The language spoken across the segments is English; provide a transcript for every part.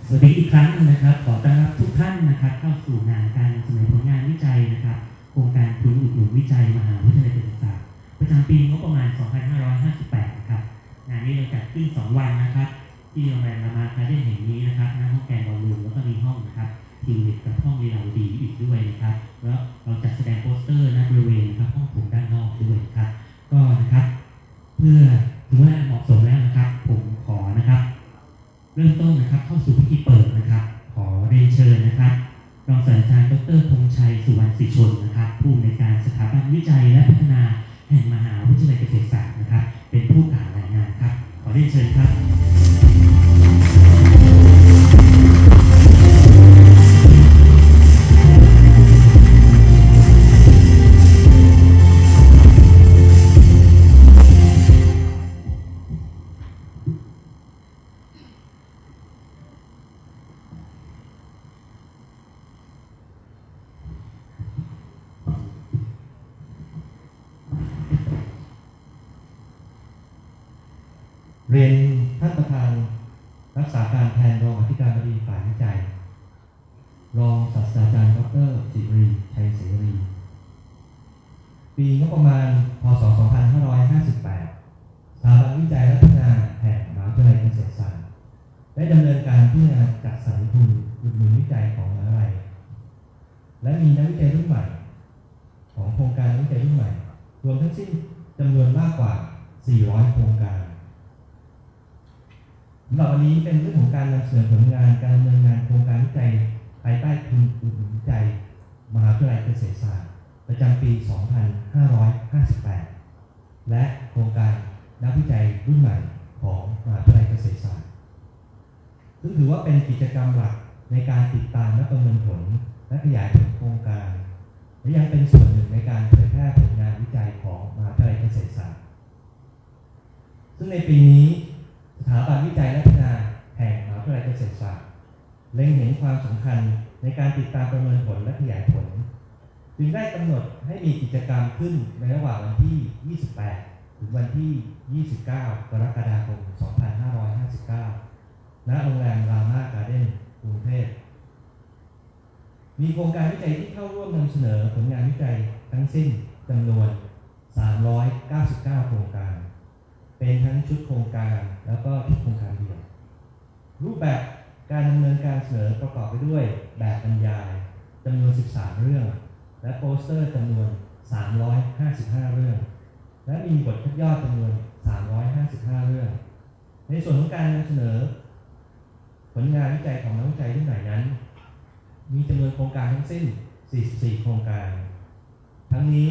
สวัสดีอีกครั้งนึงนะครับขอต้อนรับทุกท่านนะครับเข้าสู่งานการนำเสนอผลงานวิจัยนะครับโครงการทุนอุดหนุนวิจัยมหาวิทยาลัยเกษตรศาสตร์ประจำปีงบประมาณ 2558 นะครับงานนี้เราจัดขึ้น 2 วันนะครับที่โรงแรมรามาการ์เด้นแห่งนี้นะครับหน้าห้องแกนบอลลูนแล้วก็มีห้องนะครับทีมกับห้องลีลาวดีอีกด้วยนะครับแล้วเราจัดแสดงโปสเตอร์ณบริเวณนะครับห้องโถงด้านนอกด้วยครับก็นะครับเพื่อถึงเวลาเหมาะสมแล้วนะครับผมขอนะครับเริ่มต้นนะครับเข้าสู่พิธีเปิดนะครับขอเรียนเชิญนะครับรองศาสตราจารย์ดร.ธงชัยสุวรรณศิชนนะครับผู้อำนวยการสถาบันวิจัยและพัฒนาแห่งมหาวิทยาลัยเกษตรศาสตร์นะครับเป็นผู้กล่าวรายงานครับขอเรียนเชิญครับเรียนท่านประธานรักษาการแทนรองอธิการบดีฝ่ายวิจัยรองศาสตราจารย์ดร.จิรีชัยเสรีปีงบประมาณพ.ศ. 2558 สถาบันวิจัยและพัฒนาแห่งมหาวิทยาลัยเกษตรศาสตร์ได้ดำเนินการพิจารณาจัดสรรทุนอุดหนุนวิจัยของมหาวิทยาลัยและมีนักวิจัยรุ่นใหม่ของโครงการวิจัยรุ่นใหม่รวมทั้งสิ้นจำนวนมากกว่า 400 โครงการสำหรับวันนี้เป็นเรื่องของการนำเสนอผลงานการดำเนินงานโครงการวิจัยภายใต้ทุนอุดหนุนวิจัยมหาวิทยาลัยเกษตรศาสตร์ประจำปี 2558 และโครงการนักวิจัยรุ่นใหม่ของมหาวิทยาลัยเกษตรศาสตร์ซึ่งถือว่าเป็นกิจกรรมหลักในการติดตามและประเมินผลและขยายผลโครงการและยังเป็นส่วนหนึ่งในการเผยแพร่ผลงานวิจัยของมหาวิทยาลัยเกษตรศาสตร์ซึ่งในปีนี้สถาบันวิจัยและพัฒนาแห่งมหาวิทยาลัยเกษตรศาสตร์เล็งเห็นความสำคัญในการติดตามประเมินผลและขยายผลจึงได้กำหนดให้มีกิจกรรมขึ้นในระหว่างวันที่ 28 ถึงวันที่ 29 กรกฎาคม 2559 ณ โรงแรมรามาการ์เด้นกรุงเทพมีโครงการวิจัยที่เข้าร่วมนำเสนอผลงานวิจัยทั้งสิ้นจำนวน 399 โครงการเป็นทั้งชุดโครงการแล้วก็ชุดโครงการเดียวรูปแบบการดำเนินการเสนอประกอบไปด้วยแบบบรรยายจำนวน 13 เรื่องและโปสเตอร์จำนวน 355 เรื่องและมีบทคัดย่อจำนวน 355 เรื่องในส่วนของการนำเสนอผลงานวิจัยของนักวิจัยรุ่นใหม่นั้นมีจำนวนโครงการทั้งสิ้น 44 โครงการทั้งนี้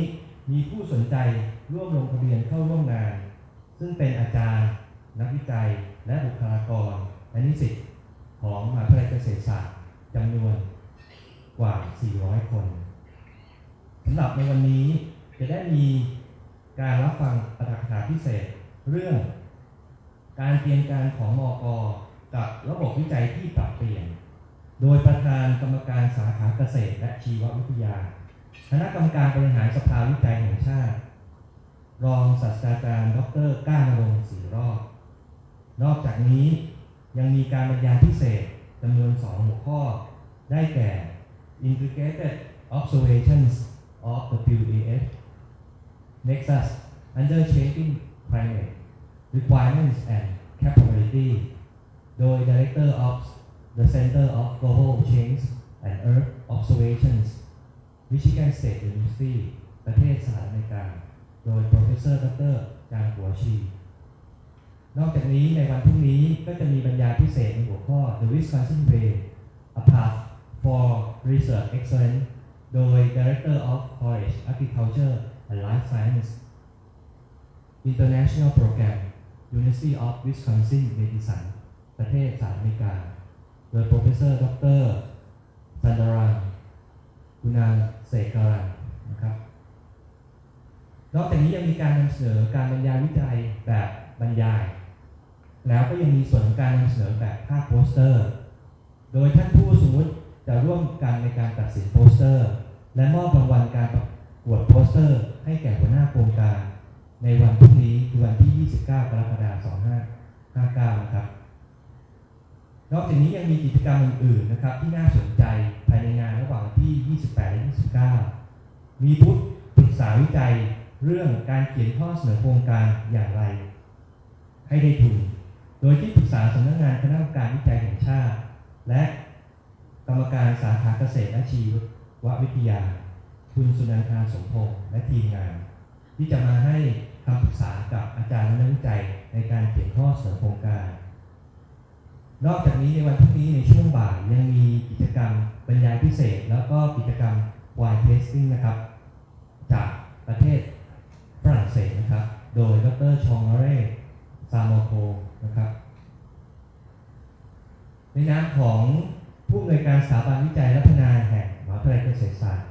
มีผู้สนใจร่วมลงทะเบียนเข้าร่วมงานซึ่งเป็นอาจารย์นักวิจัยและบุคลากรและนิสิตของมหาวิทยาลัยเกษตรศาสตร์จำนวนกว่า 400 คนสำหรับในวันนี้จะได้มีการรับฟังปาฐกถาพิเศษเรื่องการเตรียมการของมก.กับระบบวิจัยที่ปรับเปลี่ยนโดยประธานกรรมการสาขาเกษตรและชีววิทยาคณะกรรมการบริหารสภาวิจัยแห่งชาติรองศาสตราจารย์ดร.ก้านรงค์ศรีรอดนอกจากนี้ยังมีการบรรยายพิเศษจำนวน 2 หัวข้อได้แก่ Integrated Observations of WEF Nexus under Changing Climate Requirements and Capability โดย Director of the Center of Global Change and Earth Observations Michigan State University ประเทศสหรัฐอเมริกาโดย Professor Dr. Jiaguo Qi นอกจากนี้ในวันพรุ่งนี้ก็จะมีบรรยายพิเศษในหัวข้อ The Wisconsin Way A Path for Research Excellence โดย Director of Forest Agriculture and Life Science International Program University of Wisconsin Madison ประเทศสหรัฐอเมริกาโดย Professor Dr. Sundaram คุณาเสกรันนะครับนอกจากนี้ยังมีการนำเสนอการบรรยายวิจัยแบบบรรยายแล้วก็ยังมีส่วนของการนำเสนอแบบภาพโปสเตอร์โดยท่านผู้สมมุติจะร่วมกันในการตัดสินโปสเตอร์และมอบรางวัลการประกวดโปสเตอร์ให้แก่หัวหน้าโครงการในวันพรุ่งนี้คือวันที่ 29 กรกฎาคม 2559 นะครับ นอกจากนี้ยังมีกิจกรรมอื่นๆนะครับที่น่าสนใจภายในงานระหว่างที่ 28 และ 29 มีบูธปรึกษาวิจัยเรื่องการเขียนข้อเสนอโครงการอย่างไรให้ได้ทุนโดยที่ปรึกษาสำนักงานคณะกรรมการวิจัยแห่งชาติและกรรมการสาขาเกษตรและชีววิทยาคุณสุนันทาสมพงษ์และทีมงานที่จะมาให้คำปรึกษากับอาจารย์และนักวิจัยในการเขียนข้อเสนอโครงการนอกจากนี้ในวันพรุ่งนี้ในช่วงบ่ายยังมีกิจกรรมบรรยายพิเศษแล้วก็กิจกรรม wine tasting นะครับจากประเทศฝรั่งเศสนะครับโดยดร.ชองเร่ซามโคนะครับในนามของผู้อำนวยการสถาบันวิจัยและพัฒนาแห่งมหาวิทยาลัยเกษตรศาสตร์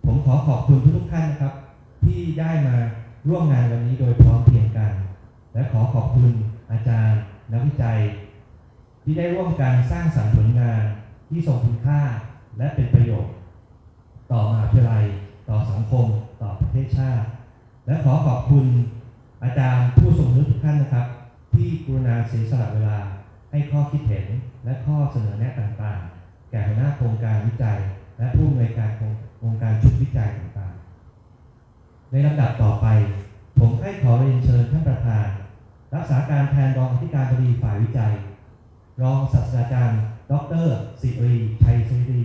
ผมขอขอบคุณทุกท่านนะครับที่ได้มาร่วมงานวันนี้โดยพร้อมเพรียงกันและขอขอบคุณอาจารย์นักวิจัยที่ได้ร่วมกันสร้างสรรค์ผลงานที่ทรงคุณค่าและเป็นประโยชน์ต่อมหาวิทยาลัยต่อสังคมต่อประเทศชาติและขอขอบคุณอาจารย์ผู้ทรงคุณวุฒิทุกท่านนะครับที่กรุณาเสียสละเวลาให้ข้อคิดเห็นและข้อเสนอแนะต่างๆแก่หัวหน้าโครงการวิจัยและผู้อำนวยการโครงการชุดวิจัยต่างๆในลำดับต่อไปผมให้ขอเรียนเชิญท่านประธานรักษาการแทนรองอธิการบดีฝ่ายวิจัยรองศาสตราจารย์ดร.สิริชัยศิริ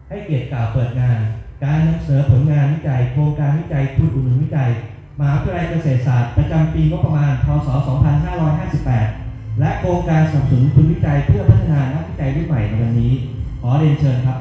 ให้เกียรติกล่าวเปิดงานการนำเสนอผลงานวิจัยโครงการวิจัยทุนอุดหนุนวิจัยมหาวิทยาลัยเกษตรศาสตร์ประจำปีงบประมาณพ.ศ. 2558และโครงการสนับสนุนทุนวิจัยเพื่อพัฒนานักวิจัยรุ่นใหม่ในวันนี้ขอเรียนเชิญครับ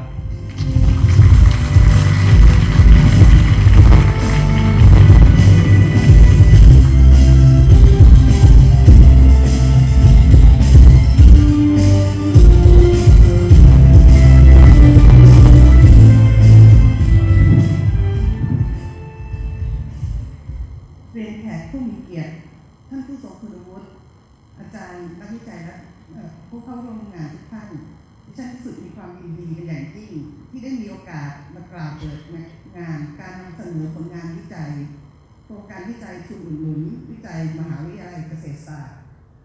เรียนแขกผู้มีเกียรติท่านผู้ทรงคุณวุฒิอาจารย์นักวิจัยและผู้เข้าร่วมงานทุกท่านดิฉันรู้สึกมีความยินดีเป็นอย่างยิ่งที่ได้มีโอกาสมากล่าวเปิดงานการนำเสนอผลงานวิจัยโครงการวิจัยทุนอุดหนุนวิจัยมหาวิทยาลัยเกษตรศาสตร์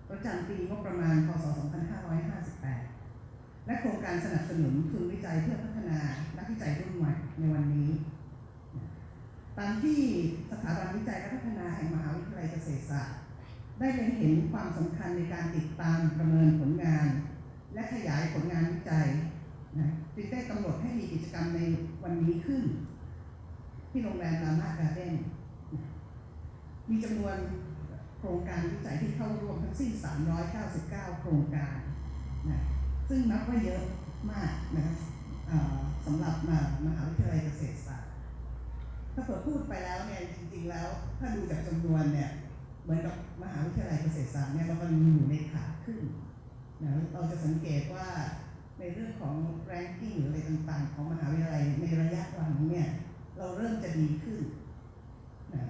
ประจำปีงบประมาณพ.ศ. 2558และโครงการสนับสนุนทุนวิจัยเพื่อพัฒนานักวิจัยรุ่นใหม่ในวันนี้ตามที่สถาบันวิจัยและพัฒนาแห่งมหาวิทยาลัยเกษตรศาสตร์ได้เล็งเห็นความสำคัญในการติดตามประเมินผลงานและขยายผลงานวิจัยจึงได้กำหนดให้มีกิจกรรมในวันนี้ขึ้นที่โรงแรมรามาการ์เด้นมีจำนวนโครงการวิจัยที่เข้าร่วมทั้งสิ้น399โครงการซึ่งนับว่าเยอะมากนะครับสำหรับมหาวิทยาลัยเกษตรศาสตร์ถ้าเกิดพูดไปแล้วเนี่ยจริงๆแล้วถ้าดูจากจำนวนเนี่ยเหมือนกับมหาวิทยาลัยเกษตรศาสตร์เนี่ยเรากำลังอยู่ในขาขึ้นนะเราจะสังเกตว่าในเรื่องของ ranking หรืออะไรต่างๆของมหาวิทยาลัยในระยะหลังเนี่ยเราเริ่มจะดีขึ้นนะ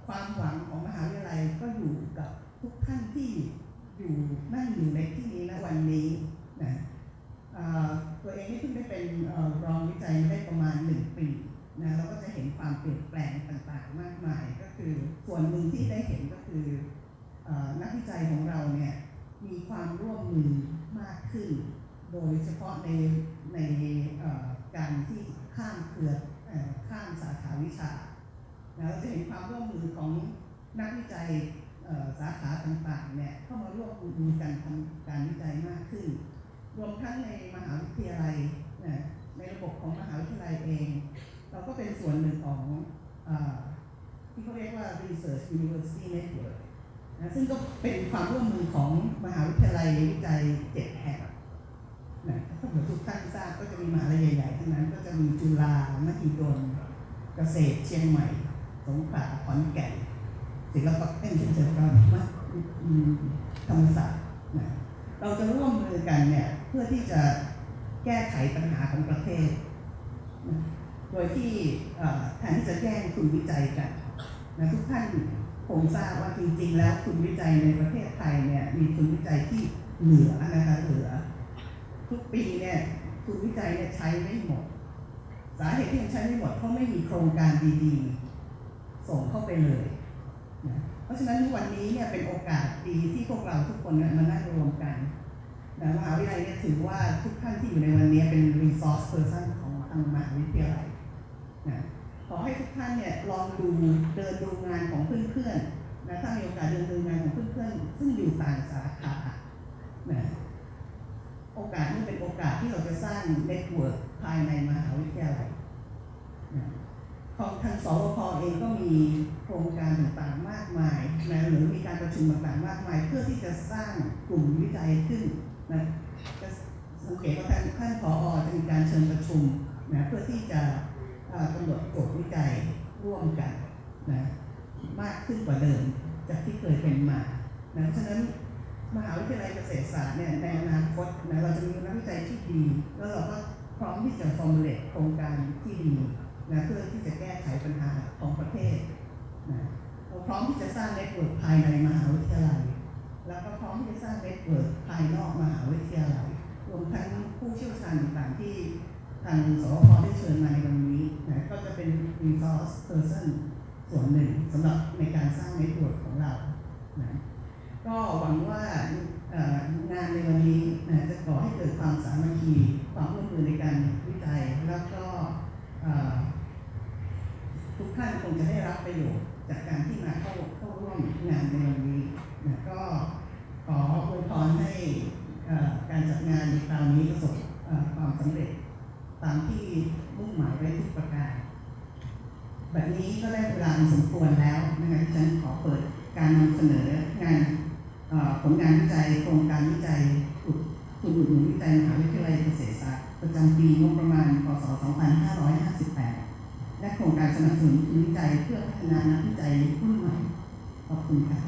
ความหวังของมหาวิทยาลัยก็อยู่กับทุกท่านที่นั่งอยู่ในที่นี้ณวันนี้นะตัวเองนี่เพิ่งได้เป็นรองวิจัยได้ประมาณ1 ปีนะเราก็จะเห็นความเปลี่ยนแปลงต่างๆมากมายก็คือส่วนหนึ่งที่ได้เห็นก็คือนักวิจัยของเราเนี่ยมีความร่วมมือมากขึ้นโดยเฉพาะในการที่ข้ามเครือข้ามสาขาวิชาเราจะเห็นความร่วมมือของนักวิจัยสาขาต่างๆเนี่ยเข้ามาร่วมมือกันทำการวิจัยมากขึ้นรวมทั้งในมหาวิทยาลัยในระบบของมหาวิทยาลัยเองเราก็เป็นส่วนหนึ่งของที่เขาเรียกว่า Research University Network ซึ่งก็เป็นความร่วมมือของมหาวิทยาลัยวิจัย7 แห่งถ้าเกิดทุกท่านทราบก็จะมีมหาวิทยาลัยใหญ่ๆทั้งนั้นก็จะมีจุฬามหิดลเกษตรเชียงใหม่สงขลาขอนแก่นศิลปะเป็นศิลปะธรรมศาสตร์เราจะร่วมมือกันเนี่ยเพื่อที่จะแก้ไขปัญหาของประเทศโดยที่แทนที่จะแย่งทุนวิจัยกันทุกท่านคงทราบว่าจริงๆแล้วทุนวิจัยในประเทศไทยเนี่ยมีทุนวิจัยที่เหลือนะคะเหลือทุกปีเนี่ยทุนวิจัยเนี่ยใช้ไม่หมดสาเหตุที่ยังใช้ไม่หมดเพราะไม่มีโครงการดีๆส่งเข้าไปเลยเพราะ ราะฉะนั้นวันนี้เนี่ยเป็นโอกาสดีที่พวกเราทุกคนมานั่งรวมกันมหาวิทยาลัยเนี่ยถือว่าทุกท่านที่อยู่ในวันนี้เป็น resource person ของทางมหาวิทยาลัยนะขอให้ทุกท่านเนี่ยลองเดินดูงานของเพื่อนๆนะถ้ามีโอกาสเดินดูงานของเพื่อนๆซึ่งอยู่ต่างสาขานะโอกาสนี้เป็นโอกาสที่เราจะสร้างเน็ตเวิร์กภายในมหาวิทยาลัยนะของทางสวพ.เองก็มีโครงการต่างๆมากมายนะหรือมีการประชุมต่างๆมากมายเพื่อที่จะสร้างกลุ่มวิจัยขึ้นนะจะสังเกตว่าท่านผอ.จะมีการเชิญประชุมนะเพื่อที่จะกำหนดโจทย์วิจัยร่วมกันนะมากขึ้นกว่าเดิมจากที่เคยเป็นมานะเพราะฉะนั้นมหาวิทยาลัยเกษตรศาสตร์เนี่ยในอนาคตนะเราจะมีนักวิจัยที่ดีแล้วเราก็พร้อมที่จะ formulate โครงการที่ดีนะเพื่อที่จะแก้ไขปัญหาของประเทศนะเราพร้อมที่จะสร้างเน็ตเวิร์กภายในมหาวิทยาลัยแล้วก็พร้อมที่จะสร้างเน็ตเวิร์กภายนอกมหาวิทยาลัยรวมทั้งผู้เชี่ยวชาญต่างๆที่ทางสวพ.ได้เชิญมาในวันนี้นะก็จะเป็น resource person ส่วนหนึ่งสำหรับในการสร้างเน็ตเวิร์กของเรานะก็หวังว่างานในวันนี้นะจะก่อให้เกิดความสามัคคีความร่วมมือในการวิจัยแล้วก็ทุกท่านคงจะได้รับประโยชน์จากการที่มาเข้าร่วมงานในวันนี้นะก็ขออวยพรให้การจัดงานในคราวนี้ประสบความสำเร็จตามที่มุ่งหมายไว้ทุกประการแบบนี้ก็ได้เวลาสมควรแล้วนะคะที่ฉันขอเปิดการนำเสนองานผลงานวิจัยโครงการวิจัยทุนอุดหนุนวิจัยมหาวิทยาลัยเกษตรศาสตร์ประจำปีงบประมาณพ.ศ. 2558และโครงการสนับสนุนทุนวิจัยเพื่อพัฒนานักวิจัยรุ่นใหม่ขอบคุณค่ะ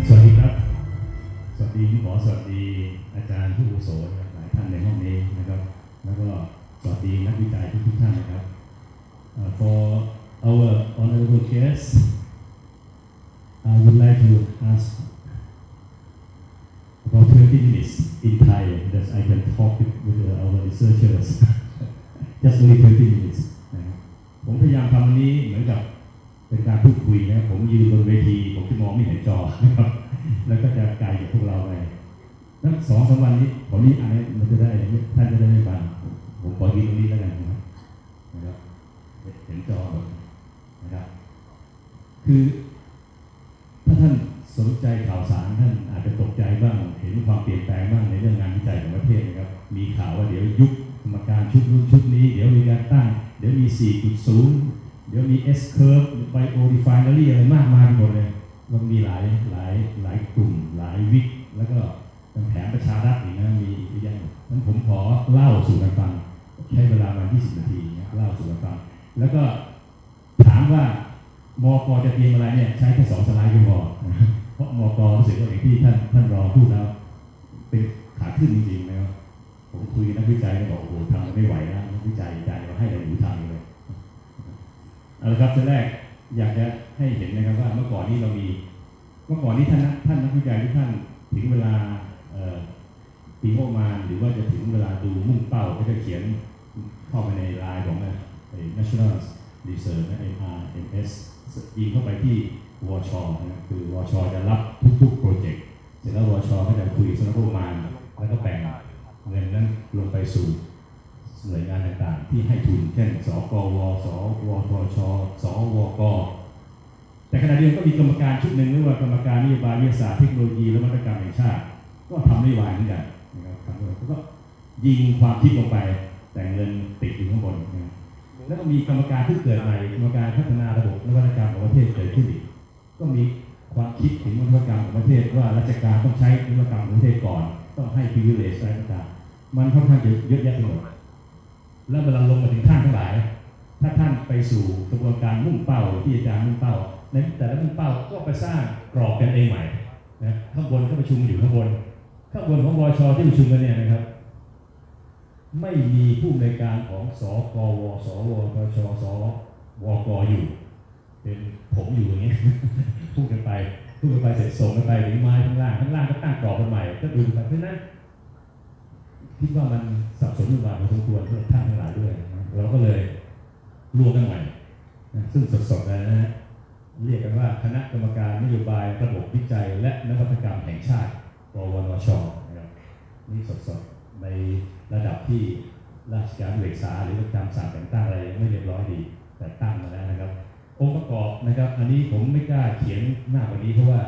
สวัสดีครับสวัสดีคุณหมอสวัสดีอาจารย์ผู้อาวุโสหลายท่านในห้องนี้นะครับแล้วก็สวัสดีนักวิจัยทุกท่านนะครับ For our honorable guests I would like to ask about 20 minutes in Thai that I can talk with our researchers just only 20 minutes นะครับผมพยายามทำอันนี้เหมือนกับเป็นการพูดคุยนะผมยืนบนเวทีผมจะมองไม่เห็นจอนะครับแล้วก็จะไกลจากพวกเราไปแล้ว2-3 วันนี้ผมนี้อันนี้มันจะได้ท่านจะได้ไม่ฟังผมขอยืนตรงนี้แล้วกันนะครับเห็นจอนะครับคือถ้าท่านสนใจข่าวสารท่านอาจจะตกใจบ้างเห็นความเปลี่ยนแปลงบ้างในเรื่องงานวิจัยของประเทศนะครับมีข่าวว่าเดี๋ยวยุบกรรมการชุดนู้นชุดนี้เดี๋ยวมีการตั้งเดี๋ยวมี 4.0 เดี๋ยวมี S curve bio refinery อะไรมากมายหมดเลยมันมีหลายกลุ่มหลายวิกแล้วก็แผนประชารัฐอีกนะมีอีกเยอะนั้นผมขอเล่าสู่กันฟังใช้เวลาประมาณ20 นาทีเล่าสู่กันฟังแล้วก็ถามว่ามก.จะเตรียมอะไรเนี่ยใช้แค่2 สไลด์ก็พอเพราะมก.รู้สึกว่าอย่างที่ท่านรองพูดแล้วเป็นขาขึ้นจริงๆนะครับผมคุยกับนักวิจัยก็บอกโอ้โหทำไม่ไหวนะนักวิจัยใจเราให้เราหนูทำเลยเอาละครับจุดแรกอยากจะให้เห็นนะครับว่าเมื่อก่อนนี้ท่านนักวิจัยทุกท่านถึงเวลาปีงบประมาณหรือว่าจะถึงเวลาดูมุ่งเป้าก็จะเขียนเข้าไปในไลน์ของNational Research MRMS ยิงเข้าไปที่วชนะคือวชจะรับทุกๆโปรเจกต์เสร็จแล้ววชก็จะคุยสำนักงบประมาณแล้วก็แบ่งเงินนั้นลงไปสู่หน่วยงานต่างๆที่ให้ทุนเช่นสกวสวทชสวกแต่ขณะเดียวกันก็มีกรรมการชุดหนึ่งเรียกว่ากรรมการนโยบายวิทยาศาสตร์เทคโนโลยีและนวัตกรรมแห่งชาติก็ทำนโยบายเหมือนกันนะครับก็ยิงความคิดลงไปแต่เงินติดอยู่ข้างบนนะแล้วก็มีกรรมการที่เกิดใหม่กรรมการพัฒนาระบบนวัตกรรมของประเทศเกิดขึ้นอีกก็มีความคิดถึงนวัตกรรมของประเทศว่าราชการต้องใช้นวัตกรรมของประเทศก่อนต้องให้ privilege อะไรต่างๆมันค่อนข้างจะเยอะแยะไปหมดแล้วเวลาลงมาถึงท่านทั้งหลายถ้าท่านไปสู่กระบวนการมุ่งเป้าที่อาจารย์มุ่งเป้าในแต่ละมุ่งเป้าก็ไปสร้างกรอบกันเองใหม่นะข้างบนก็ประชุมอยู่ข้างบนของวชที่ประชุมกันเนี่ยนะครับไม่มีผู้อำนวยการของสกวสวทชสวกอยู่เป็นผมอยู่อย่างนี้พูดกันไป พูดไปเสร็จส่งไปถึงไม้ข้างล่างก็ตั้งกรอบกันใหม่ก็ดูไปเพราะนั้นคิดว่ามันสับสนวุ่นวายพอสมควรเพื่อท่านทั้งหลายด้วยเราก็เลยรวมกันใหม่ซึ่งสดๆเลยนะฮะเรียกกันว่าคณะกรรมการนโยบายระบบวิจัยและนวัตกรรมแห่งชาติกวนชนะครับนี่สดๆในระดับที่ราชการเอกษาหรือประจำสั่งแต่งตั้งอะไรไม่เรียบร้อยดีแต่ตั้งมาแล้วนะครับองค์ประกอบนะครับอันนี้ผมไม่กล้าเขียนหน้ากว่านี้เพราะว่า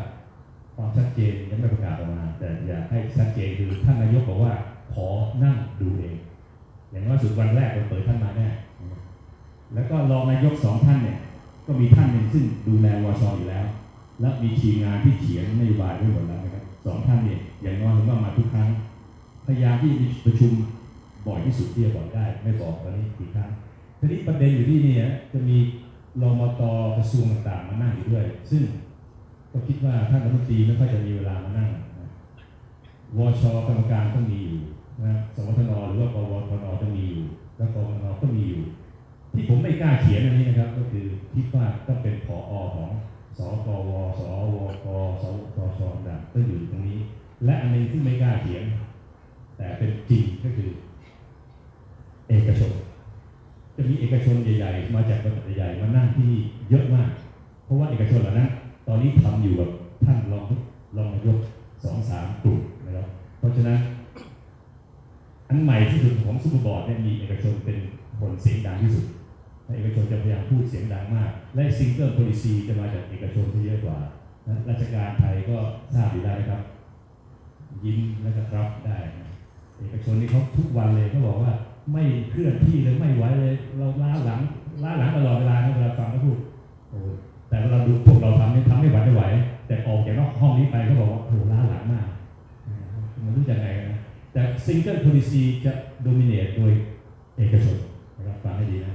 ความชัดเจนยังไม่ประกาศออกมาแต่อยากให้ชัดเจนคือท่านนายกบอกว่าขอนั่งดูเองอย่างน้อยสุดวันแรกเราเปิดท่านมาแน่แล้วก็รองนายก2ท่านเนี่ยก็มีท่านหนึ่งซึ่งดูแลวชอยู่แล้วและมีทีมงานที่เขียนนโยบายไว้หมดแล้วนะครับ2ท่านเนี่ยอย่างน้อยผมว่ามาทุกครั้งพยายามที่จะประชุมบ่อยที่สุดที่จะบอกได้ไม่บอกวันนี้กี่ครั้งทีนี้ประเด็นอยู่ที่นี่จะมีรมต.กระทรวงต่างๆมานั่งอยู่ด้วยซึ่งก็คิดว่าท่านรัฐมนตรีไม่ค่อยจะมีเวลามานั่งวช.กรรมการต้องมีอยู่นะสวทน.หรือว่ากวทน.ต้องมีอยู่แล้วกวนก็มีอยู่ที่ผมไม่กล้าเขียนอันนี้นะครับก็คือคิดว่าต้องเป็นผอ.ของสกว.สวก.สวทช.ต่างๆต้องอยู่ตรงนี้และอันนึงที่ไม่กล้าเขียนแต่เป็นจริงก็คือเอกชนจะมีเอกชนใหญ่ๆมาจากบริษัทใหญ่ๆมานั่งที่นี่เยอะมากเพราะว่าเอกชนเหล่านั้นตอนนี้ทำอยู่กับท่านรองนายก 2-3 กลุ่มนะครับเพราะฉะนั้นอันใหม่ที่สุดของซุปเปอร์บอร์ดเนี่ยมีเอกชนเป็นคนเสียงดังที่สุดเอกชนจะพยายามพูดเสียงดังมากและซิงเกิลโพลิซีจะมาจากเอกชนที่เยอะกว่าราชการไทยก็ทราบอยู่ได้ครับยิ้มและก็รับได้เอกชนนี่เขาทุกวันเลยเขาบอกว่าไม่เคลื่อนที่เลยไม่ไหวเลยเราล้าหลังตลอดเวลาเวลาฟังเขาพูดโอ้แต่เวลาดูพวกเราทำไม่หวั่นไม่ไหวแต่ออกจากนอกห้องนี้ไปเขาบอกว่าโอ้ล้าหลังมากมันรู้จักไงกันนะแต่ซิงเกิลโพลิซีจะโดมิเนตโดยเอกชนนะครับฟังให้ดีนะ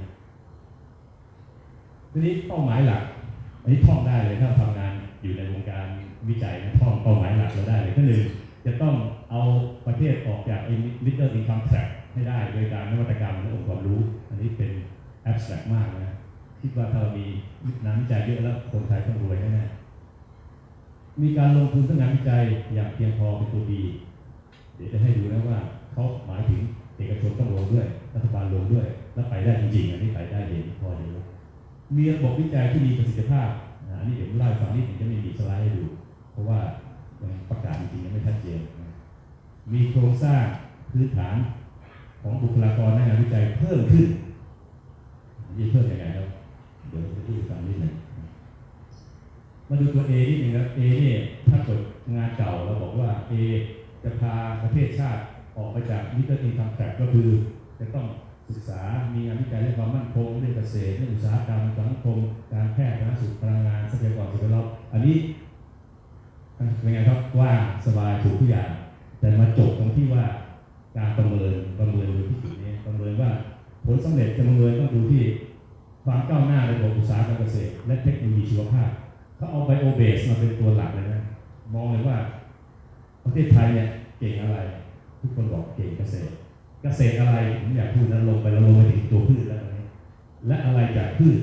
ทีนี้เป้าหมายหลักอันนี้ท่องได้เลยถ้าทำงานอยู่ในวงการวิจัยนะท่องเป้าหมายหลักเราได้เลยก็หนึ่งจะต้องเอาประเทศออกจาก middle income trap ให้ได้โดยการนวัตกรรมและองค์ความรู้อันนี้เป็น abstract มากนะคิดว่าถ้าเรามีงานวิจัยเยอะแล้วคนไทยต้องรวยแน่ๆมีการลงทุนทางงานวิจัยอย่างเพียงพอเป็นตัวดีเดี๋ยวจะให้ดูนะว่าเขาหมายถึงเอกชนต้องลงด้วยรัฐบาลลงด้วยแล้วไปได้จริงๆอันนี้ไปได้เห็นพอดีมีระบบวิจัยที่มีประสิทธิภาพอันนี้เดี๋ยวเล่าให้ฟังนิดหนึ่งจะไม่มีสไลด์ให้ดูเพราะว่ายังประกาศจริงๆยังไม่ชัดเจนมีโครงสร้างพื้นฐานของบุคลากรในงานวิจัยเพิ่มขึ้นนี่เพิ่มยังไงครับเดี๋ยวจะพูดฟังนิดหนึ่งมาดูตัว A นิดหนึ่งครับ A นี่ถ้าเกิดงานเก่าเราบอกว่า A จะพาประเทศชาติออกไปจาก middle income trap ก็คือจะต้องศึกษามีงานวิจัยเรื่องความมั่นคงเรื่องเกษตรเรื่องอุตสาหกรรมสังคมการแพทย์สาธารณสุขพลังงานทรัพยากรสิ่งแวดล้อมอันนี้เป็นไงครับว่างสบายถูกทุกอย่างแต่มาจบตรงที่ว่าการประเมินดูที่จุดนี้ประเมินว่าผลสำเร็จจะประเมินต้องดูที่ความก้าวหน้าในระบบอุตสาหกรรมเกษตรและเทคโนโลยีชีวภาพเขาเอาไบโอเบสมาเป็นตัวหลักเลยนะมองเลยว่าประเทศไทยเนี่ยเก่งอะไรทุกคนบอกเก่งเกษตรอะไรผมอยากพูดนั้นลงไปถึงตัวพืชแล้วและอะไรจากพืช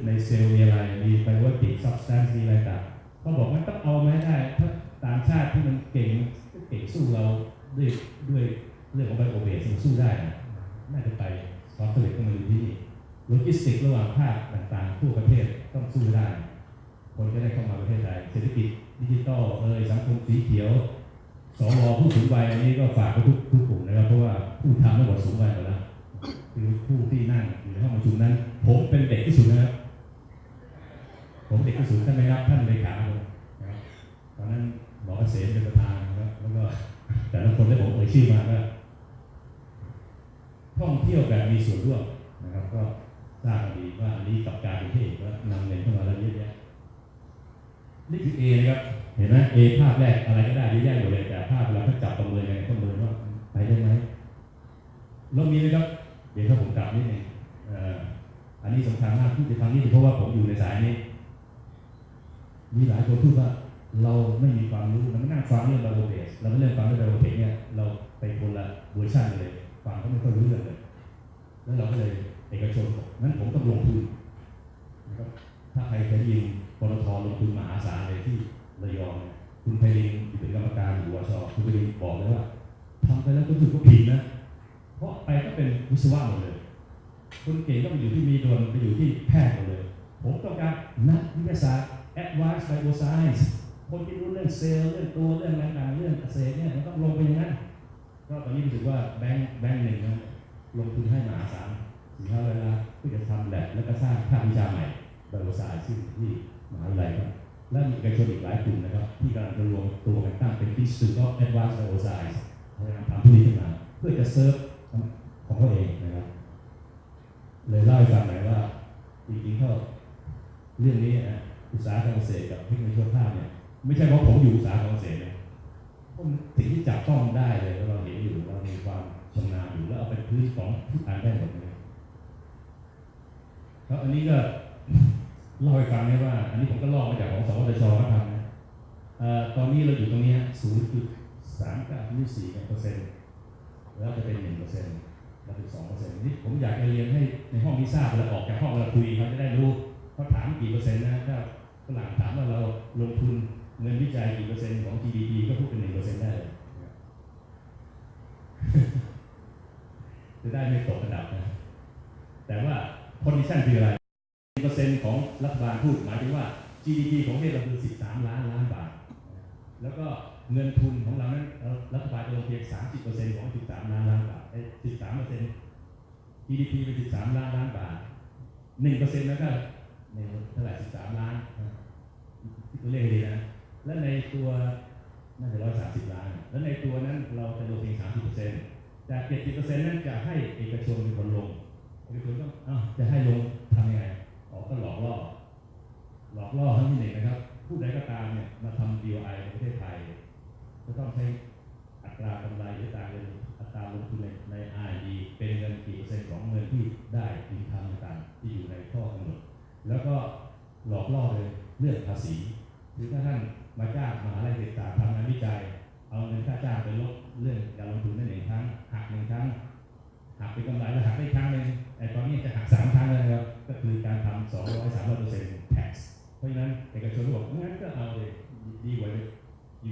ในเซลล์มีอะไรมีไบโอติกซับสแตนซ์มีอะไรต่างเขาบอกว่าต้องเอามาให้ได้ถ้าต่างชาติที่มันเก่งสู้เราด้วยเรื่องของไบโอเบสมันสู้ได้นะน่าจะไปความสำเร็จก็มาอยู่ที่นี่โลจิสติกระหว่างภาคต่างๆทั่วประเทศต้องสู้ได้คนจะได้เข้ามาประเทศไทยเศรษฐกิจดิจิทัลสังคมสีเขียวสวผู้สูงวัยอันนี้ก็ฝากไปทุกกลุ่มนะครับเพราะว่าผู้ทำไม่หมดสูงวัยหมดแล้วคือผู้ที่นั่งอยู่ในห้องประชุมนั้นผมเป็นเด็กที่สุดนะครับผมเด็กที่สุดท่านไม่นับท่านเลขาเลยนะครับตอนนั้นหมอเกษมเป็นประธานนะครับแล้วก็แต่ละคนได้ผมชื่อมาก็ท่องเที่ยวแบบมีส่วนร่วมนะครับก็ทราบดีว่าอันนี้กับการเป็นที่ก็นำเงินเข้ามาแล้วเยอะแยะนี่คือ A นะครับเห็นไหม A ภาพแรกอะไรก็ได้เยอะแยะหมดเลยแต่ภาพเราถ้าจับประเมินยังไงประเมินว่าไปได้ไหมเรามีนะครับเดี๋ยวถ้าผมกลับนิดนึงอันนี้สำคัญมากที่จะฟังนี่เพราะว่าผมอยู่ในสายนี้มีหลายคนพูดว่าเราไม่มีความรู้เราไม่นั่งฟังเรื่องไบโอเบสเราไม่เล่นฟังเรื่องไบโอเบสเนี่ยเราไปคนละเวอร์ชันเลยฟังก็ไม่ค่อยรู้เรื่องเลยแล้วเราก็เลยเอกชนบอกงั้นผมต้องลงทุนนะครับถ้าใครเคยยินปตท.ลงทุนมหาศาลเลยที่ ระยองคุณไพลินที่เป็นกรรมการอยู่วชคุณไพลินบอกเลยว่าทำไปแล้วก็ถือว่าผิดนะเพราะไปก็เป็นวิศวะหมดเลยคนเก่งก็ไปอยู่ที่มีดลไปอยู่ที่แพทย์หมดเลยผมต้องการนักวิทยาศาสตร์ Advanced Bioscience คนที่รู้เรื่องเซลล์เรื่องตัวเรื่องต่างๆเรื่องเกษตรเนี่ยมันต้องลงไปอย่างนั้นก็ตอนนี้รู้สึกว่าแบงค์หนึ่งนะลงทุนให้มหาศาล400 ล้านเพื่อจะทำแลบแล้วก็สร้างภาควิชาใหม่ไบโอไซน์ซึ่งที่มหาวิทยาลัยครับและมีเอกชนอีกหลายกลุ่มนะครับที่กำลังจะรวมตัวกันตั้งเป็น Institute of Advanced Bioscience พยายามทำพวกนี้ขึ้นมาเพื่อจะเซิร์ฟของเขาเองนะครับเลยเล่าให้ฟังหน่อยว่าจริงๆเขาเรื่องนี้นะอุตสาหกรรมเกษตรกับเทคโนโลยีชีวภาพเนี่ยไม่ใช่เพราะผมอยู่อุตสาหกรรมเกษตรนะเพราะสิ่งที่จับต้องได้เลยเราเห็นอยู่เรามีความชำนาญอยู่แล้วเอาเป็นพื้นของทุกอันได้หมดเลยครับอันนี้ก็เล่าให้ฟังนะว่าอันนี้ผมก็ลอกมาจากของสวทชเขาทำนะตอนนี้เราอยู่ตรงนี้ 0.39-4% แล้วจะเป็น 1% แล้วเป็น 2% นี่ผมอยากจะเรียนให้ในห้องนี้ทราบแล้วออกจากห้องเราคุยเขาจะได้รู้เขาถามกี่เปอร์เซ็นต์นะถ้าฝรั่งถามว่าเราลงทุนเงินวิจัยกี่เปอร์เซ็นต์ของ GDP ก็พูดเป็น 1% ได้เลยจะได้ไม่ตกระดับนะแต่ว่า condition คืออะไร 1% ของรัฐบาลพูดหมายถึงว่า GDP ของประเทศเราคือ13 ล้านบาทแล้วก็เงินทุนของเรานั้นรัฐบาลจะลงเพียง 30% ของ13 ล้านบาท13% GDP เป็น13 ล้านบาท 1% แล้วก็ในเท่าไหร่13 ล้านตัวเลขดีนะและในตัวน่าจะ130 ล้านแล้วในตัวนั้นเราจะลงเพียง 30% จาก 70% นั้นจะให้เอกชนเป็นคนลงเอกชนต้องจะให้ลงทำยังไงก็หลอกล่อทั้งที่หนึ่งนะครับผู้ใดก็ตามเนี่ยมาทำ DOI ในประเทศไทยจะต้องใช้อัตรากำไรหรืออัตราลงทุนใน R&D เป็นเงินกี่เปอร์เซ็นต์ของเงินที่ได้อินคัมต่างๆที่อยู่ในข้อกำหนดแล้วก็หลอกล่อเลยเรื่องภาษีหรือถ้าท่านมาจ้างมหาวิทยาลัยเกษตรศาสตร์ทำงานวิจัยเอาเงินค่าจ้างไปลดเรื่องการลงทุนได้1 ครั้งหัก1 ครั้งหักเป็นกำไรแล้วหักได้ครั้งนึงแต่ตอนนี้จะหัก3 ครั้งแล้วนะครับก็คือการทำ200-300% tax เพราะฉะนั้นเอกชนบอกงั้นก็เอาเลยดีกว่า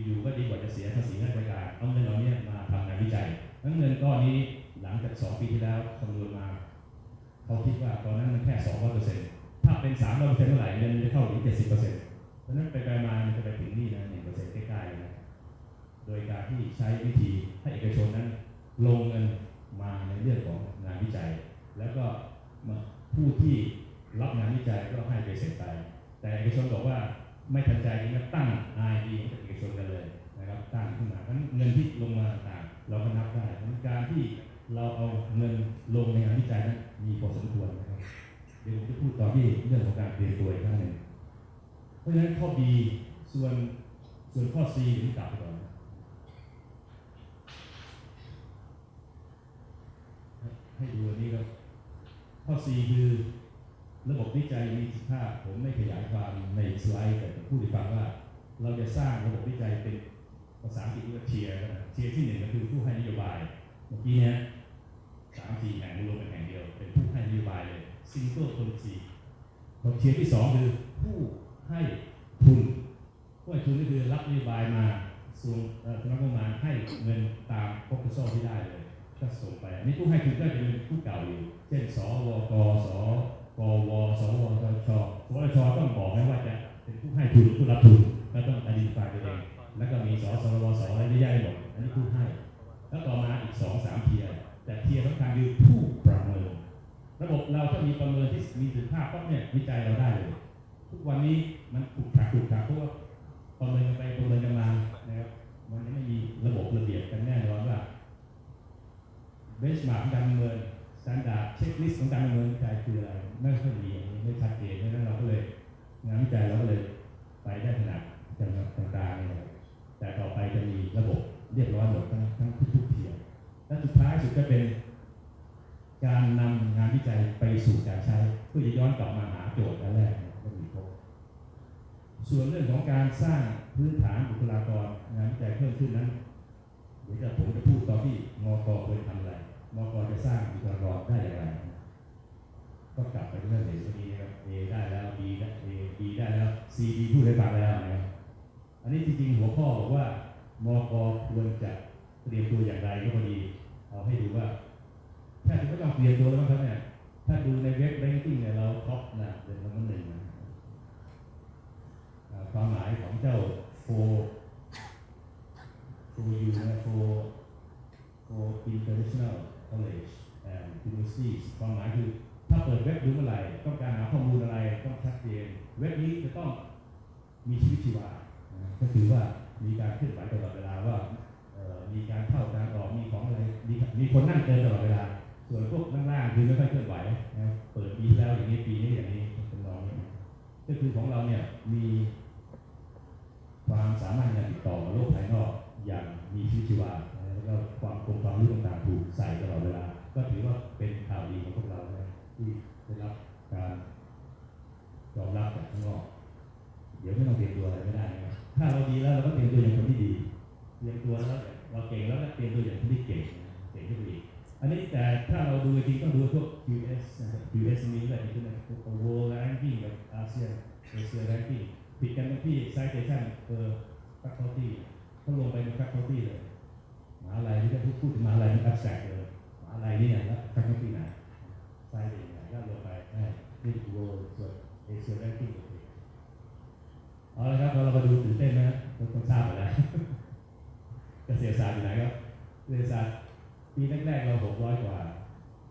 อยู่ก็ดีกว่าจะเสียภาษีราชการเอาเงินเราเนี่ยมาทำงานวิจัยงั้นเงินก้อนนี้หลังจาก2 ปีที่แล้วคำนวณมาเขาคิดว่าตอนนั้นมันแค่ 200%ถ้าเป็น 300% เมื่อไหร่เงินจะเข้าถึง 70%เพราะนั้นไปมามันจะไปถึงนี่นะ 1% ใกล้ๆนะโดยการที่ใช้วิธีให้เอกชนนั้นลงเงินมาในเรื่องของงานวิจัยแล้วก็ผู้ที่รับงานวิจัยก็ให้ไปเสร็จไปแต่เอกชนบอกว่าไม่ทันใจที่จะตั้ง R&D ของเอกชนกันเลยนะครับตั้งขึ้นมาเพราะเงินที่ลงมาต่างๆเราก็นับได้เพราะการที่เราเอาเงินลงในงานวิจัยนั้นมีพอสมควรนะครับเดี๋ยวผมจะพูดต่อที่เรื่องของการเตรียมตัวอีกครั้งหนึ่งเพราะฉะนั้นข้อ B ส่วนข้อ C ผมกลับไปก่อนให้ดูอันนี้ครับข้อ C คือระบบวิจัยมีประสิทธิภาพผมไม่ขยายความในสไลด์แต่ผมพูดให้ฟังว่าเราจะสร้างระบบวิจัยเป็นภาษาอังกฤษเรียกว่าเทียร์ที่1ก็คือผู้ให้นโยบายเมื่อกี้เนี่ย3-4 แห่งรวมเป็นแห่งเดียวเป็นผู้ให้นโยบายเลย Single Policy เทียร์ที่2คือผู้ให้ทุนผู้ให้ทุนก็คือรับนโยบายมาส่งสำนักงบประมาณให้เงินตาม proposal ที่ได้เลยก็ส่งไปอันนี้ผู้ให้ทุนก็จะเป็นผู้เก่าอยู่เช่นสวกสกวสวทชต้องบอกนะว่าจะเป็นผู้ให้ทุนผู้รับทุนแล้วต้อง identify ตัวเองแล้วก็มีสสวสอะไรได้หมดอันนี้ผู้ให้แล้วต่อมาอีก 2-3 เทียร์แต่เทียร์สำคัญคือผู้ประเมินระบบเราถ้ามีประเมินที่มีประสิทธิภาพก็เนี่ยวิจัยเราได้เลยทุกวันนี้มันถูกขัดเพราะว่าประเมินกันไปประเมินกันมานะครับมันไม่มีระบบระเบียบกันแน่นอนว่าเบนช์มาร์กการประเมินสแตนดาร์ดเช็คลิสต์ของการประเมินวิจัยคืออะไรไม่ค่อยมีไม่ชัดเจนเพราะฉะนั้นเราก็เลยงานวิจัยเราก็เลยไปได้ขนาดต่างๆนะครับแต่ต่อไปจะมีระบบเรียบร้อยหมดทั้งทุกเทียร์และสุดท้ายสุดก็เป็นการนำงานวิจัยไปสู่การใช้เพื่อจะย้อนกลับมาหาโจทย์อันแรกก็มีครบส่วนเรื่องของการสร้างพื้นฐานบุคลากรงานวิจัยเพิ่มขึ้นนั้นเดี๋ยวผมจะพูดตอนที่มก.ควรทำอะไรมก.จะสร้างบุคลากรได้อย่างไรก็กลับไปเรื่องเด็กวันนี้นะครับ A ได้แล้ว B ได้แล้ว C D พูดให้ฟังแล้วนะครับ อันนี้จริงๆหัวข้อบอกว่ามก.ควรจะเตรียมตัวอย่างไรก็พอดีเอาให้ดูว่าแทบจะไม่ต้องเตรียมตัวแล้วครับเนี่ยถ้าดูในเว็บแรงกิ้งเนี่ยเราท็อปนะเป็นลำดับหนึ่งนะความหมายของเจ้าfor international college and universities ความหมายคือถ้าเปิดเว็บดูเมื่อไหร่ต้องการหาข้อมูลอะไรต้องชัดเจนเว็บนี้จะต้องมีชีวิตชีวาก็คือว่ามีการเคลื่อนไหวตลอดเวลาว่ามีการเข้าการออกมีของอะไรมีคนนั่งเดินตลอดเวลาส่วนพวกล่างๆคือไม่ค่อยเคลื่อนไหวนะเปิดปีแล้วอย่างนี้ปีนี้อย่างนี้เป็นรองเนี่ยก็คือของเราเนี่ยมีความสามารถในการติดต่อกับโลกภายนอกอย่างมีชีวิตชีวาแล้วก็ความรู้ต่างๆถูกใส่ตลอดเวลาก็ถือว่าเป็นข่าวดีของพวกเรานะที่ได้รับการยอมรับจากข้างนอกเดี๋ยวไม่ต้องเตรียมตัวอะไรไม่ได้นะถ้าเราดีแล้วเราก็เตรียมตัวอย่างคนที่ดีเตรียมตัวแล้วเราเก่งแล้วก็เตรียมตัวอย่างคนที่เก่งขึ้นไปอีกอันนี้แต่ถ้าเราดูจริงต้องดูพวก US นะครับ US มีอะไรที่เป็น World Ranking กับ Asia Ranking ผิดกันตรงที่ citation per faculty เขาลงไปใน faculty เลยมหาลัยที่จะพูดถึงมหาลัยมัน abstract เลยมหาลัยนี่เนี่ยแล้ว faculty ไหนไซต์เป็นยังไงก็ลงไปนี่ World ส่วน Asia Ranking เอาละครับเรามาดูตื่นเต้นนะต้องทราบไปแล้วเกษตรศาสตร์อยู่ไหนครับเกษตรศาสตร์ปีแรกๆเรา600 กว่า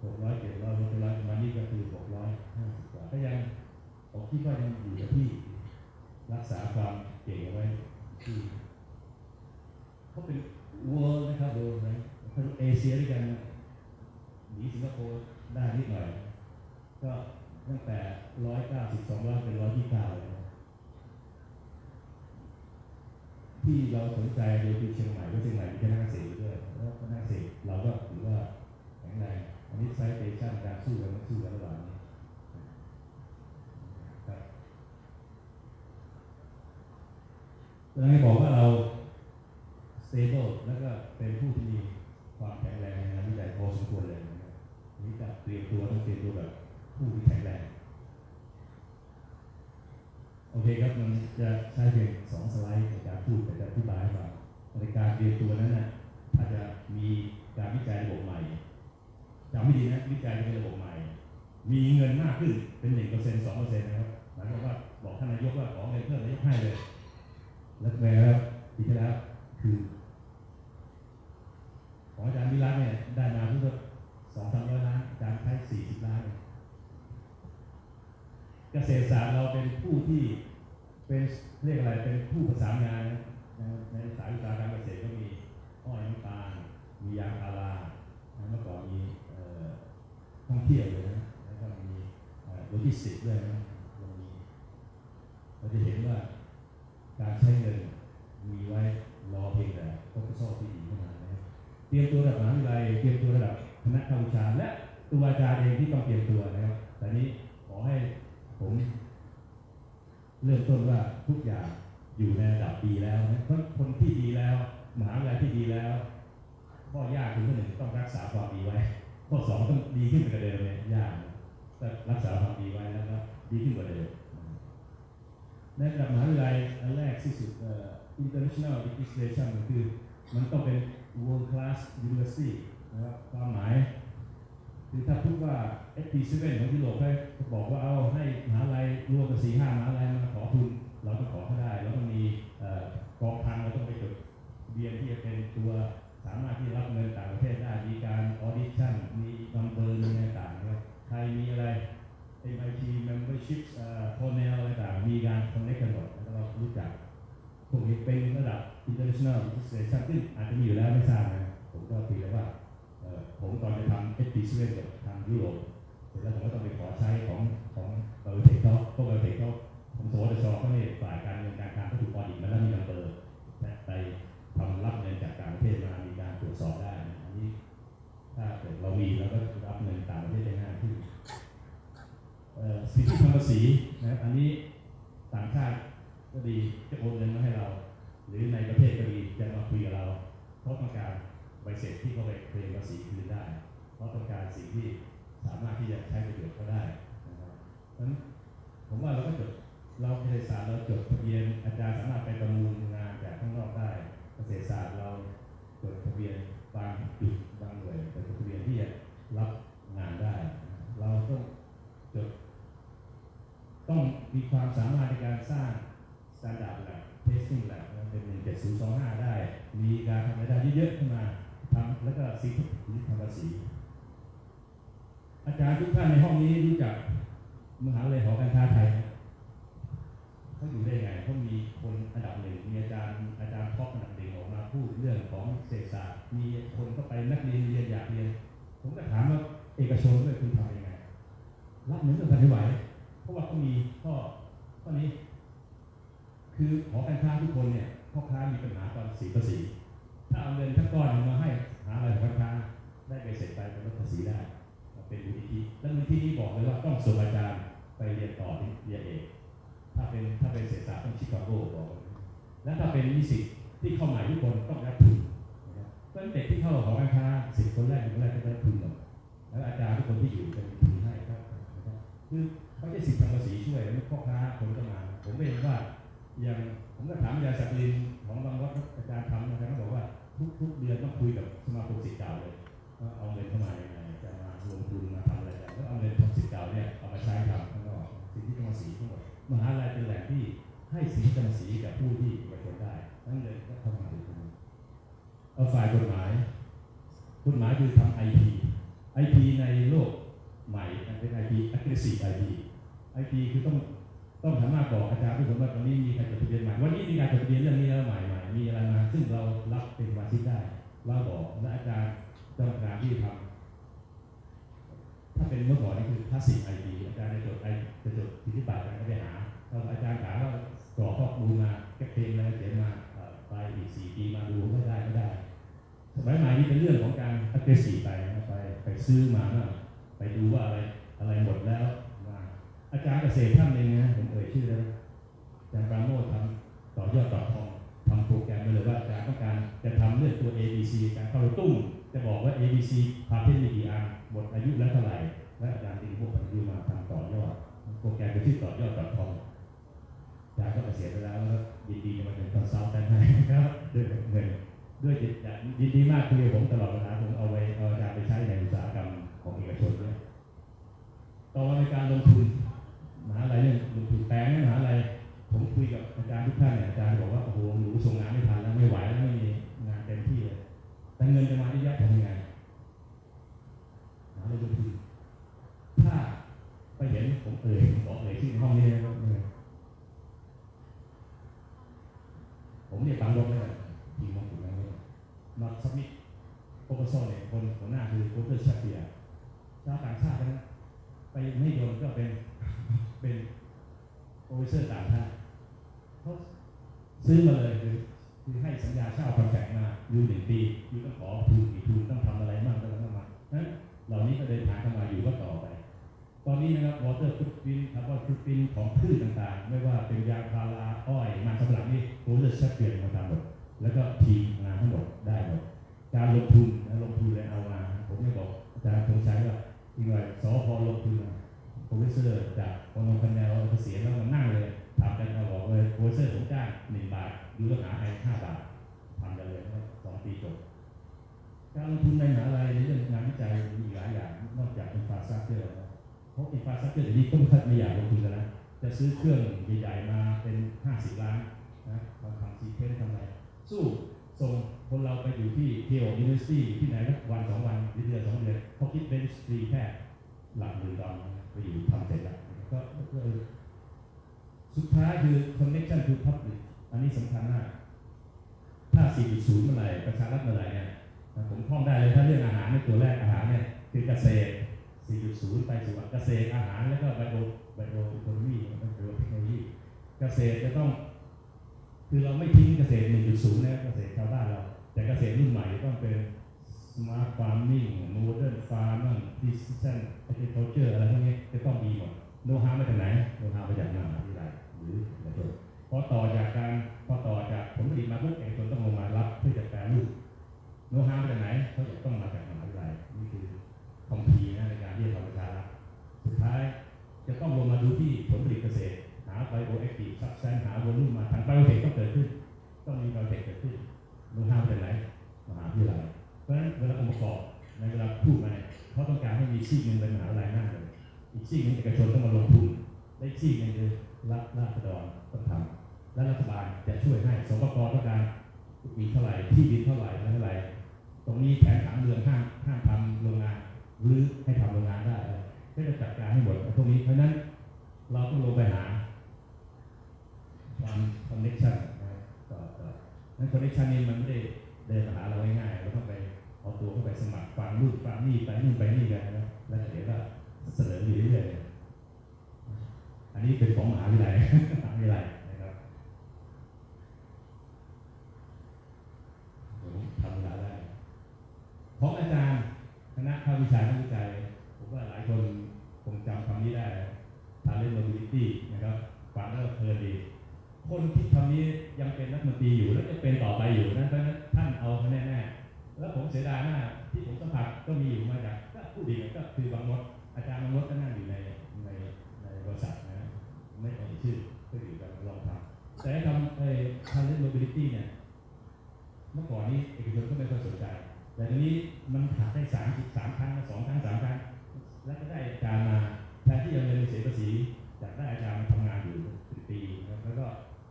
600 700 600วันนี้ก็คือ650 กว่าก็ยังผมคิดว่ายังอยู่กับที่รักษาความเก่งเอาไว้ที่เขาเป็น world นะครับ world นะทั้งเอเชียด้วยกันหนีสิงคโปร์ได้นิดหน่อยก็ตั้งแต่190 200เป็น129เลยที่เราสนใจโดยที่เชียงใหม่ก็เชียงใหม่มีคณะเกษตรด้วยแล้วคณะเกษตรเราก็ถือว่าแข็งแรงอันนี้ไซต์เตชั่นการสู้กันระหว่างนี้ครับเราให้บอกว่าเรา stable แล้วก็เป็นผู้ที่มีความแข็งแรงในงานวิจัยพอสมควรเลยนะครับนี่จะเตรียมตัวต้องเตรียมตัวแบบผู้ที่แข็งแรงโอเคครับมันจะใช้เพียง2 สไลด์ในการพูดแต่จะอธิบายให้ฟังในการเตรียมตัวนั้นน่ะอาจจะมีการวิจัยระบบใหม่จำไม่ดีนะวิจัยเป็นระบบใหม่มีเงินมากขึ้นเป็น 1% 2% นะครับหมายความว่าบอกท่านนายกว่าขอเงินเพิ่มนายกให้เลยแล้วปีที่แล้วคือของอาจารย์วิรัตเนี่ยได้มาทุก200-300 ล้านอาจารย์ใช้40 ล้านเกษตรศาสตร์เราเป็นผู้ที่เป็นเรียกอะไรเป็นผู้ประสานงานในสายอุตสาหกรรมเกษตรก็มีอ้อยน้ำตาลมียางพาราเมื่อก่อนมีท่องเที่ยวเลยนะแล้วก็มีโลจิสติกส์ด้วยนะเราจะเห็นว่าการใช้เงินมีไว้รอเพียงแต่โปรเฟสเซอร์ที่ดีเท่านั้นนะเตรียมตัวระดับมหาวิทยาลัยเตรียมตัวระดับคณะวิชาและตัวอาจารย์เองที่ต้องเตรียมตัวนะครับแต่นี้ขอให้ผมเริ่มต้นว่าทุกอย่างอยู่ในระดับดีแล้วนะคนที่ดีแล้วมหาวิทยาลัยที่ดีแล้วข้อยากคือข้อ 1ต้องรักษาความดีไว้ข้อ 2ต้องดีขึ้นกว่าเดิมเนี่ยยากแต่รักษาความดีไว้แล้วก็ดีขึ้นกว่าเดิมในระดับมหาวิทยาลัยอันแรกที่สุดinternational registration คือมันต้องเป็น world class university นะครับความหมายคือถ้าพูดว่า FP7 ของยุโรปเขาบอกว่าเอาให้มหาลัยรวมกับ 4-5 มหาลัยมาขอทุนเราต้องขอเขาได้เราต้องมีกองทุนเราต้องไปจดเรียนที่จะเป็นตัวสามารถที่รับเงินต่างประเทศได้มีการ audition มีนัมเบอร์มีอะไรต่างนะครับไทยมีอะไร MIT membership Cornell อะไรต่างมีการ connect กันหมดแล้วเรารู้จักพวกนี้เป็นระดับ international registration ซึ่งอาจจะมีอยู่แล้วไม่ทราบนะผมก็คุยแล้วว่าผมตอนจะทำ FP7 กับทางยุโรปเสร็จแล้วผมก็ต้องไปขอใช้ของบริษัทเขาพวกบริษัทเขาผมโสดชเขาเนี่ยฝ่ายการเงินการคลังก็ถูกออดิตมาแล้วมีนัมเบอร์ไปทำรับเงินจากต่างประเทศมามีการตรวจสอบได้อันนี้ถ้าเกิดเรามีเราก็รับเงินต่างประเทศได้ง่ายขึ้นสิทธิทางภาษีนะครับอันนี้ต่างชาติก็ดีจะโอนเงินมาให้เราหรือในประเทศก็ดีจะมาคุยกับเราเพราะต้องการใบเสร็จที่เขาไปเคลมภาษีคืนได้เพราะต้องการสิ่งที่สามารถที่จะใช้ประโยชน์เขาได้นะครับเพราะฉะนั้นผมว่าเราก็จดเราเกษตรศาสตร์เราจดทะเบียนอาจารย์สามารถไปประมูลงาน ข้างนอกได้เกษตรศาสตร์เราจดทะเบียนบางจุดบางหน่วยจดทะเบียนที่จะรับงานได้เราต้องมีความสามารถในการสร้าง Standard Lab Testing Lab เป็น17025ได้มีการทำรายได้เยอะๆขึ้นมาทำแล้วก็ซีทำภาษีอาจารย์ทุกท่านในห้องนี้รู้จักมหาวิทยาลัยหอการค้าไทยเขาอยู่ได้ไงเขามีคนอันดับหนึ่งมีอาจารย์ท็อปอันดับหนึ่งออกมาพูดเรื่องของเศรษฐศาสตร์มีคนเข้าไปนักเรียนอยากเรียนผมก็ถามว่าเอกชนด้วยคุณทำยังไงรับเงินกันไม่ไหวเพราะว่าเขามีข้อนี้คือหอการค้าทุกคนเนี่ยพ่อค้ามีปัญหาตอนภาษีถ้าเอาเงินทั้งก้อนมาให้หาอะไรหอการค้าได้ไปเสร็จไปเป็นลดภาษีได้เป็นมูลนิธิแล้วมูลนิธินี้บอกเลยว่าต้องส่งอาจารย์ไปเรียนต่อที่เรียนเอกถ้าเป็นเศรษฐศาสตร์ต้องชิคาโกบอกและถ้าเป็นนิสิตที่เข้าใหม่ทุกคนต้องรับทุนนะครับเพราะเด็กที่เข้าหอการค้า10 คนแรกจะได้ทุนหมดแล้วอาจารย์ทุกคนที่อยู่จะมีทุนให้ครับคือเขาจะสิทธิ์ทำภาษีช่วยแล้วพ่อค้าคนก็มาผมเองว่าอย่างผมก็ถามอาจารย์ศักดิ์ของบางวัดอาจารย์ทำนะครับเขาบอกว่าทุกเดือนต้องคุยกับสมาคมศิษย์เก่าเลยว่าเอาเงินเข้ามายังไงจะมาลงทุนมาทำอะไรกันแล้วเอาเงินของศิษย์เก่าเนี่ยเอามาใช้ทำข้างนอกสิทธิกรรมสิทธิ์ทั้งหมดมหาวิทยาลัยเป็นแหล่งที่ให้สิทธิกรรมสิทธิ์กับผู้ที่เอกชนได้นั่นเลยก็เข้ามาดูตรงนี้เอาฝ่ายกฎหมายคือทำ IP ในโลกใหม่เป็น IP aggressive IP คือต้องสามารถบอกอาจารย์ทุกคนว่าตอนนี้มีการจดทะเบียนใหม่วันนี้มีการจดทะเบียนเรื่องนี้แล้วใหม่มีอะไรมาซึ่งเรารับเป็นสมาชิกได้เราบอกและอาจารย์จำการที่ทำถ้าเป็นเมื่อก่อนนี่คือคลาสสิก IP อาจารย์จะจดสิทธิบัตรกันก็ไปหาเราอาจารย์ถามว่ากรอกข้อมูลมาแก้เพลงอะไรเขียนมาไปอีก4 ปีมาดูไม่ได้สมัยใหม่นี่เป็นเรื่องของการ aggressive ไปซื้อมาไปดูว่าอะไรหมดแล้วมาอาจารย์เกษตรท่านหนึ่งนะผมชื่อแล้วอาจารย์ปราโมททำต่อยอดต่อทองทำโปรแกรมไปเลยว่าอาจารย์ต้องการจะทำเรื่องตัว ABC การเข้าตุ้มจะบอกว่า ABC พาเทนต์มีกี่อันหมดอายุแล้วเท่าไหร่และอาจารย์ตีพวกปัญญามาทำต่อยอดโปรแกรมเป็นชื่อต่อยอดต่อทองอาจารย์ก็เกษียณไปแล้วยินดีจะมาเป็นคอนซัลแทนให้ครับด้วยเงินด้วยจิตยินดีมากคุยกับผมตลอดเวลาผมเอาอาจารย์ไปใช้ในอุตสาหกรรมของเอกชนด้วยต่อมาในการลงทุนมหาลัยเนี่ยลงทุนแปลงมหาลัยผมคุยกับอาจารย์ทุกท่านเนี่ยอาจารย์บอกว่าโอ้โหหนูส่งงานไม่ทันแล้วไม่ไหวแล้วไม่มีงานเต็มที่เลยแต่เงินจะมาที่ยัดทำยังไงหาเลยลงทุนถ้าไปเห็นผมบอกที่ห้องนี้นะครับผมเนี่ยฟังลบเลยทีมมองถึงอะไรมาสมิธโปรเฟสเซอร์เนี่ยคนหัวหน้าคือโปรเฟสเซอร์เชียชาวต่างชาตินะไปไม่โดนก็เป็นโปรเฟสเซอร์ต่างชาติเขาซื้อมาเลยคือให้สัญญาเช่าคอนแทคมาอยู่1 ปีอยู่ต้องขอทุนต้องทำอะไรบ้างต้องมานั้นเหล่านี้ก็เดินทางเข้ามาอยู่ก็ต่อไปตอนนี้นะครับวอเตอร์ฟุตพิ้นคาร์บอนฟุตพิ้นของพืชต่างๆไม่ว่าเป็นยางพาราอ้อยมันสำปะหลังนี่โปรเซสชัดเจนมาทำหมดแล้วก็ทีมงานทั้งหมดได้หมดการลงทุนเลยเอามาผมไม่บอกอาจารย์คงใช้ว่าอีกหน่อยสพลงทุนโปรเฟสเซอร์จากคนลงคะแนนเกษียณแล้วมานั่งเลยทำกันเอาบอกเลยโปรเฟสเซอร์ผมจ้าง1 บาทดูต้องหาให้5 บาททำกันเลย2 ปีจบการลงทุนในมหาลัยในเรื่องงานวิจัยมีหลายอย่างนอกจากอินฟราสตรัคเจอร์เพราะอินฟราสตรัคเจอร์เดี๋ยวนี้ก็ไม่อยากลงทุนกันแล้วจะซื้อเครื่องใหญ่ๆมาเป็น50 ล้านนะมาทำซีเควนซ์ทำอะไรสู้ส่งคนเราไปอยู่ที่เทโอยูนิเวอร์ซิตี้ที่ไหนก็วัน2 วันเดือน2 เดือนเขาคิดเป็นฟรีแค่หลัก$1,000ไปอยู่ทำเสร็จแล้วก็สุดท้ายคือ connection to public อันนี้สำคัญมากถ้า 4.0 เมื่อไหร่ประชารัฐเมื่อไหร่เนี่ยผมท่องได้เลยถ้าเรื่องอาหารในตัวแรกอาหารเนี่ยคือเกษตร 4.0 ไปสู่เกษตรอาหารแล้วก็ไบโออีโคโนมีไบโอเทคโนโลยีเกษตรจะต้องคือเราไม่ทิ้งเกษตร 1.0 นะเกษตรชาวบ้านเราแต่เกษตรรุ่นใหม่ต้องเป็น smart farming modern farming precision agriculture อะไรพวกนี้จะต้องมีหมดโน้ตฮาวมาจากไหนโน้ตฮาวมาจากมหาวิทยาลัยหรือเอกชนพอต่อจากผลผลิตมาปุ๊บเอกชนต้องลงมารับเพื่อจะแปรรูปโน้ตฮาวมาจากไหนเขาจะต้องมาจากมหาวิทยาลัยนี่คือคอมพีนะในการที่จะทำประชารัฐสุดท้ายจะต้องลงมาดูที่ผลผลิตเกษตรหาไบโอแอคทีฟซับสแตนซ์หาวอลลุ่มมาทางไบโอเทคต้องเกิดขึ้น ต้องมีโปรเจกต์เกิดขึ้นโน้ตฮาวเป็นไหนมหาวิทยาลัยเพราะฉะนั้นเวลาองค์ประกอบในเวลาพูดมาเนี่ยเขาต้องการให้มีซีกหนึ่งเป็นมหาวิทยาลัยนั่นเลยอีกซีกหนึ่งเอกชนต้องมาลงทุนได้ซีกหนึ่งคือรัฐราษฎรต้องทำและรัฐบาลจะช่วยให้สปก.ต้องการมีเท่าไหร่ที่ดินเท่าไหร่และเท่าไหร่ตรงนี้แผนผังเมืองห้ามทำโรงงานหรือให้ทำโรงงานได้ก็จะจัดการให้หมดตรงนี้เพราะนั้นเราต้องลงไปหาความคอนเนคชั่นต่อนั้นคอนเนคชั่นนี้มันไม่ได้เดินมาหาเราง่ายๆเราต้องไปเอาตัวเข้าไปสมัครฟังนู่นฟังนี่ไปนู่นไปนี่กันนะแล้วเดี๋ยวก็เสนออยู่เรื่อยๆอันนี้เป็นของมหาวิทยาลัยมหาวิทยาลัยนะครับทำเวลาได้ของอาจารย์คณะภาควิชานักวิจัยผมว่าหลายคนคงจำคำนี้ได้ Talent Mobility นะครับฟังแล้วเพลินดีคนที่ทำนี้ยังเป็นรัฐมนตรีอยู่และจะเป็นต่อไปอยู่นะเพราะฉะนั้นท่านเอาแน่ๆแล้วผมเสียดายมากที่ผมสัมผัสก็มีอยู่มาจากก็ผู้ดีก็คือบางมดอาจารย์บางมดก็นั่งอยู่ในบริษัทนะไม่เอ่ยชื่อก็อยู่กับลองทำแต่ทำTalent Mobilityเนี่ยเมื่อก่อนนี้เอกชนก็ไม่ค่อยสนใจแต่ทีนี้มันขาดได้3ครั้ง2ครั้ง3ครั้งแล้วก็ได้อาจารย์มาแทนที่จะเงินเสียภาษีจากได้อาจารย์มาทำงานอยู่10 ปีแล้วก็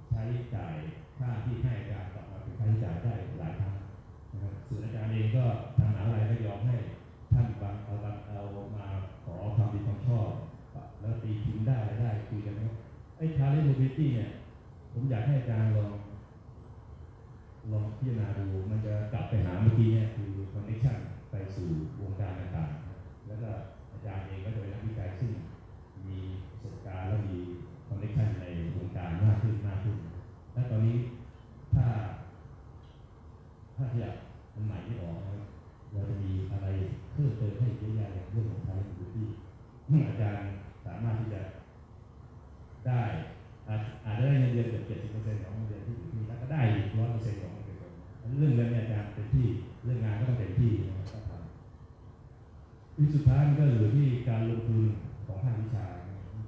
ใช้จ่ายค่าที่ให้อาจารย์กลับมาเป็นค่าใช้จ่ายได้หลายครั้งนะครับส่วนอาจารย์เองก็ทางมหาวิทยาลัยก็ยอมให้ท่านเอามาขอความดีความชอบแล้วตีพิมพ์ได้คุยกันว่าไอ้ Talent Mobility เนี่ยผมอยากให้อาจารย์ลองพิจารณาดูมันจะกลับไปหาเมื่อกี้เนี่ยคือ connection ไปสู่วงการต่างๆแล้วก็อาจารย์เองก็จะเป็นนักวิจัยซึ่งมีประสบการณ์และมี connection ในวงการมากขึ้นและตอนนี้ถ้าที่อันใหม่ที่ออกเราจะมีอะไรเพิ่มเติมให้เยอะแยะอย่างเรื่องของ Talent Mobility อาจารย์สามารถที่จะได้อาจจะได้เงินเดือนเกือบ 70% ของเงินเดือนที่อยู่ที่แล้วก็ได้อีก 100% ของเงินเดือนเรื่องเงินเนี่ยอาจารย์เป็นที่เรื่องงานก็ต้องเป็นที่นะครับที่สุดท้ายมันก็อยู่ที่การลงทุนของภาควิชา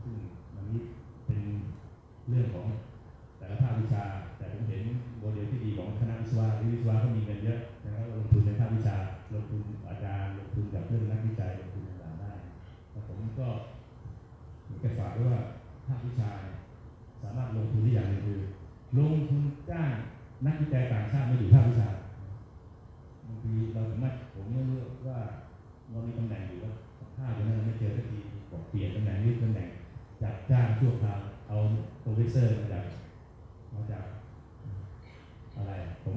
ซึ่งมันนี้เป็นเรื่องของแต่ละภาควิชาแต่ผมเห็นโมเดลที่ดีของคณะวิศวะก็มีเงินเยอะนะครับลงทุนในภาควิชาลงทุนอาจารย์ลงทุนกับเรื่องนักวิจัยลงทุนต่างๆได้แต่ผมก็อยากฝากด้วยว่าภาควิชาสามารถลงทุนได้อย่างหนึ่งคือลงทุนจ้างนักวิจัยต่างชาติมาอยู่ภาควิชาบางทีเราสามารถผมไม่รู้ว่าเรามีตำแหน่งอยู่ว่าถ้าอย่างนั้นไม่เจอสักทีบอกเปลี่ยนตำแหน่งนี้ตำแหน่งจากจ้างชั่วคราวเอาโปรเฟสเซอร์มาจากอะไร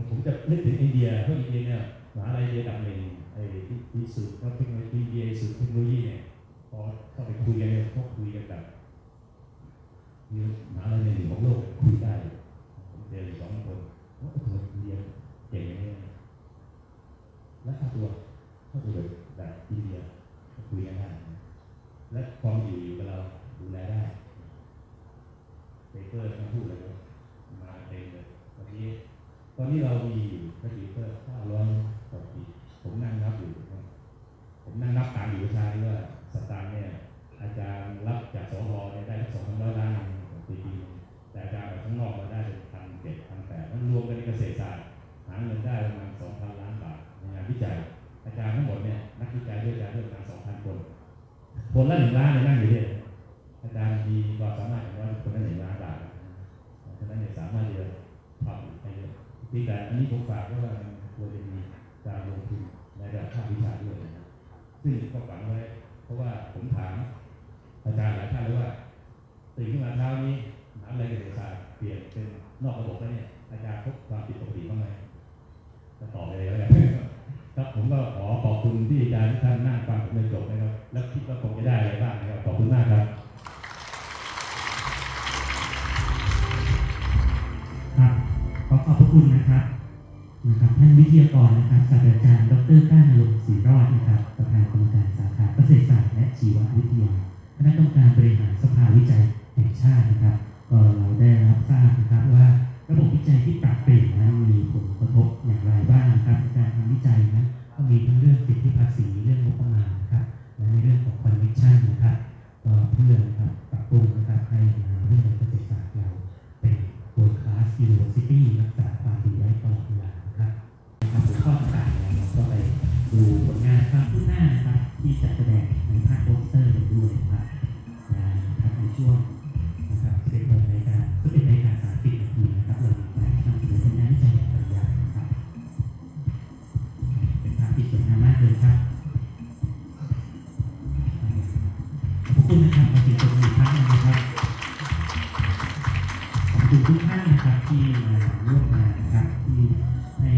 ผมจะนึกถึงอินเดียเพราะอินเดียเนี่ยมหาวิทยาลัยระดับหนึ่งที่สุดเทคโนโลยีอินเดียสุดเทคโนโลยีเนี่ยพอเข้าไปคุยกันพวกคุยกันแบบมีมหาวิทยาลัยหนึ่งของโลกคุยได้ผมเจอ2 คนว่าคนอินเดียเก่งอย่างนี้และค่าตัวแบบอินเดียคุยกันได้และความอยู่กับเราดูแลได้เปเปอร์มาพูดอะไรก็มาเต็มเลยตอนนี้เรามีอยู่เปเปอร์500 กว่าปีผมนั่งนับอยู่ผมนั่งนับตามอยู่ชาติว่าสตางค์เนี่ยอาจารย์รับจากสหเนี่ยได้200 ล้านปีแต่อาจารย์จากข้างนอกมาได้เป็น1,700 1,800นั้นรวมกันในเกษตรศาสตร์หาเงินได้ประมาณ 2,000 ล้านบาทในงานวิจัยอาจารย์ทั้งหมดเนี่ยนักวิจัยด้วยอาจารย์ด้วยประมาณ 2,000 คนละ1 ล้านเนี่ยนั่งอยู่เนี่ยอาจารย์มีความสามารถอย่างว่าคนละ1 ล้านบาทฉะนั้นเนี่ยสามารถที่จะทำให้ที่แต่อันนี้ผมฝากว่ามันควรจะมีการลงทุนในระดับภาควิชาด้วยนะครับซึ่งก็ฝังไว้เพราะว่าผมถามอาจารย์หลายท่านเลยว่าตื่นขึ้นมาเช้านี้หาอะไรเกษตรศาสตร์เปลี่ยนเป็นนอกระบบแล้วเนี่ยอาจารย์พบความผิดปกติบ้างไหมจะตอบเลยแล้วกันครับผมก็ขอบคุณที่อาจารย์ทุกท่านนั่งฟังผมจนจบนะครับแล้วคิดว่าคงจะได้อะไรบ้างนะครับขอบคุณมากครับครับขอบพระคุณนะครับท่านวิทยากรนะครับศาสตราจารย์ดร.ก้านนรงค์ ศรีรอดนะครับประธานกรรมการสาขาเกษตรศาสตร์และชีววิทยาคณะกรรมการบริหารสภาวิจัยแห่งชาตินะครับก็เราได้รับทราบนะครับว่าระบบวิจัยที่ปรับเปลี่ยนนั้นมีผลกระทบอย่างไรบ้างนะครับในการทำวิจัยนะก็มีทั้งเรื่องสิทธิภาษีเรื่องงบประมาณนะครับและในเรื่องของคอนเนคชั่นนะครับก็เพื่อนะครับปรับปรุงนะครับให้มหาวิทยาลัยเกษตรศาสตร์เราเป็น World Class University รักษาความ คุณนะครับขอเสียงปรบมืออีกครั้งหนึงนะครับขอบคุณทุกท่านนะครับที่มาร่วมงานนะครับที่ให้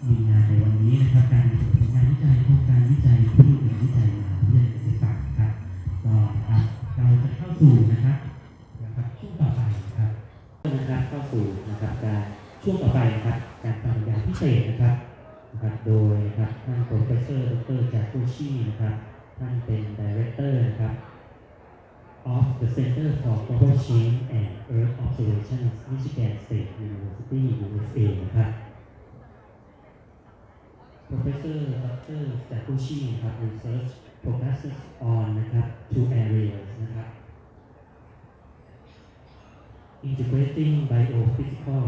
มีงานในวันนี้นะครับการนำเสนอผลงานวิจัยโครงการวิจัยผู้ดำเนินวิจัยมหาวิทยาลัยเกษตรศาสตร์ครับก็นะครับเราจะเข้าสู่นะครับช่วงต่อไปนะครับเข้าสู่นะครับการช่วงต่อไปนะครับการปริญญาพิเศษนะครับโดยนะครับท่าน Professor Dr. Jiaguo Qi นะครับท่านเป็น Director นะครับ of the Center for Global Change and Earth Observations Michigan State University USA นะครับ Professor Dr. Jiaguo Qi นะครับ research focuses on นะครับ two areas นะครับ integrating biophysical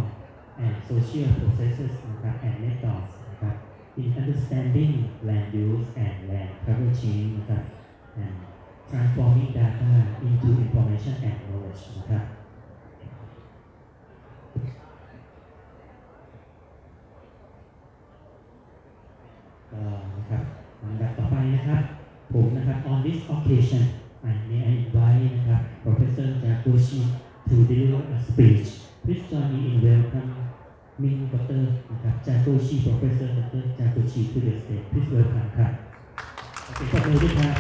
and social processes นะครับ and methods นะครับ in understanding land use and land cover change นะครับ and transforming data into information and knowledge นะครับนะครับลำดับต่อไปนะครับผมนะครับ on this occasion I invite นะครับ Professor Jiaguo Qi to deliver a speech. Please join me in welcoming Dr. นะครับ Jiaguo Qi Professor Dr. Jiaguo Qi to the stage. Please welcome ครับขอบคุณปรบมือด้วยครับ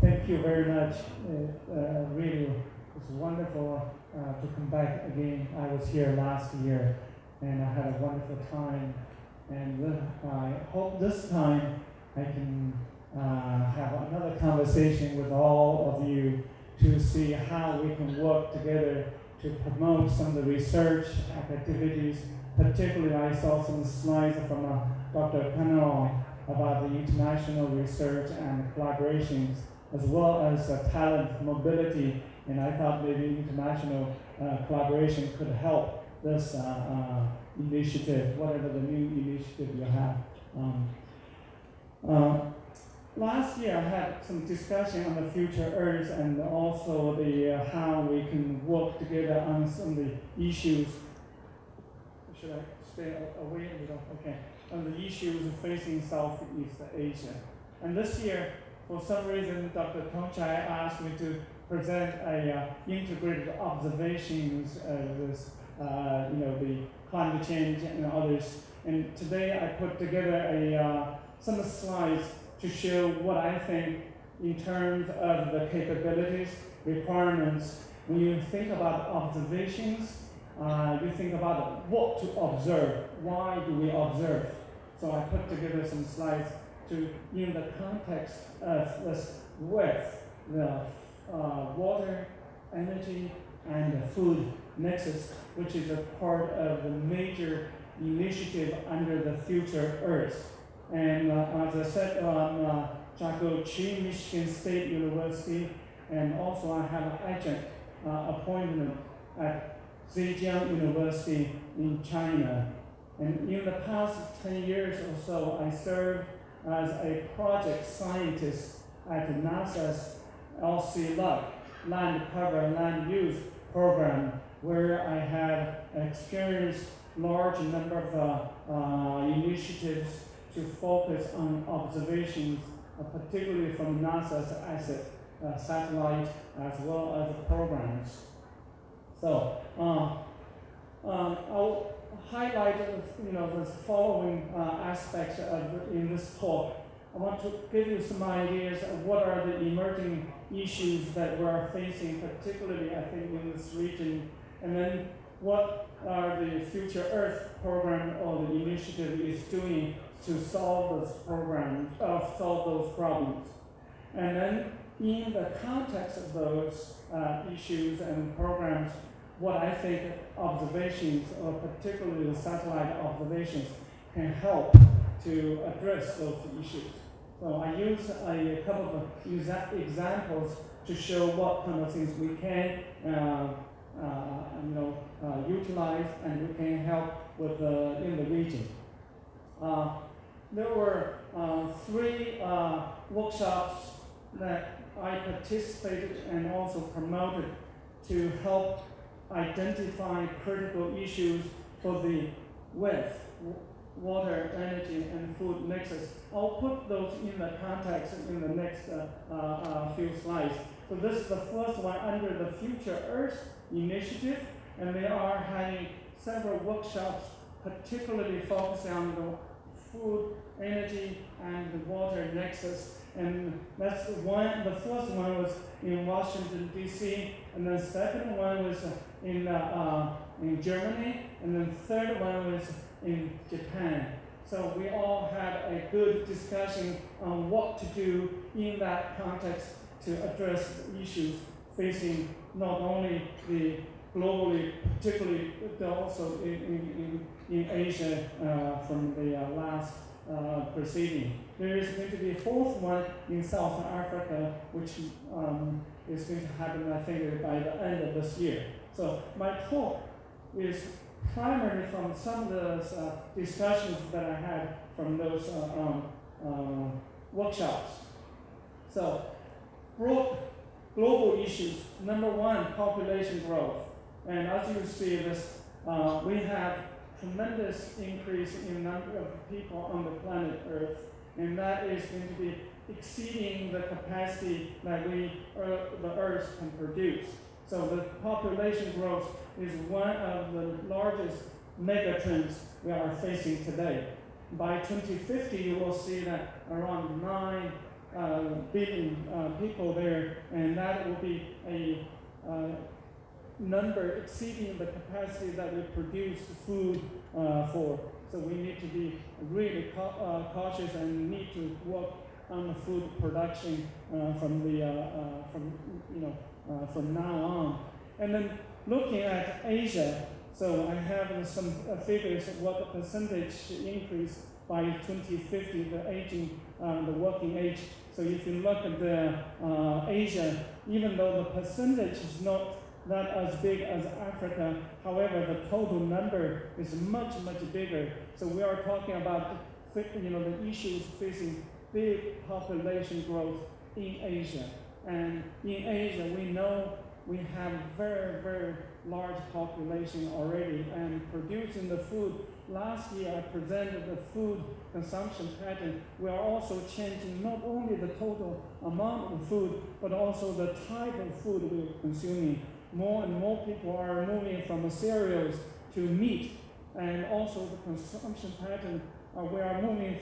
Thank you very much. Really, it's wonderful to come back again. I was here last year, and I had a wonderful time. And I hope this time I can have another conversation with all of you to see how we can work together to promote some of the research activities. Particularly, I saw some slides from Dr. Sundaram about the international research and collaborations, as well as talent mobility. And I thought maybe international collaboration could help this initiative, whatever the new initiative you have. Last year I had some discussion on the future Earth and also the how we can work together on some of the issues. Should I stay away a little? Okay. On the issues facing Southeast Asia. And this year, for some reason, Dr. Thong asked me to present integrated observations of this, the climate change and others. And today I put together some slides to show what I think in terms of the capabilities, requirements. When you think about observations, you think about what to observe. Why do we observe? So I put together some slides to, in the context of this WEF, the water, energy, and the food nexus, which is a part of the major initiative under the Future Earth. And as I said, Jiaguo Qi, Michigan State University, and also I have an adjunct appointment at Zhejiang University in China. And in the past 10 years or so, I served as a project scientist at NASA's LC-LUC, Land Cover Land Use program, where I had experienced large number of initiatives to focus on observations, particularly from NASA's satellite as well as the programs. So I'll highlight the following aspects in this talk. I want to give you some ideas of what are the emerging issues that we're facing, particularly I think in this region, and then what are the Future Earth program or the initiative is doing to solve those problems. And then in the context of those issues and programs, what I think observations, or particularly the satellite observations, can help to address those issues. So I use a couple of examples to show what kind of things we can utilize and we can help with in the region. There were 3 workshops that I participated and also promoted to help identify critical issues for the WEF, water, energy, and food nexus. I'll put those in the context in the next few slides. So this is the first one under the Future Earth initiative, and they are having several workshops particularly focusing on the food, energy, and the water nexus. And that's the one. The first one was in Washington, D.C., and the second one was in Germany, and the third one was in Japan. So we all had a good discussion on what to do in that context to address the issues facing not only the globally, particularly but also in Asia from the last proceeding. There is going to be a fourth one in South Africa, which is going to happen, I think, by the end of this year. So my talk is primarily from some of those discussions that I had from those workshops. So, global issues. Number one, population growth. And as you see this, we have tremendous increase in number of people on the planet Earth, and that is going to be exceeding the capacity that the Earth can produce. So the population growth is one of the largest megatrends we are facing today. By 2050, you will see that around 9 billion people there, and that will be a number exceeding the capacity that we produce food for. So we need to be really cautious and need to work on the food production from now on. And then looking at Asia, so I have some figures of what the percentage increase by 2050, the aging, the working age. So if you look at the Asia, even though the percentage is not that as big as Africa, however, the total number is much, much bigger. So we are talking about the issues facing big population growth in Asia. And in Asia, we know we have very, very large population already, and producing the food. Last year, I presented the food consumption pattern. We are also changing not only the total amount of food, but also the type of food we are consuming. More and more people are moving from cereals to meat, and also the consumption pattern, we are moving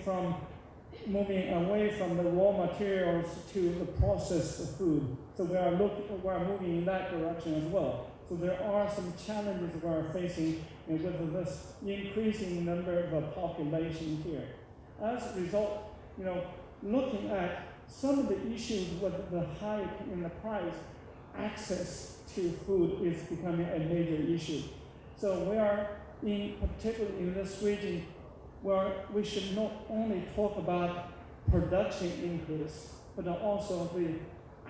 away from the raw materials to the processed food. So we are moving in that direction as well. So there are some challenges we are facing with this increasing number of population here. As a result, looking at some of the issues with the hike in the price, access to food is becoming a major issue. So we are particularly in this region, where we should not only talk about production increase, but also the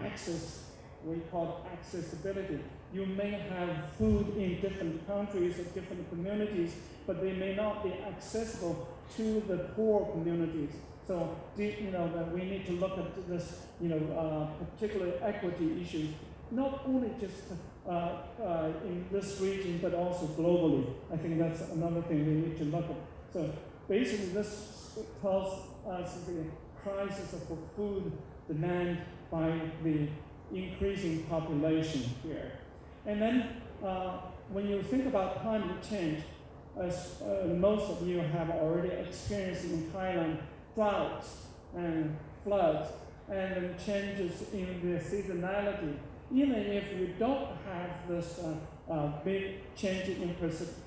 access, we call accessibility. You may have food in different countries or different communities, but they may not be accessible to the poor communities. So, that we need to look at this, particular equity issues, not only just in this region, but also globally. I think that's another thing we need to look at. So basically, this tells us the crisis of food demand by the increasing population here. And then when you think about climate change, as most of you have already experienced in Thailand, droughts and floods and changes in the seasonality. Even if you don't have this big change in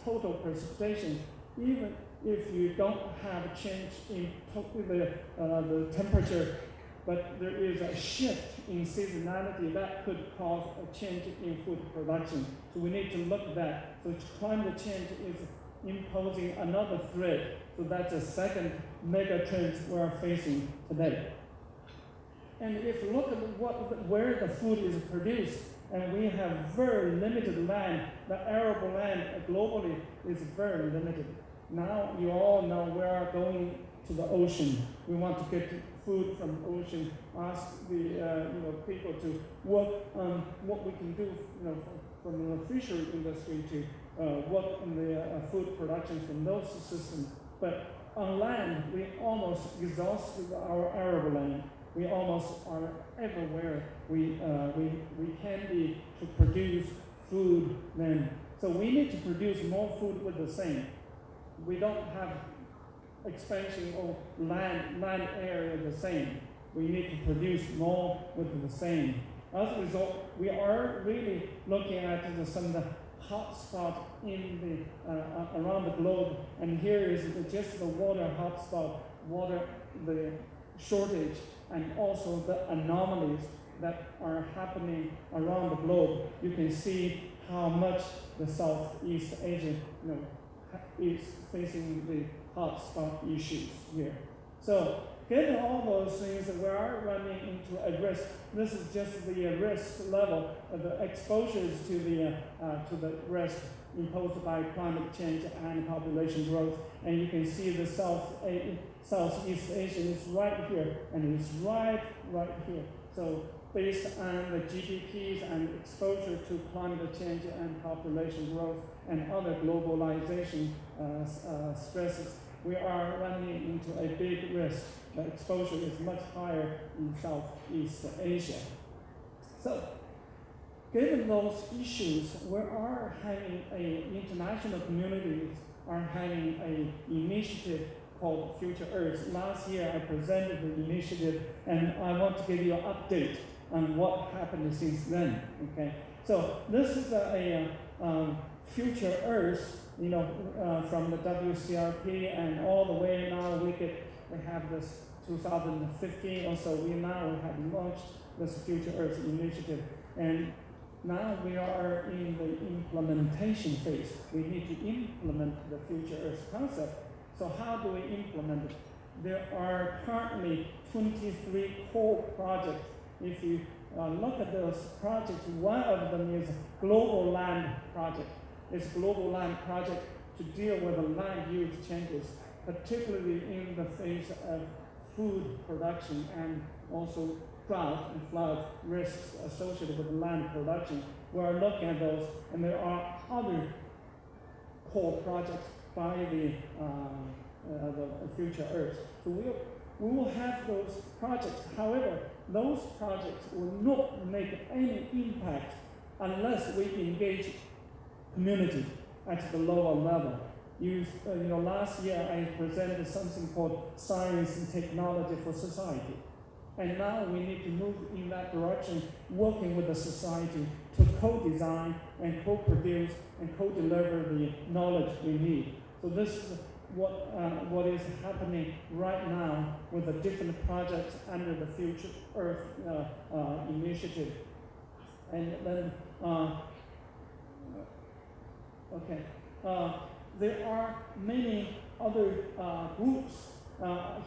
total precipitation, even if you don't have a change in the temperature, but there is a shift in seasonality that could cause a change in food production. So we need to look at that. So climate change is imposing another threat. So that's a second mega trend we're facing today. And if you look at where the food is produced, and we have very limited land, the arable land globally is very limited. Now you all know we are going to the ocean. We want to get food from the ocean. Ask the people to work on what we can do from the fishery industry to work in the food production from those systems. But on land, we almost exhausted our arable land. We almost are everywhere we can be to produce food then. So we need to produce more food with the same. We don't have expansion of land area the same. We need to produce more with the same. As a result, we are really looking at some of the hotspot in the around the globe, and here is just the water hotspot, the shortage, and also the anomalies that are happening around the globe. You can see how much the Southeast Asia, is facing the hotspot issues here. So, given all those things, we are running into a risk. This is just the risk level of the exposures to the risk imposed by climate change and population growth. And you can see the Southeast Asia is right here, and it's right here. So based on the GDPs and exposure to climate change and population growth and other globalization stresses, we are running into a big risk. The exposure is much higher in Southeast Asia. So, given those issues, we are having international communities are having an initiative called Future Earth. Last year, I presented the initiative, and I want to give you an update on what happened since then. Okay, so this is a Future Earth, from the WCRP and all the way now we have this 2015 or so. We have launched this Future Earth initiative, and now we are in the implementation phase. We need to implement the Future Earth concept. So how do we implement it? There are currently 23 core projects. If you look at those projects, one of them is Global Land Project. It's Global Land Project to deal with the land use changes, particularly in the phase of food production and also drought and flood risks associated with land production. We're looking at those, and there are other core projects by the Future Earth. So we will have those projects. However, those projects will not make any impact unless we engage community at the lower level. Last year I presented something called Science and Technology for Society. And now we need to move in that direction, working with the society to co-design and co-produce and co-deliver the knowledge we need. So this is what is happening right now with the different projects under the Future Earth initiative. And then, there are many other groups.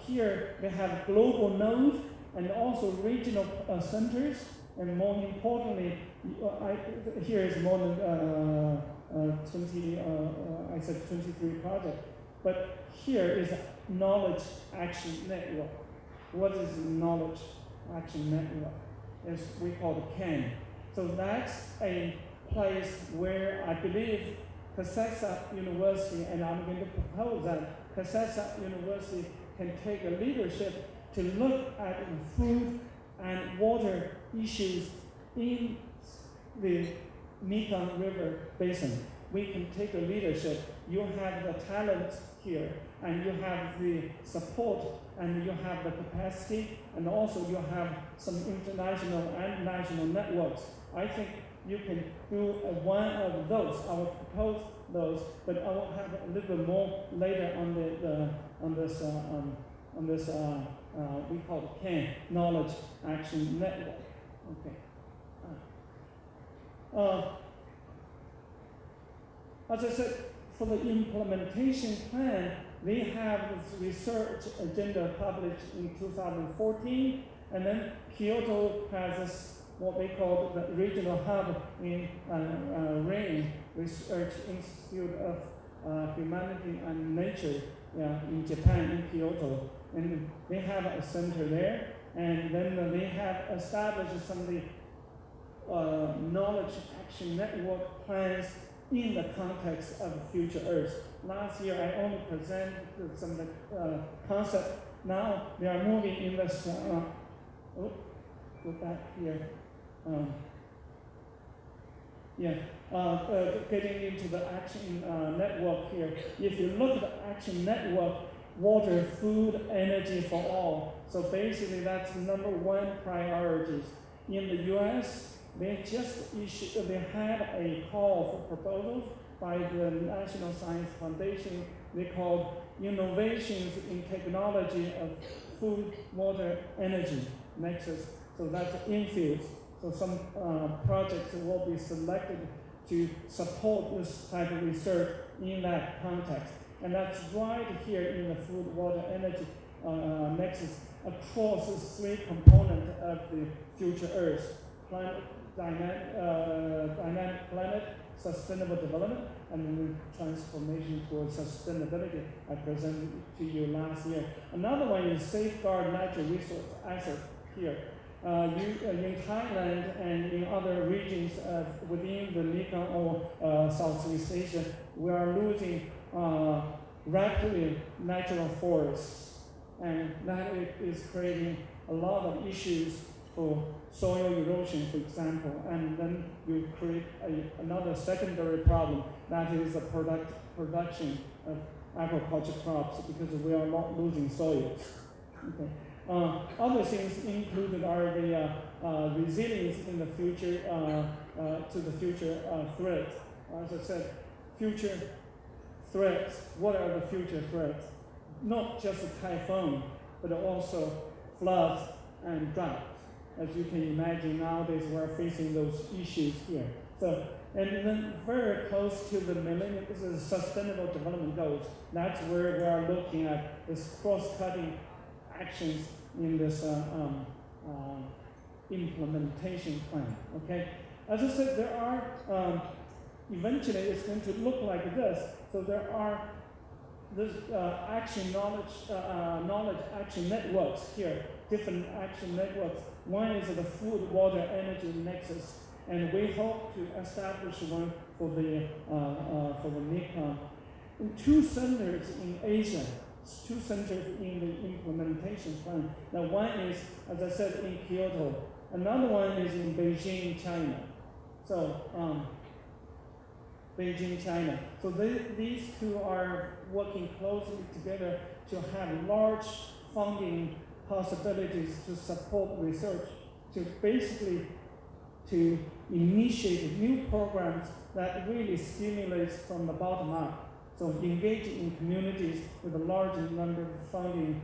Here we have global nodes and also regional centers, and more importantly, here is more than 23 projects. But here is Knowledge Action Network. What is Knowledge Action Network? It's we call it CAN. So that's a place where I believe Kasesa University, and I'm going to propose that Kasesa University can take a leadership to look at food and water issues in the Mekong River Basin. We can take a leadership. You have the talent here, and you have the support, and you have the capacity, and also you have some international and national networks. I think you can do one of those. I will propose those, but I will have a little bit more later on this we call it CAN, Knowledge Action Network. Okay. As I said, for the implementation plan, we have this research agenda published in 2014, and then Kyoto has this, what we call the regional hub in RAIN, Research Institute of Humanity and Nature in Japan, in Kyoto. And they have a center there, and then they have established some of the knowledge action network plans in the context of Future Earth. Last year, I only presented some concept. Now they are moving in this. Go back here. Getting into the action network here. If you look at the action network, water, food, energy for all. So basically, that's number one priorities. In the U.S., they just issued. They had a call for proposals by the National Science Foundation. They called Innovations in Technology of Food, Water, Energy Nexus. So that's infields. So some projects will be selected to support this type of research in that context. And that's right here in the food, water, energy nexus across the three components of the Future Earth: planet, dynamic planet, sustainable development, and transformation towards sustainability. I presented to you last year. Another one is safeguard natural resource assets here. In Thailand and in other regions within the Mekong or Southeast Asia, we are losing rapidly natural forests, and that is creating a lot of issues for soil erosion, for example, and then you create another secondary problem, that is the production of agriculture crops, because we are not losing soils. Okay. Other things included are the resilience in the future to the future threats. As I said, future threats. What are the future threats? Not just a typhoon, but also floods and drought. As you can imagine, nowadays we're facing those issues here. So, and then very close to the millennium is the Sustainable Development Goals. That's where we are looking at this cross-cutting actions in this implementation plan. Okay, as I said, there are eventually it's going to look like this. So there are this knowledge action networks here, different action networks. One is the food, water, energy nexus, and we hope to establish one for the Mekong. In two centers in Asia, two centers in the implementation plan. Now one is, as I said, in Kyoto. Another one is in Beijing, China. So Beijing, China. So these two are working closely together to have large funding possibilities to support research, to basically to initiate new programs that really stimulates from the bottom up. So engage in communities with a large number of funding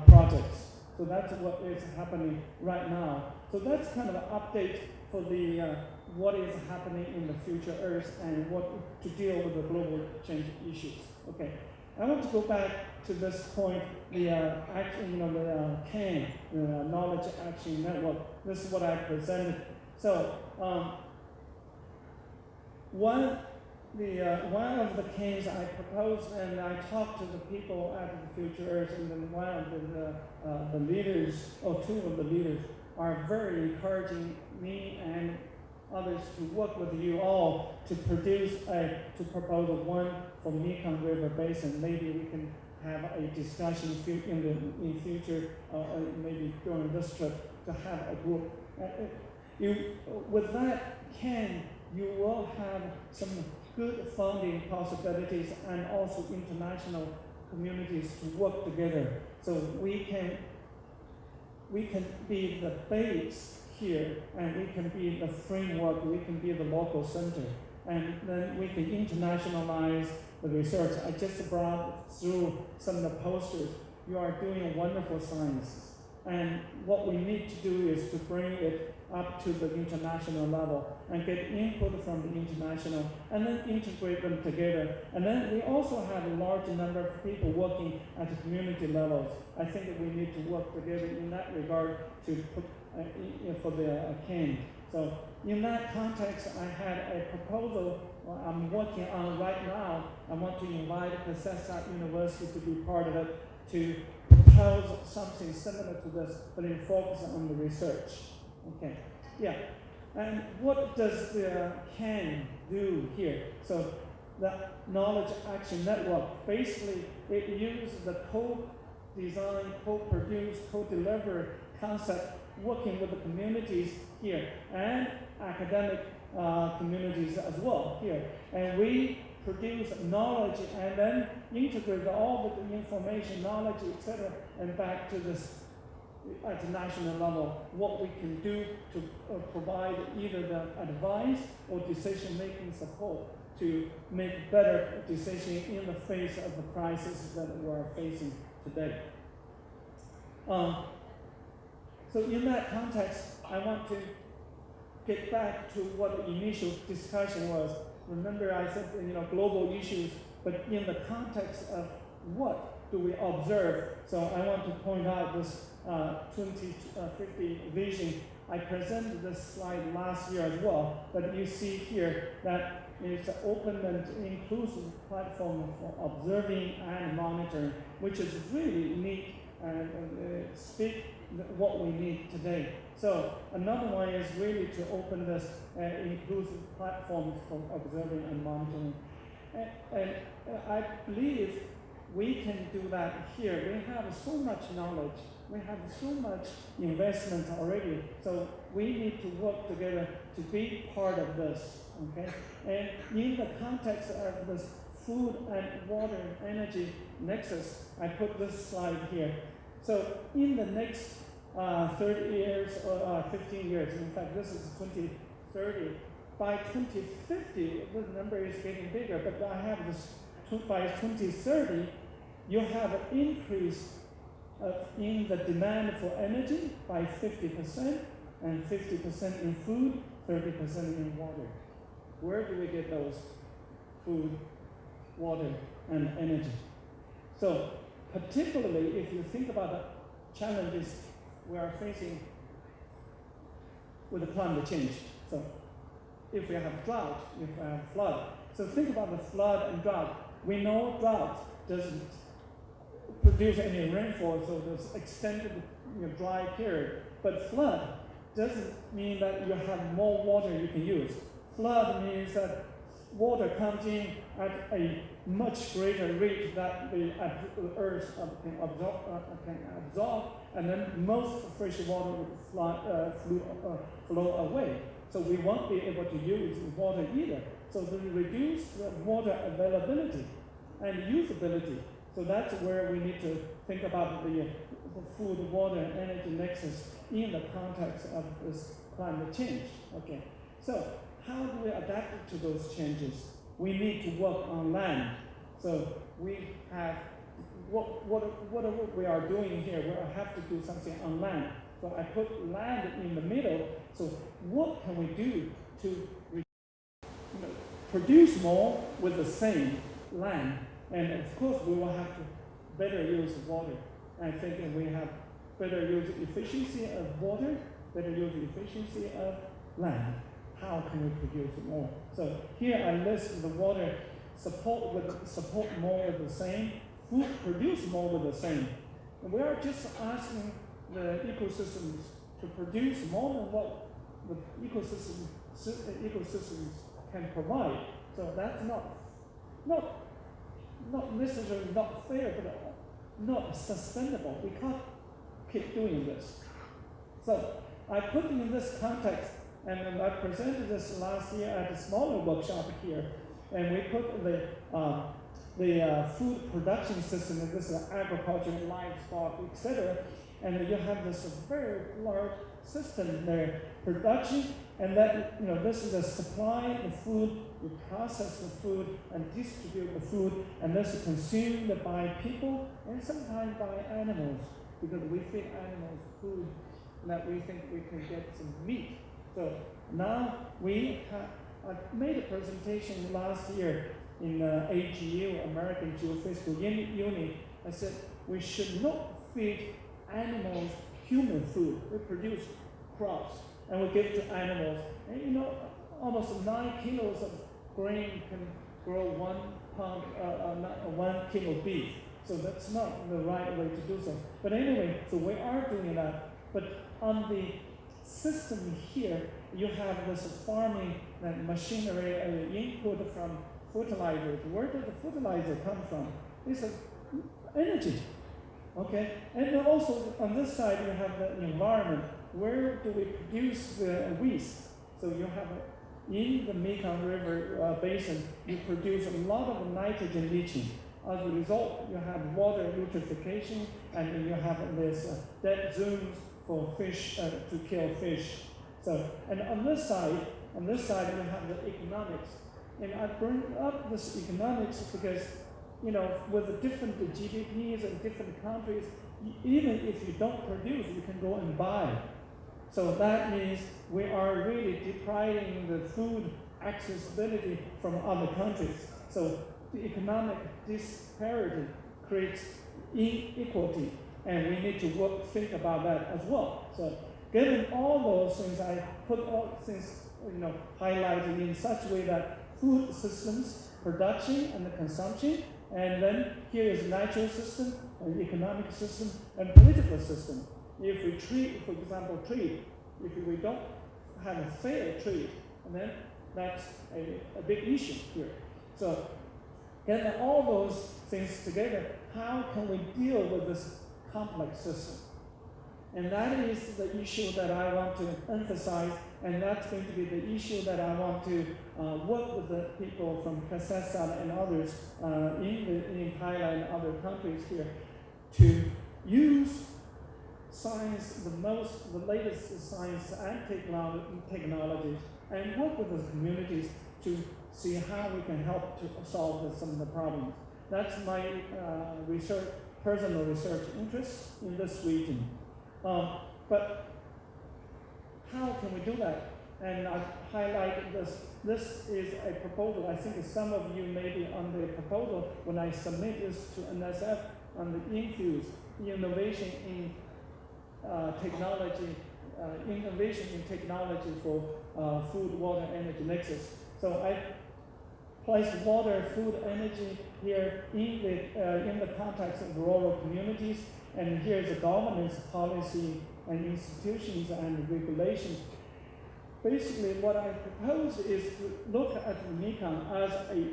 projects. So that's what is happening right now. So that's kind of an update for the what is happening in the Future Earth and what to deal with the global change issues. Okay, I want to go back to this point, the CAN, the Knowledge Action Network. This is what I presented. So one of the CANs I proposed, and I talked to the people at the Future Earth, and then one of the leaders, or two of the leaders, are very encouraging me and others to work with you all to propose one for Mekong River Basin. Maybe we can have a discussion in future, maybe during this trip, to have a group. With that CAN, you will have some good funding possibilities and also international communities to work together. So we can be the base here, and we can be the framework, we can be the local center, and then we can internationalize the research. I just brought through some of the posters. You are doing wonderful science, and what we need to do is to bring it up to the international level and get input from the international, and then integrate them together. And then we also have a large number of people working at the community levels. I think that we need to work together in that regard to put for the CAN. So in that context, I had a proposal I'm working on right now. I want to invite Professor University to be part of it, to propose something similar to this, but in focus on the research. Okay, yeah. And what does the CAN do here? So the Knowledge Action Network, basically it uses the co-design, co-produce, co-deliver concept working with the communities here and academic communities as well here. And we produce knowledge and then integrate all of the information, knowledge, etc., and back to this at the national level, what we can do to provide either the advice or decision-making support to make better decisions in the face of the crisis that we're facing today. So in that context, I want to get back to what the initial discussion was. Remember I said, global issues, but in the context of what do we observe? So I want to point out this 2050 vision. I presented this slide last year as well, but you see here that it's an open and inclusive platform for observing and monitoring, which is really neat and speak what we need today. So another one is really to open this inclusive platform for observing and monitoring. And I believe we can do that here. We have so much knowledge. We have so much investment already. So we need to work together to be part of this, okay? And in the context of this food and water and energy nexus, I put this slide here. So in the next 30 years or 15 years, in fact, this is 2030. By 2050, the number is getting bigger, but I have this, by 2030, you have an increase in the demand for energy by 50%, and 50% in food, 30% in water. Where do we get those? Food, water, and energy. So particularly if you think about the challenges we are facing with the climate change. So if we have drought, if we have flood. So think about the flood and drought. We know drought doesn't produce any rainfall, so there's extended dry period. But flood doesn't mean that you have more water you can use. Flood means that water comes in at a much greater rate that the earth can absorb, and then most fresh water will flow away. So we won't be able to use water either. So to reduce the water availability and usability. So that's where we need to think about the food, water, and energy nexus in the context of this climate change. Okay. So how do we adapt to those changes? We need to work on land. So we have what we are doing here. We have to do something on land. So I put land in the middle. So what can we do to produce more with the same land? And of course, we will have to better use water. I think we have better use efficiency of water, better use efficiency of land. How can we produce more? So here I list the water support more with the same, food produce more with the same. And we are just asking the ecosystems to produce more than what the ecosystems can provide. So that's not necessarily not fair, but not sustainable. We can't keep doing this. So I put in this context, and I presented this last year at a smaller workshop here, and we put the food production system, and this is agriculture, livestock, etc. And you have this very large system there, production, and that this is a supply of food, you process the food and distribute the food, and this is consumed by people and sometimes by animals, because we feed animals food that we think we can get some meat. So now I made a presentation last year in AGU, American Geophysical Unit. I said we should not feed animals human food. We produce crops and we give to animals. And almost 9 kilos of grain can grow 1 pound, 1 kilo beef. So that's not the right way to do so. But anyway, so we are doing that. But on the system here, you have this farming machinery input from fertilizers. Where does the fertilizer come from? It's energy. Okay, and then also on this side you have the environment. Where do we produce the waste? So you have in the Mekong River basin, you produce a lot of nitrogen leaching. As a result, you have water eutrophication, and then you have this dead zones for fish to kill fish. So, and on this side you have the economics. And I bring up this economics because, you know, with the different GDPs in different countries, even if you don't produce, you can go and buy. So that means we are really depriving the food accessibility from other countries. So the economic disparity creates inequality, and we need to think about that as well. So given all those things, I put all things, you know, highlighted in such a way that food systems, production and the consumption, and then here is natural system, an economic system, and political system. If we treat, for example, trade, if we don't have a fair trade, and then that's a big issue here. So, getting all those things together, how can we deal with this complex system? And that is the issue that I want to emphasize, and that's going to be the issue that I want to work with the people from Kazakhstan and others in Thailand and other countries here to use science, the latest science and technologies, and work with the communities to see how we can help to solve some of the problems. That's my personal research interest in this region. But how can we do that? And I highlight this. This is a proposal. I think some of you may be on the proposal when I submit this to NSF on the infuse innovation in technology, for food, water, energy nexus. So I place water, food, energy here in the context of rural communities, and here's the governance policy and institutions and regulations. Basically, what I propose is to look at the Mekong as a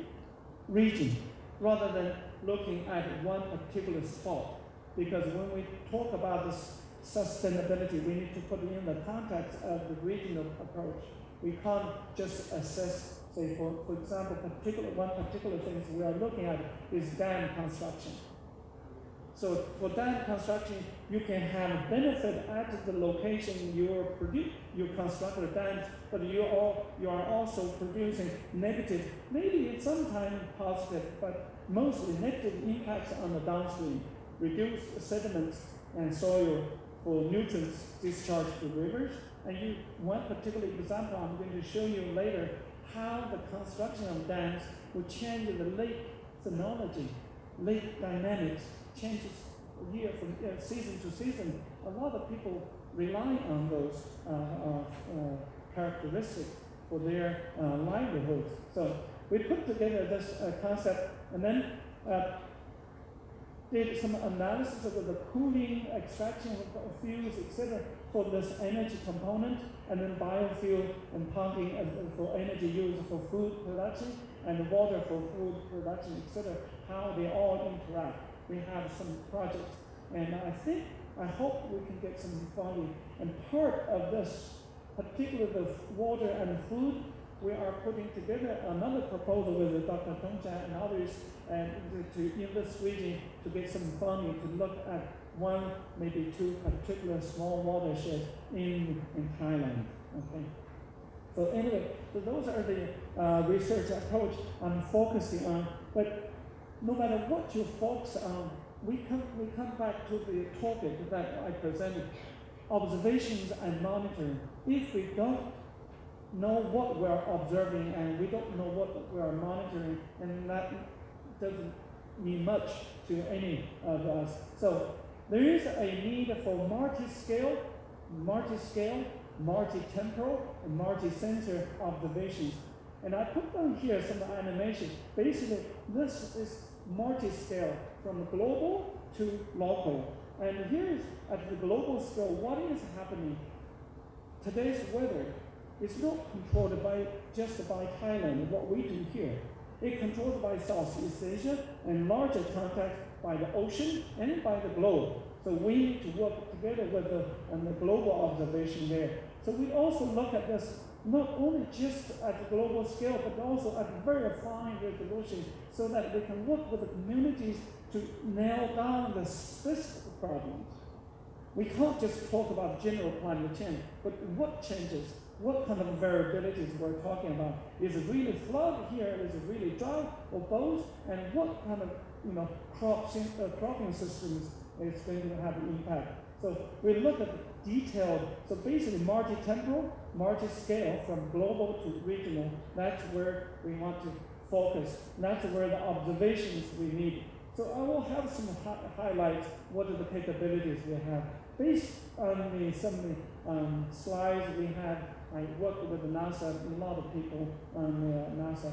region rather than looking at one particular spot. Because when we talk about this sustainability, we need to put it in the context of the regional approach. We can't just assess, say, for example, one particular thing we are looking at is dam construction. So for dam construction, you can have benefit at the location you construct the dams, but you are also producing negative, maybe sometimes positive, but mostly negative impacts on the downstream, reduced sediments and soil for nutrients discharged to rivers. And one particular example I'm going to show you later, how the construction of dams will change the lake phenology, lake dynamics, changes year from season to season. A lot of people rely on those characteristics for their livelihoods. So we put together this concept and then did some analysis of the cooling, extraction of fuels, etc. for this energy component, and then biofuel and pumping for energy use for food production, and water for food production, etc. How they all interact. We have some projects, and I hope we can get some funding. And part of this, particularly the water and food, we are putting together another proposal with Dr. Thong and others, and in this region to get some funding to look at one, maybe two particular small watersheds in Thailand. Okay. So anyway, so those are the research approach I'm focusing on. But no matter what you focus on, we come back to the topic that I presented, observations and monitoring. If we don't know what we're observing and we don't know what we are monitoring, and that doesn't mean much to any of us. So there is a need for multi-scale, multi-temporal, and multi-sensor observations. And I put down here some animation. Basically, this is multi-scale from global to local. And here is at the global scale, what is happening? Today's weather, It's not controlled just by Thailand, what we do here. It's controlled by Southeast Asia and larger contact by the ocean and by the globe. So we need to work together with the global observation there. So we also look at this not only just at the global scale, but also at very fine resolution, so that we can work with the communities to nail down the specific problems. We can't just talk about general climate change, but what changes, what kind of variabilities we're talking about. Is it really flood here? Is it really drought or both? And what kind of cropping systems is going to have an impact? So we look at the detailed, so basically multi-temporal, multi-scale from global to regional. That's where we want to focus. That's where the observations we need. So I will have some highlights. What are the capabilities we have? Based on some slides we had, I worked with NASA, a lot of people on NASA.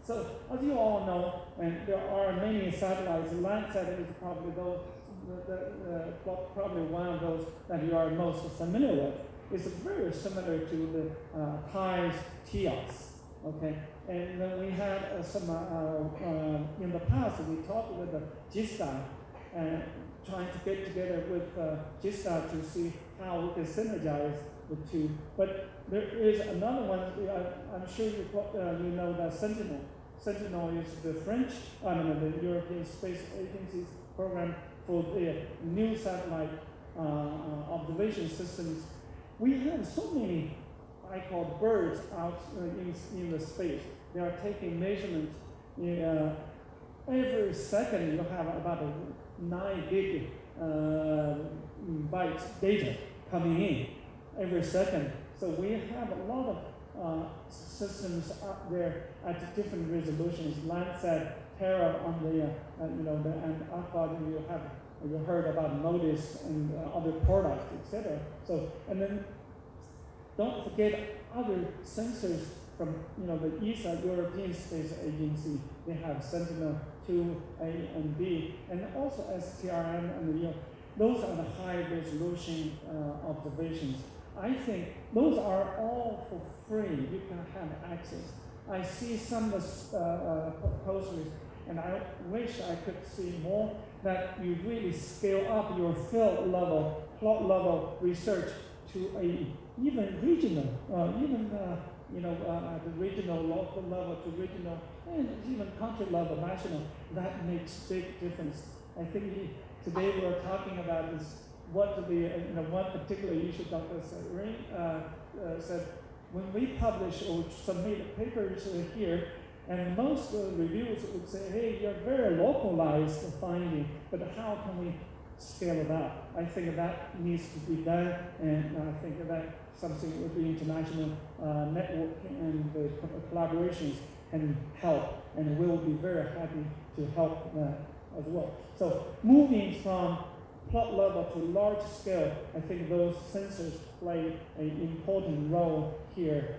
So as you all know, and there are many satellites. Landsat is probably probably one of those that you are most familiar with. It's very similar to the Thai's TIAS, okay? And then we had in the past, we talked with the GISTA, trying to get together with GISTA to see how we can synergize the two. But there is another one, I'm sure you know that Sentinel. Sentinel is the the European Space Agency's program for the new satellite observation systems. We have so many, I call birds out in the space. They are taking measurements. Every second you have about 9 gig bytes data coming in every second. So we have a lot of systems up there at different resolutions. Landsat, Terra on the and Aqua, you heard about Modis and other products, etc. So, and then don't forget other sensors from the ESA, European Space Agency. They have Sentinel-2, A and B, and also STRM and those are the high resolution observations. I think those are all for free. You can have access. I see some of the proposals, and I wish I could see more, that you really scale up your field level, plot level research to a even regional, at the regional, local level to regional, and even country level, national. That makes big difference. I think today we're talking about is what the one particular issue Dr. said, when we publish or submit papers here, and most reviews would say, hey, you're very localized finding, but how can we scale it up? I think that needs to be done, and I think that something with the international network and the collaborations can help, and we'll be very happy to help that as well. So moving from plot level to large scale, I think those sensors play an important role here.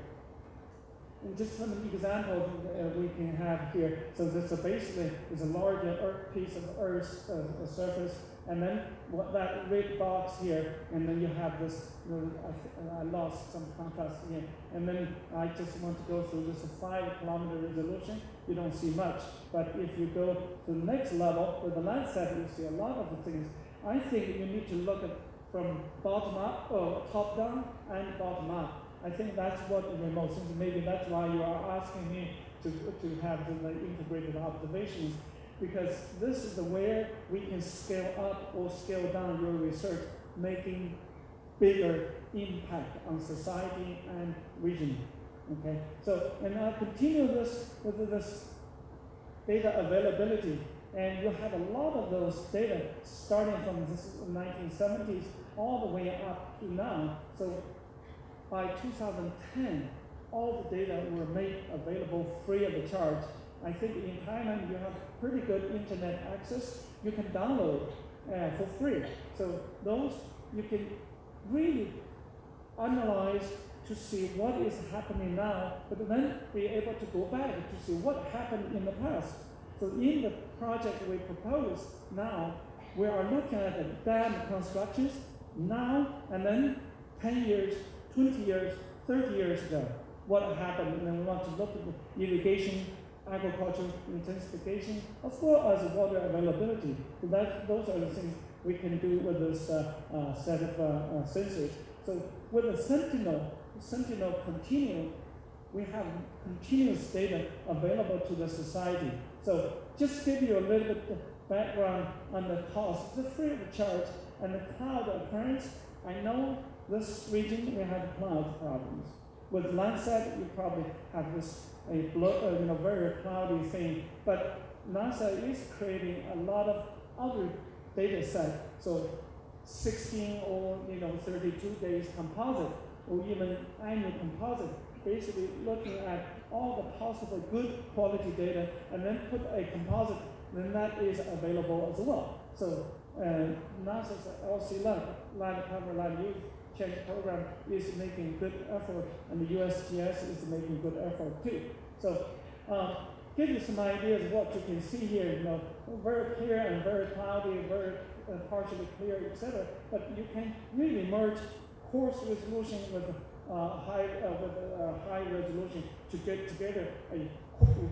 And just some examples we can have here. So this basically is a larger piece of Earth's surface, and then that red box here, and then you have this, I lost some contrast here, and then I just want to go through this 5-kilometer resolution. You don't see much, but if you go to the next level with the Landsat, you see a lot of the things. I think you need to look at from bottom up, or top down, and bottom up. I think that's what the most, maybe that's why you are asking me to have the integrated observations, because this is the where we can scale up or scale down your research, making bigger impact on society and region. Okay, so, and I'll continue this with this data availability, and you have a lot of those data starting from the 1970s all the way up to now. So by 2010, all the data were made available free of charge. I think in Thailand you have pretty good internet access. You can download for free. So those you can really analyze to see what is happening now, but then be able to go back to see what happened in the past. So in the project we propose now, we are looking at the dam constructions now and then 10 years, 20 years, 30 years ago, what happened, and then we want to look at the irrigation, agricultural intensification, as well as water availability. So those are the things we can do with this set of sensors. So with the Sentinel Continuum, we have continuous data available to the society. So just give you a little bit background on the cost. It's free of charge, and the cloud occurrence, I know this region we have cloud problems. With Landsat, you probably have this very cloudy thing, but NASA is creating a lot of other data sets. So 16 or 32 days composite, or even annual composite, basically looking at all the possible good quality data and then put a composite, then that is available as well. So NASA's LC Line Cover Line Use Change Program is making good effort, and the USGS is making good effort too. So give you some ideas of what you can see here, very clear and very cloudy, very partially clear, etc. But you can really merge coarse resolution with high resolution to get together a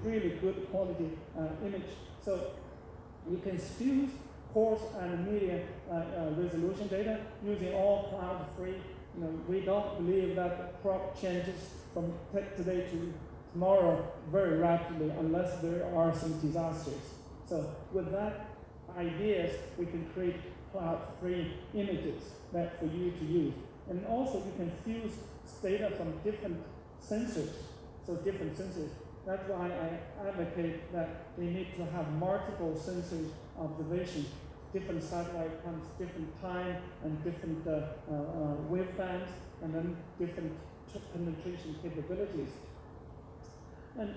really good quality image. So you can fuse coarse and medium resolution data using all cloud-free. We don't believe that crop changes from today to tomorrow very rapidly unless there are some disasters. So with that ideas, we can create cloud-free images that for you to use. And also you can fuse data from different sensors, so different sensors. That's why I advocate that we need to have multiple sensors observation. Different satellite comes different time and different wavebands, and then different penetration capabilities. And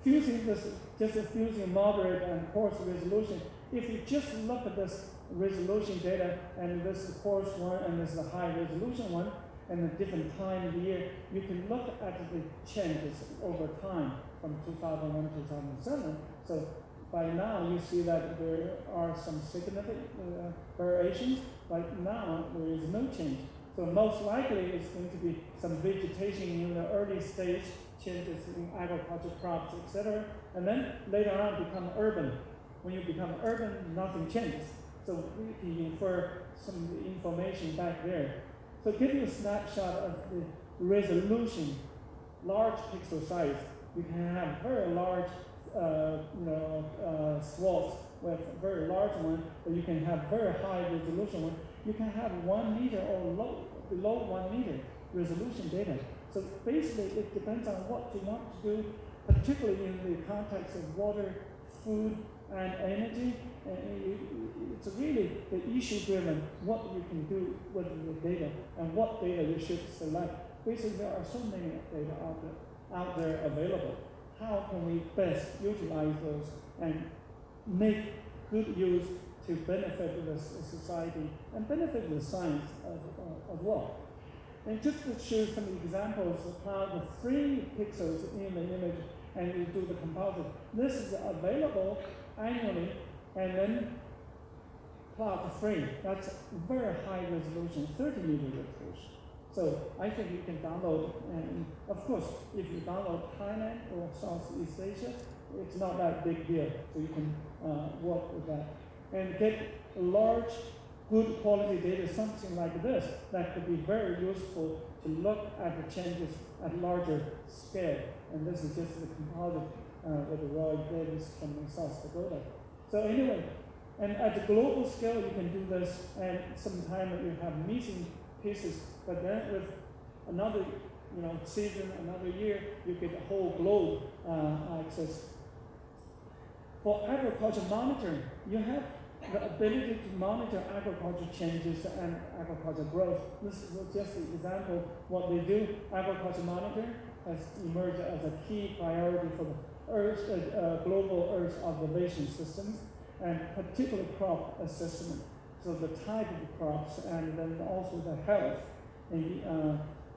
fusing this, just fusing moderate and coarse resolution, if you just look at this resolution data, and this is the coarse one, and this is the high resolution one, and a different time of the year, you can look at the changes over time from 2001 to 2007. So by now you see that there are some significant variations, but now there is no change. So most likely it's going to be some vegetation in the early stage, changes in agricultural crops, etc. And then later on become urban. When you become urban, nothing changes. So we can infer some information back there. So give you a snapshot of the resolution, large pixel size. You can have very large swaths with very large one, but you can have very high resolution one. You can have 1 meter or below 1 meter resolution data. So basically it depends on what you want to do, particularly in the context of water, food, and energy. It's really the issue-driven, what you can do with the data and what data you should select. Basically, there are so many data out there available. How can we best utilize those and make good use to benefit the society and benefit the science as well? And just to show some examples of how the 3 pixels in the image and you do the composite. This is available annually, and then cloud free. That's very high resolution, 30 meter resolution. So I think you can download, and of course, if you download Thailand or Southeast Asia, it's not that big deal. So you can work with that and get large, good quality data, something like this, that could be very useful to look at the changes at larger scale. And this is just the composite with the Roy Davis from South Dakota. So anyway, and at the global scale, you can do this, and sometimes you have missing pieces, but then with another season, another year, you get the whole globe access. For agriculture monitoring, you have the ability to monitor agriculture changes and agriculture growth. This is just an example of what they do. Agriculture monitoring has emerged as a key priority for the global Earth observation systems, and particular crop assessment. So the type of crops, and then also the health. And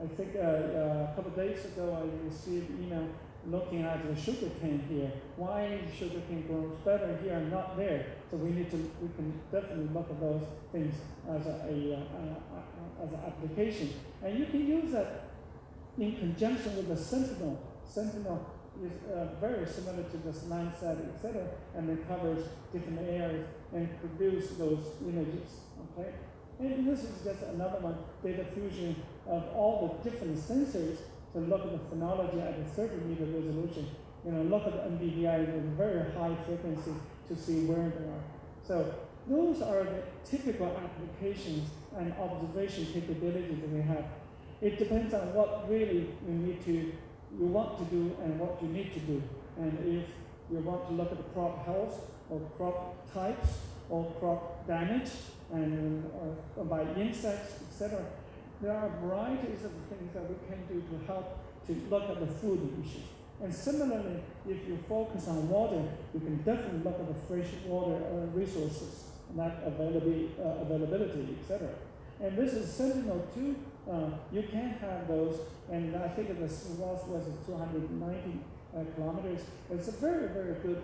I think a couple of days ago I received an email looking at the sugarcane here. Why sugarcane grows better here and not there? So we can definitely look at those things as an application. And you can use that in conjunction with the Sentinel. Sentinel is very similar to this Landsat, etc., and it covers different areas and produce those images. Okay, and this is just another one, data fusion of all the different sensors to look at the phenology at a 30-meter resolution. Look at the NBVI with very high frequency to see where they are. So those are the typical applications and observation capabilities that we have. It depends on what really you want to do and what you need to do. And if you want to look at the crop health or crop types or crop damage and by insects, etc., there are varieties of things that we can do to help to look at the food issues. And similarly, if you focus on water, you can definitely look at the fresh water resources, that availability, etc. And this is Sentinel-2. You can have those, and I think the swath was 290 kilometers. It's a very, very good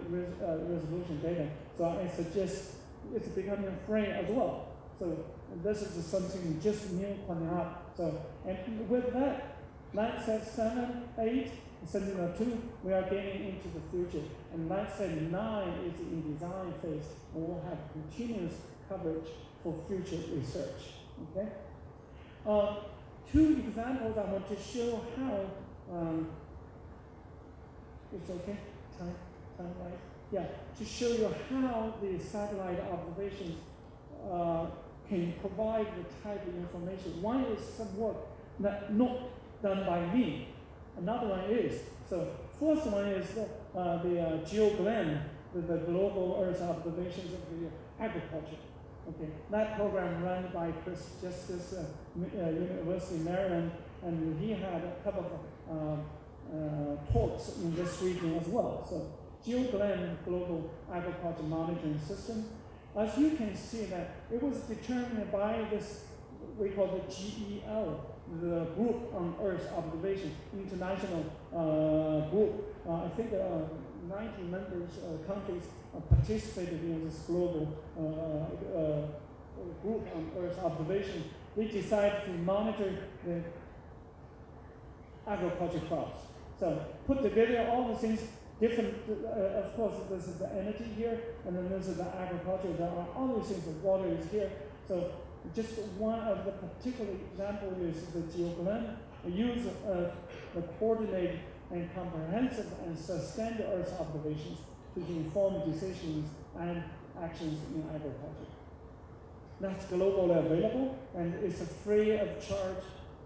resolution data. So I suggest it's becoming free as well. So this is something just new coming up. So, and with that, Landsat 7, 8, Sentinel-2, we are getting into the future. And Landsat 9 is in design phase, and we'll have continuous coverage for future research. Okay? Two examples I want to show how, it's okay, time-wise? Yeah, to show you how the satellite observations can provide the type of information. One is some work that not done by me. Another one is. So first one is the GeoGLEM, the Global Earth Observations of the Agriculture. Okay, that program run by Chris Justice, University of Maryland, and he had a couple of talks in this region as well. So GeoGLEM, Global Agriculture Monitoring System. As you can see that it was determined by this, we call the GEL, the Group on Earth Observation, international group. I think 90 members countries participated in this global group on Earth observation. They decided to monitor the agriculture crops. So put together all the things, different, of course this is the energy here, and then this is the agriculture. There are other things, the water is here. So just one of the particular example is the GeoGLEM, the use of the coordinated and comprehensive and sustained Earth observations to inform decisions and actions in agriculture. That's globally available, and it's free of charge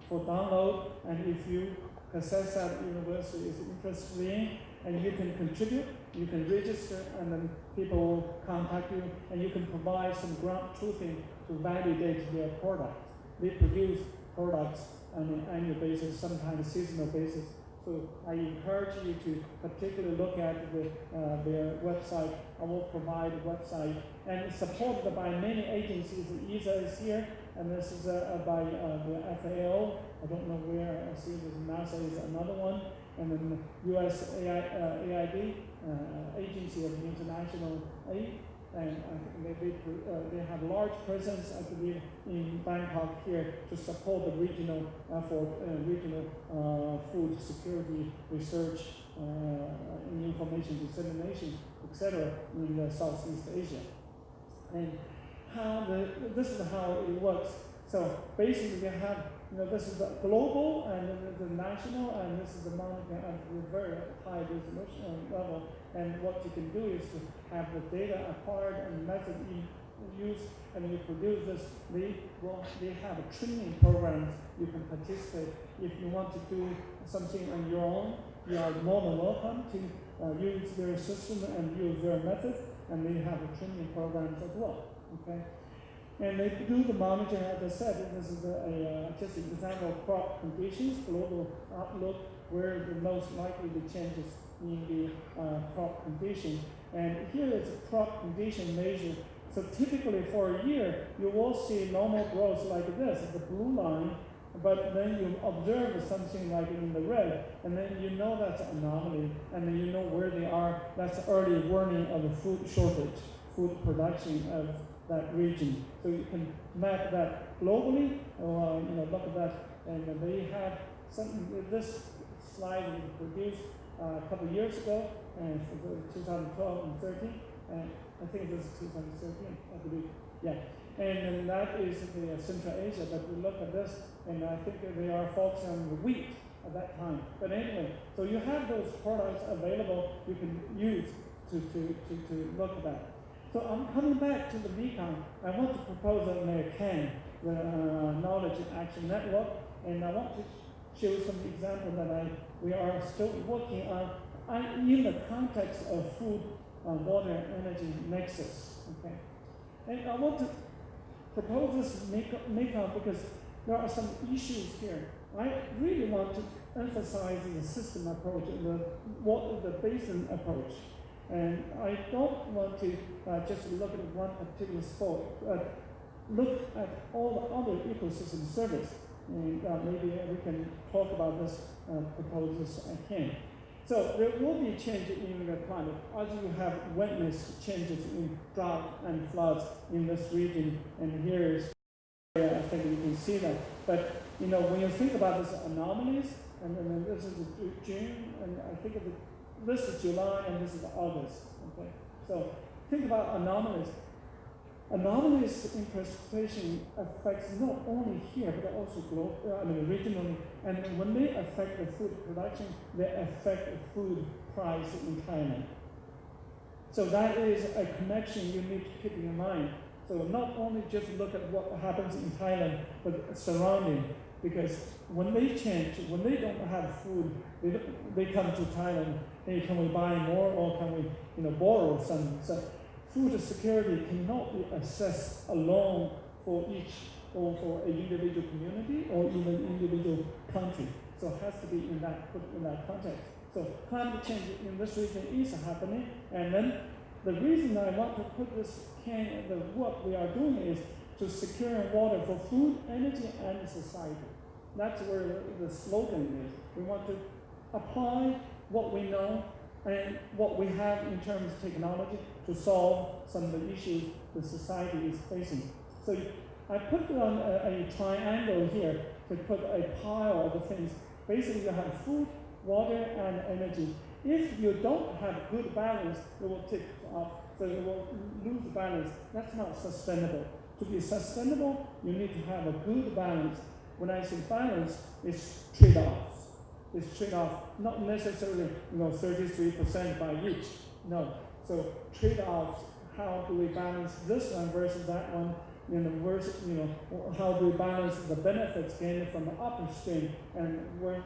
for download. And if you, because that university is interested in, and you can contribute, you can register, and then people will contact you, and you can provide some ground truthing to validate their products. They produce products on an annual basis, sometimes seasonal basis. So I encourage you to particularly look at their website. I will provide a website, and it's supported by many agencies. ESA is here, and this is by the FAO. I don't know where. I see there's NASA is another one, and then US AID, Agency of International Aid. And they have large presence, I believe, in Bangkok here to support the regional effort, regional food security research, information dissemination, etc. in Southeast Asia. And this is how it works. So basically, we have this is the global and the national, and this is the monitoring at the very high resolution level. And what you can do is to have the data acquired and method used, and you produce this. They have training programs you can participate. If you want to do something on your own, you are more than welcome to use their system and use their method, and they have training programs as well. Okay. And they do the monitoring, as I said, this is just an example of crop conditions, global outlook, where the most likely the changes in the crop condition. And here is a crop condition measure. So typically for a year, you will see normal growth like this, the blue line, but then you observe something like in the red, and then you know that's an anomaly, and then you know where they are. That's early warning of the food shortage, food production of that region. So you can map that globally, look at that, and they have this slide was produced a couple of years ago, and for the 2012 and 13, and I think this is 2013, I believe. Yeah, and that is the Central Asia. But we look at this, and I think they are focused on the wheat at that time. But anyway, so you have those products available you can use to look at that. So I'm coming back to the Mekong. I want to propose a CAN, the Knowledge Action Network, and I want to show some examples that we are still working on in the context of food, water, energy nexus. Okay, and I want to propose this Mekong because there are some issues here. I really want to emphasize the system approach, the basin approach. And I don't want to just look at one particular sport, but look at all the other ecosystem service. And maybe we can talk about this proposals I can. So there will be change in the climate as you have witnessed changes in drought and floods in this region. And here is, I think you can see that. But you know, when you think about these anomalies, and then this is June, and I think this is July, and this is August. Okay, so think about anomalies. Anomalies in precipitation affects not only here but also regionally, and when they affect the food production, they affect the food price in Thailand. So that is a connection you need to keep in mind. So not only just look at what happens in Thailand, but surrounding, because when they change, when they don't have food, they come to Thailand. Hey, can we buy more, or can we, borrow some? So food security cannot be assessed alone for each, or for an individual community, or even individual country. So it has to be put in that context. So climate change in this region is happening, and then the reason I want to put this what we are doing is to secure water for food, energy, and society. That's where the slogan is. We want to apply what we know and what we have in terms of technology to solve some of the issues the society is facing. So I put on a triangle here to put a pile of the things. Basically, you have food, water, and energy. If you don't have good balance, it will tip off, so you will lose balance. That's not sustainable. To be sustainable, you need to have a good balance. When I say balance, it's trade-offs. It's trade-off, not necessarily 33% by each. No. So trade-offs. How do we balance this one versus that one? How do we balance the benefits gained from the upstream and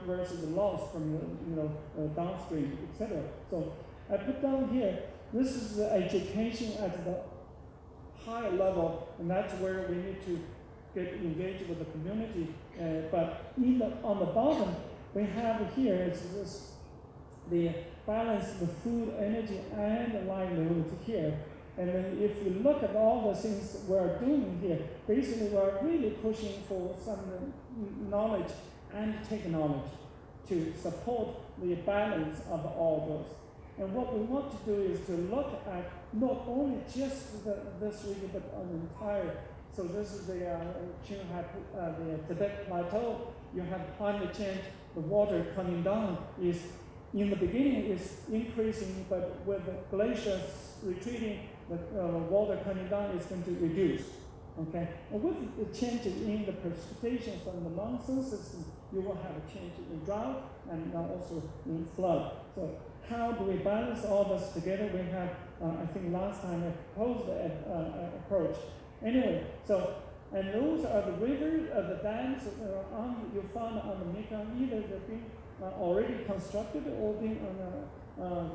versus the loss from the downstream, etc. So I put down here. This is the education at the higher level, and that's where we need to get engaged with the community. But on the bottom, we have here is the balance of the food, energy, and the livelihood here. And then if you look at all the things we're doing here, basically we're really pushing for some knowledge and technology to support the balance of all those. And what we want to do is to look at not only just this region, but an entire. So this is the Tibet Plateau. You have climate change. The water coming down is, in the beginning, is increasing, but with the glaciers retreating, the water coming down is going to reduce. Okay, and with the changes in the precipitation from the monsoon system, you will have a change in drought and also in flood. So how do we balance all this together? We have, I think last time I proposed the approach. Anyway, so, and those are the rivers, the dams you found on the Mekong. Either they've been already constructed or being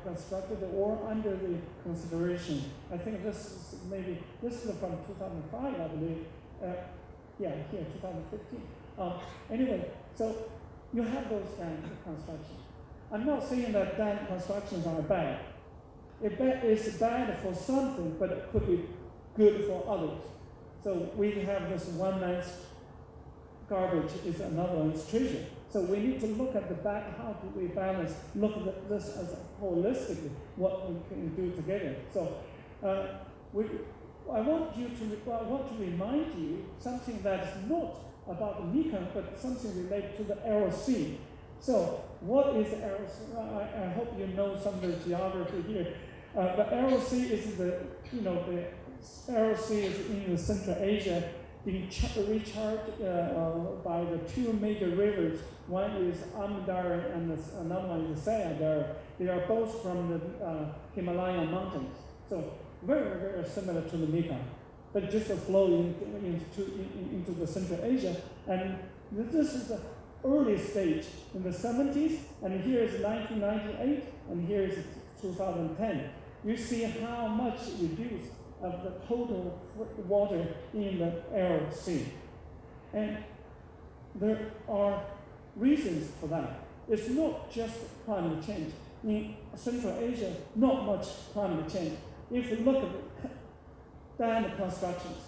constructed or under the consideration. I think this is from 2005, I believe. Here, 2015. Anyway, so you have those dam constructions. I'm not saying that dam constructions are bad. It's bad for something, but it could be good for others. So we have this one man's garbage is another one's treasure. So we need to look at how do we balance, look at this as holistically, what we can do together. So I want to remind you something that is not about the Mekong, but something related to the Aral Sea. So what is the Aral Sea? I hope you know some of the geography here. The Aral Sea is the Aral Sea is in Central Asia, being recharged by the two major rivers. One is Amdar and another one is Sayadar. They are both from the Himalayan mountains. So very, very similar to the Mekong, but just a flow into the Central Asia. And this is the early stage in the 70s, and here is 1998, and here is 2010. You see how much reduced of the total water in the Aral Sea. And there are reasons for that. It's not just climate change. In Central Asia, not much climate change. If you look at the dam constructions,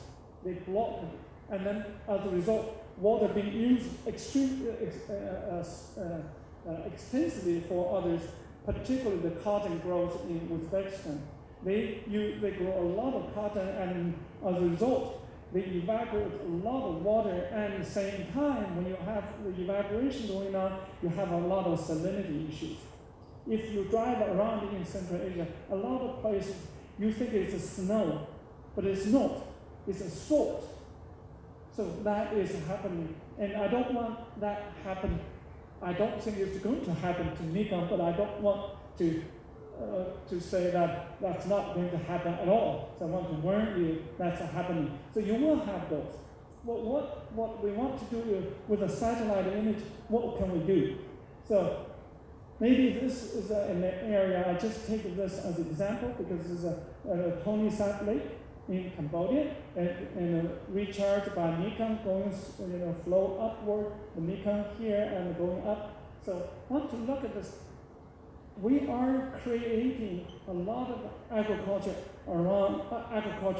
they block it, and then as a result, water being used extensively for others, particularly the cotton growth in Uzbekistan. They grow a lot of cotton, and as a result, they evaporate a lot of water, and at the same time, when you have the evaporation going on, you have a lot of salinity issues. If you drive around in Central Asia, a lot of places, you think it's a snow, but it's not. It's a salt. So that is happening, and I don't want that to happen. I don't think it's going to happen to Mekong, but I don't want to say that that's not going to happen at all. So I want to warn you that's happening. So you will have those. What we want to do with a satellite image, what can we do? So maybe this is an area, I just take this as an example because this is a Tony Sat Lake in Cambodia, and recharged by Mekong going, flow upward, the Mekong here and going up. So I want to look at this. We are creating a lot of agricultural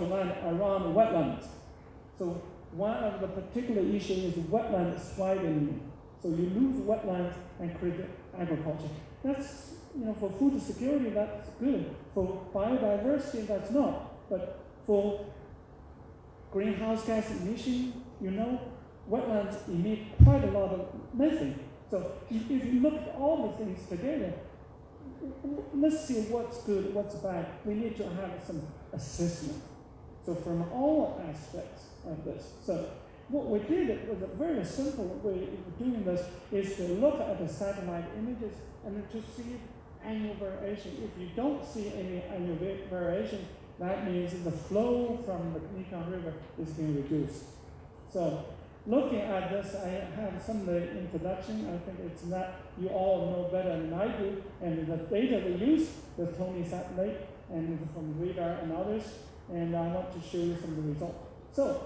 land around wetlands. So one of the particular issues is wetland widening. So you lose wetlands and create agriculture. That's, for food security, that's good. For biodiversity, that's not. But for greenhouse gas emission, wetlands emit quite a lot of methane. So if you look at all the things together, let's see what's good, what's bad. We need to have some assessment. So from all aspects of this. So what we did was a very simple way of doing this is to look at the satellite images and to see annual variation. If you don't see any annual variation, that means the flow from the Mekong River is being reduced. So looking at this, I have some of the introduction. I think it's not, you all know better than I do. And the data we use, the Tony Sat Lake, and from radar and others, and I want to show you some of the results. So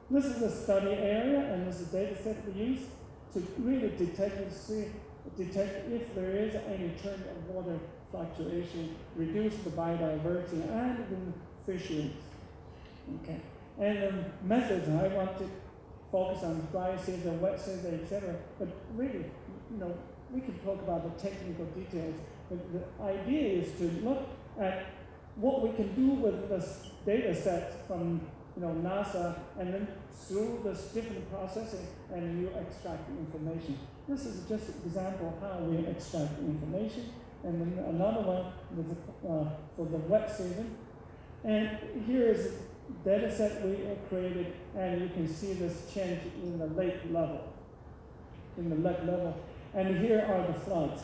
this is the study area, and this is the data set we use to really detect if there is any trend of water fluctuation, reduce the biodiversity and the fisheries. Okay, and methods, I want to focus on dry season, wet season, etc. But really, we can talk about the technical details. But the idea is to look at what we can do with this data set from NASA, and then through this different processing, and you extract the information. This is just an example of how we extract the information. And then another one with for the wet season. And here is a data set we created, and you can see this change in the lake level. And here are the floods.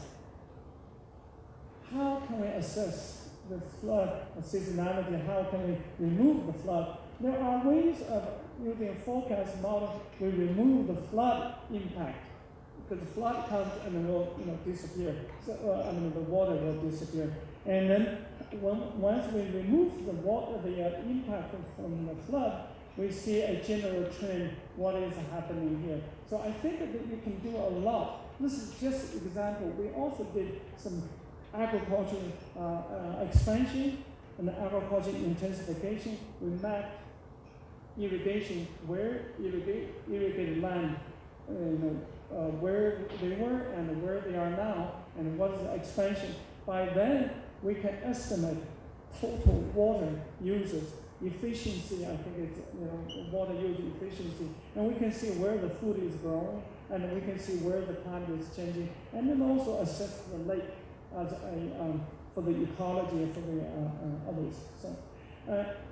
How can we assess the flood seasonality? How can we remove the flood? There are ways of using a forecast model. We remove the flood impact, because the flood comes and it will disappear. So the water will disappear. And then once we remove the water, the impact from the flood, we see a general trend, what is happening here. So I think that you can do a lot. This is just an example. We also did some agricultural expansion and agriculture intensification. We mapped irrigation, where irrigated land, where they were and where they are now, and what is the expansion. By then, we can estimate total water uses efficiency. I think it's water use efficiency, and we can see where the food is growing, and we can see where the climate is changing, and then also assess the lake as for the ecology and for the others. So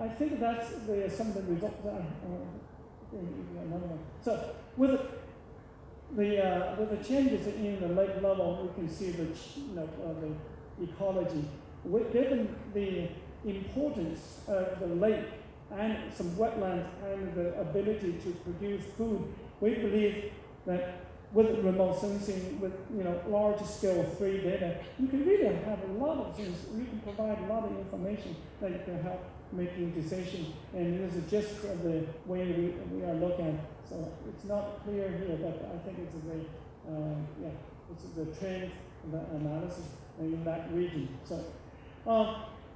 I think that's some of the results. Another one. So with the changes in the lake level, we can see the ecology. Given the importance of the lake and some wetlands and the ability to produce food, we believe that with remote sensing, with large-scale 3 data, you can really have a lot of things. You can provide a lot of information that you can help making decisions. And this is just the way we are looking at. So it's not clear here, but I think it's this is the trend, the analysis in that region. So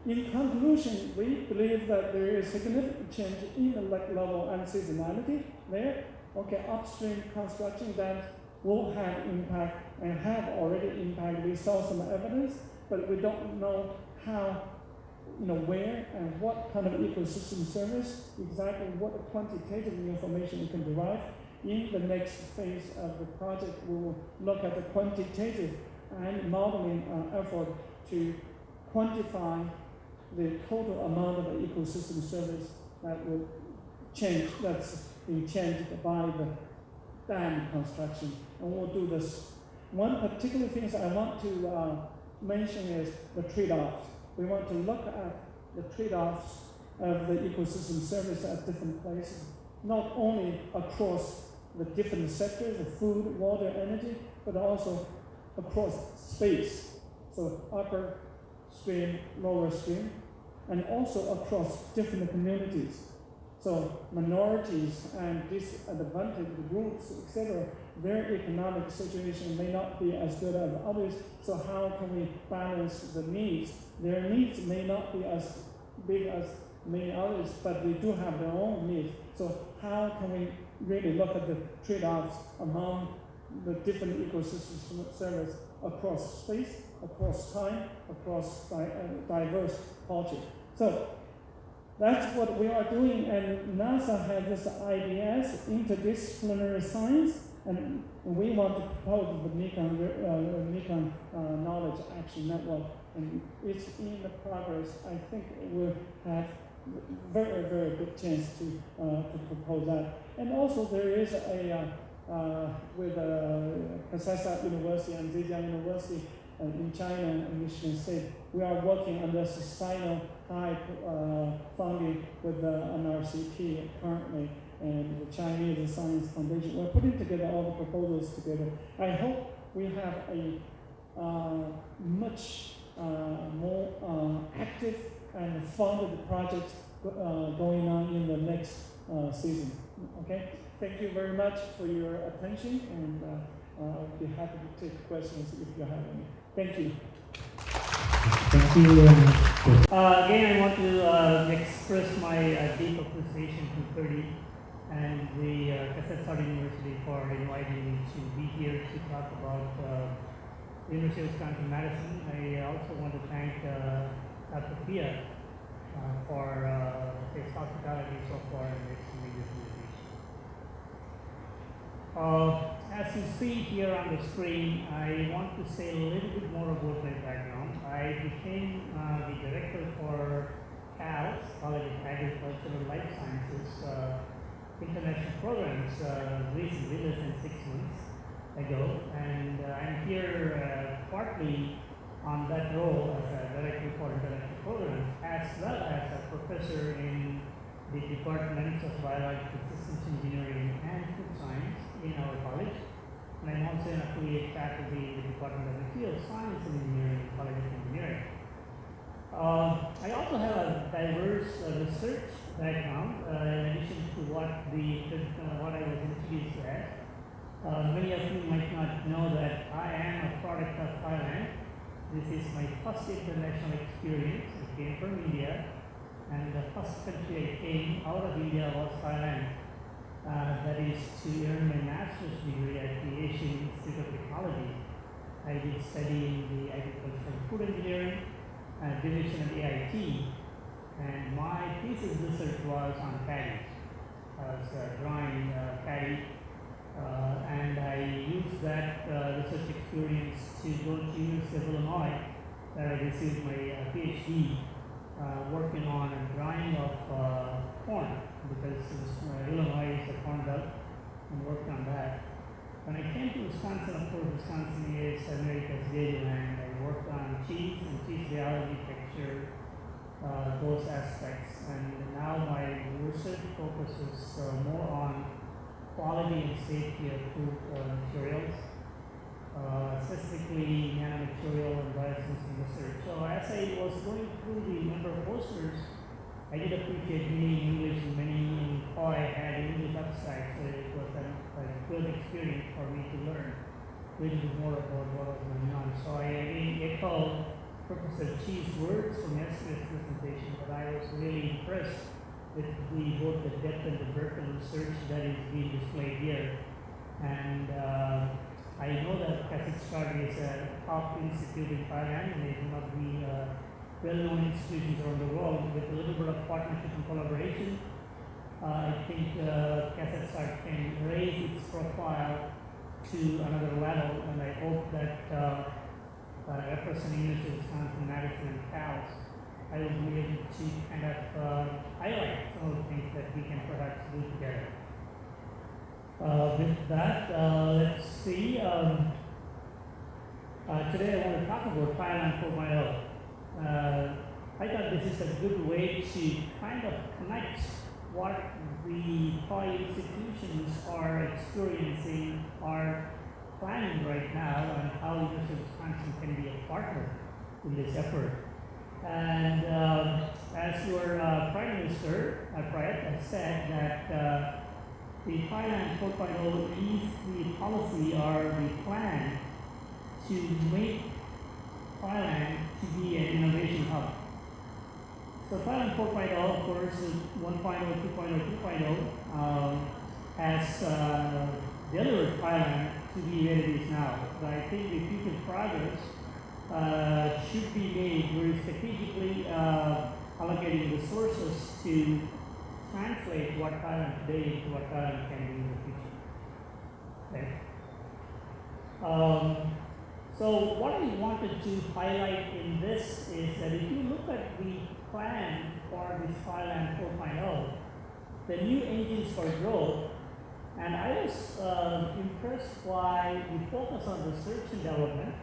in conclusion, we believe that there is significant change in the lake level and seasonality there. Okay, upstream construction dams will have impact and have already impacted. We saw some evidence, but we don't know how, where and what kind of ecosystem service, exactly what quantitative information we can derive. In the next phase of the project, we will look at the quantitative and modeling effort to quantify the total amount of ecosystem service that will change, that's being changed by the dam construction. And we'll do this. One particular thing I want to mention is the trade-offs. We want to look at the trade-offs of the ecosystem service at different places, not only across the different sectors of food, water, energy, but also across space. So upper stream, lower stream, and also across different communities. So minorities and disadvantaged groups, etc., their economic situation may not be as good as others. So how can we balance the needs? Their needs may not be as big as many others, but they do have their own needs. So how can we really look at the trade-offs among the different ecosystem service across space, across time, across diverse culture? So that's what we are doing, and NASA has this IDS, interdisciplinary science, and we want to propose the Mekong Knowledge Action Network, and it's in the progress. I think we'll have very, very good chance to propose that. And also there is with Kasai University and Zhejiang University in China and Michigan State, we are working on the societal type funding with the NRCP currently and the Chinese Science Foundation. We're putting together all the proposals together. I hope we have a much more active and funded project going on in the next season. Okay, thank you very much for your attention, and I'll be happy to take questions if you have any. Thank you. Thank you. Again, I want to express my deep appreciation to 30 and the Kasai University for inviting me to be here to talk about the University of Wisconsin-Madison. I also want to thank Dr. Pia for his hospitality so far in this media presentation. As you see here on the screen, I want to say a little bit more about my background. I became the director for CALS, College of Agricultural Life Sciences, international programs recently, less than 6 months ago, and I'm here partly on that role as a director for international programs, as well as a professor in the departments of biological systems engineering and food science in our college. And I'm also an affiliate faculty in the Department of Materials Science and Engineering, College of Engineering. I also have a diverse research background, in addition to what I was introduced as. Many of you might not know that I am a product of Thailand. This is my first international experience. I came from India, and the first country I came out of India was Thailand. That is to earn my master's degree at the Asian Institute of Technology. I did study in the Agricultural and Food Engineering division of AIT, and my thesis research was on paddy. I was drawing paddy, and I used that research experience to go to University of Illinois, where I received my PhD, working on a drawing of corn, because Illinois is a corn belt, and worked on that. When I came to Wisconsin, of course, Wisconsin is America's dairyland. I worked on cheese and cheese biology, texture, those aspects. And now my research focuses more on quality and safety of food materials, specifically nanomaterial and biosensing research. So as I was going through the number of posters, I did appreciate many in English and many in Khoi had English abstracts, so it was a good experience for me to learn a little bit more about what was going on. So I echo Professor Qi's words from yesterday's presentation, but I was really impressed with both the depth and the breadth of research that is being displayed here. And I know that Kazakhstan is a top institute in Thailand, and it's one of the well-known institutions around the world. With a little bit of partnership and collaboration, I think Kazakhstan can raise its profile to another level, and I hope that representing University of Wisconsin, Madison, and Cal, I will be able to kind of highlight some of the things that we can perhaps do together. With that, let's see. Today I want to talk about Thailand 4.0. I thought this is a good way to kind of connect what the Thai institutions are experiencing, are planning right now, and how University of Wisconsin can be a partner in this effort. And as your Prime Minister, Prayat, has said that the Thailand 4.0 is the policy or the plan to make Thailand to be an innovation hub. So Thailand 4.0, of course, 1.0, 2.0, 2.0 has delivered Thailand to be where it is now. But I think the future progress should be made very strategically, allocating resources to translate what Thailand today into what Thailand can be in the future. Okay. So what I wanted to highlight in this is that if you look at the plan for this Thailand 4.0, the new engines for growth, and I was impressed by the focus on research and development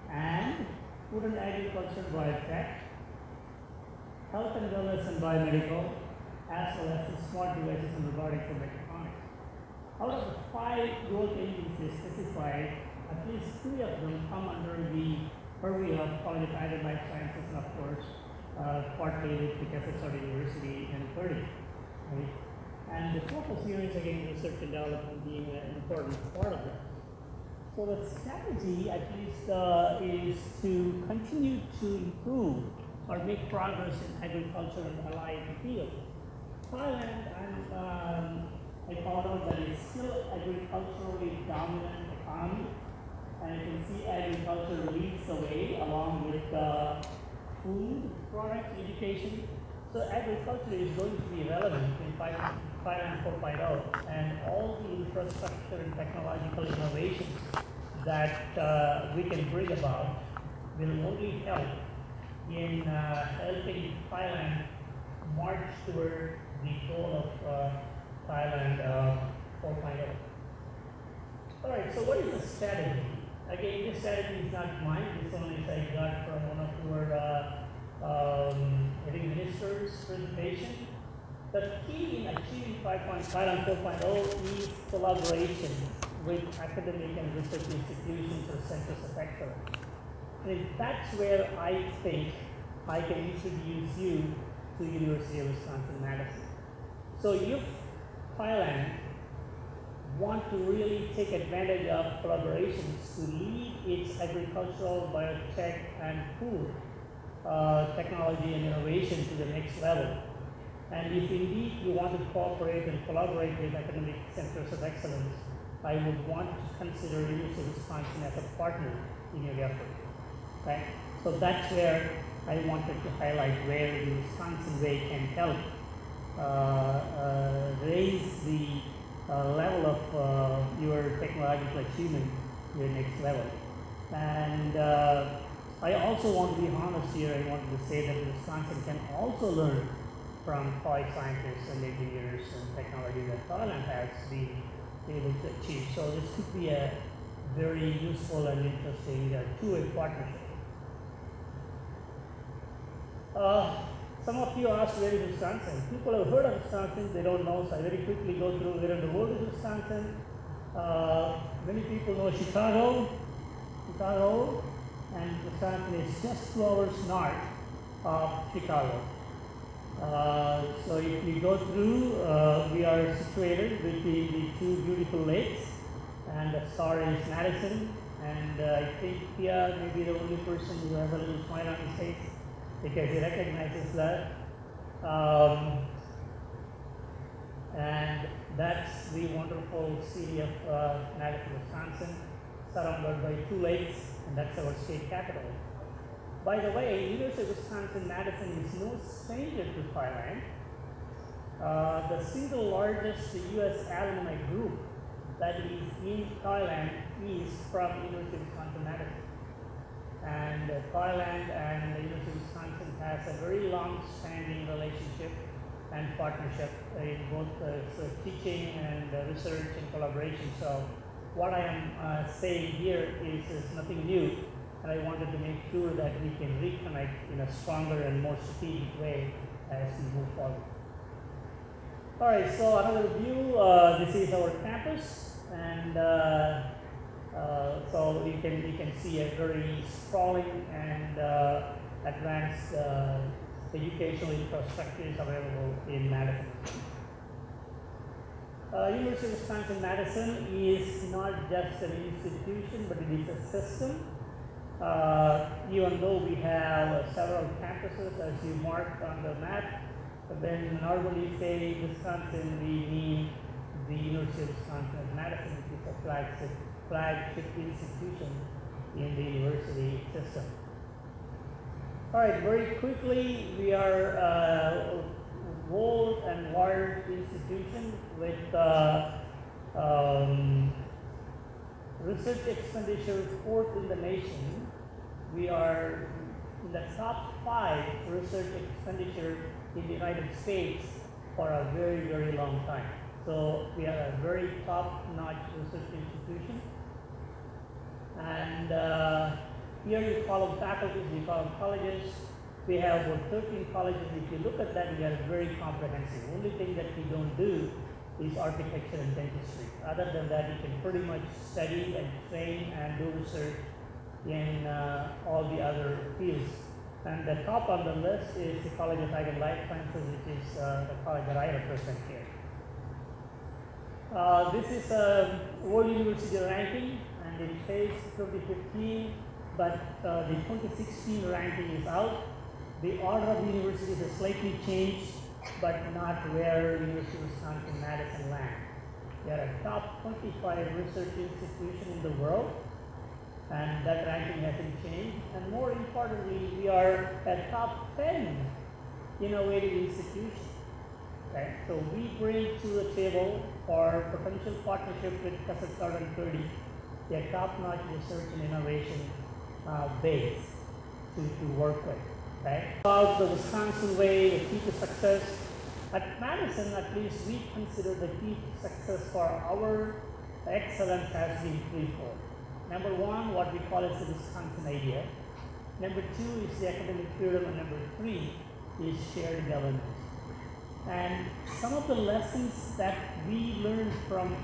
and food and agriculture and biotech, health and wellness and biomedical, as well as the smart devices and robotics and mechatronics. Out of the 5 growth engines they specified, at least 3 of them come under the purview of College of Ag and Life Sciences, and of course, partly with the Kazakhstan University and Purdue. Right? And the focus here is again research and development being an important part of that. So the strategy, at least, is to continue to improve or make progress in agriculture and allied fields. Thailand, I found out that it's still agriculturally dominant economy, and you can see agriculture leads the way along with food, products, education. So agriculture is going to be relevant in Thailand 4.0, and all the infrastructure and technological innovations that we can bring about will only help in helping Thailand march toward the goal of Thailand 4.0. All right, so what is the strategy? Again, this strategy is not mine. This one is I got from one of our minister's presentation. The key in achieving Thailand 4.0 is collaboration with academic and research institutions or centers of excellence. And that's where I think I can introduce you to University of Wisconsin-Madison. So if Thailand want to really take advantage of collaborations to lead its agricultural, biotech, and food technology and innovation to the next level, and if indeed you want to cooperate and collaborate with academic centers of excellence, I would want to consider University of Wisconsin as a partner in your effort. Okay? So that's where I wanted to highlight where the Wisconsin way can help raise the level of your technological achievement to the next level. And I also want to be honest here. I wanted to say that Wisconsin can also learn from toy scientists and engineers and technology that Thailand has been able to achieve. So this could be a very useful and interesting two-way partnership. Some of you asked where is Wisconsin. People have heard of Wisconsin, they don't know, so I very quickly go through where in the world is Wisconsin. Many people know Chicago, and Wisconsin is just 2 hours north of Chicago. So if we go through, we are situated between the two beautiful lakes, and the star is Madison, and I think Pia may be the only person who has a little smile on his face because he recognizes that. And that's the wonderful city of Madison, Wisconsin, surrounded by 2 lakes, and that's our state capital. By the way, University of Wisconsin-Madison is no stranger to Thailand. The single largest U.S. alumni group that is in Thailand is from University of Wisconsin-Madison. And Thailand and the University of Wisconsin has a very long-standing relationship and partnership in both teaching and research and collaboration. So what I am saying here is nothing new, and I wanted to make sure that we can reconnect in a stronger and more strategic way as we move forward. All right, so another view, this is our campus, and so you can see a very sprawling and advanced educational infrastructure is available in Madison. University of Wisconsin-Madison is not just an institution, but it is a system. Even though we have several campuses, as you mark on the map, when normally say Wisconsin, we mean the University of Wisconsin-Madison, which is a flagship institution in the university system. All right, very quickly, we are a old and large institution with research expenditure 4th in the nation. We are in the top 5 research expenditure in the United States for a very, very long time. So we are a very top-notch research institution. And here you call them faculties, we call them colleges. We have about 13 colleges. If you look at that, we are very comprehensive. The only thing that we don't do is architecture and dentistry. Other than that, you can pretty much study and train and do research in all the other fields. And the top on the list is the College of Ag and Life Sciences, which is the college that I represent here. This is a World University ranking, and it says 2015, but the 2016 ranking is out. The order of the universities has slightly changed, but not where University of Wisconsin-Madison lands. We are a top 25 research institution in the world, and that ranking hasn't changed. And more importantly, we are a top 10 innovative institution. Okay? So we bring to the table for potential partnership with Kasar and 30, a top-notch research and innovation base to work with. Okay? About the Wisconsin way, the key to success. At Madison, at least, we consider the key to success for our excellence has been threefold. Number one, what we call as the Wisconsin idea. Number two is the academic freedom, and number three is shared governance. And some of the lessons that we learned from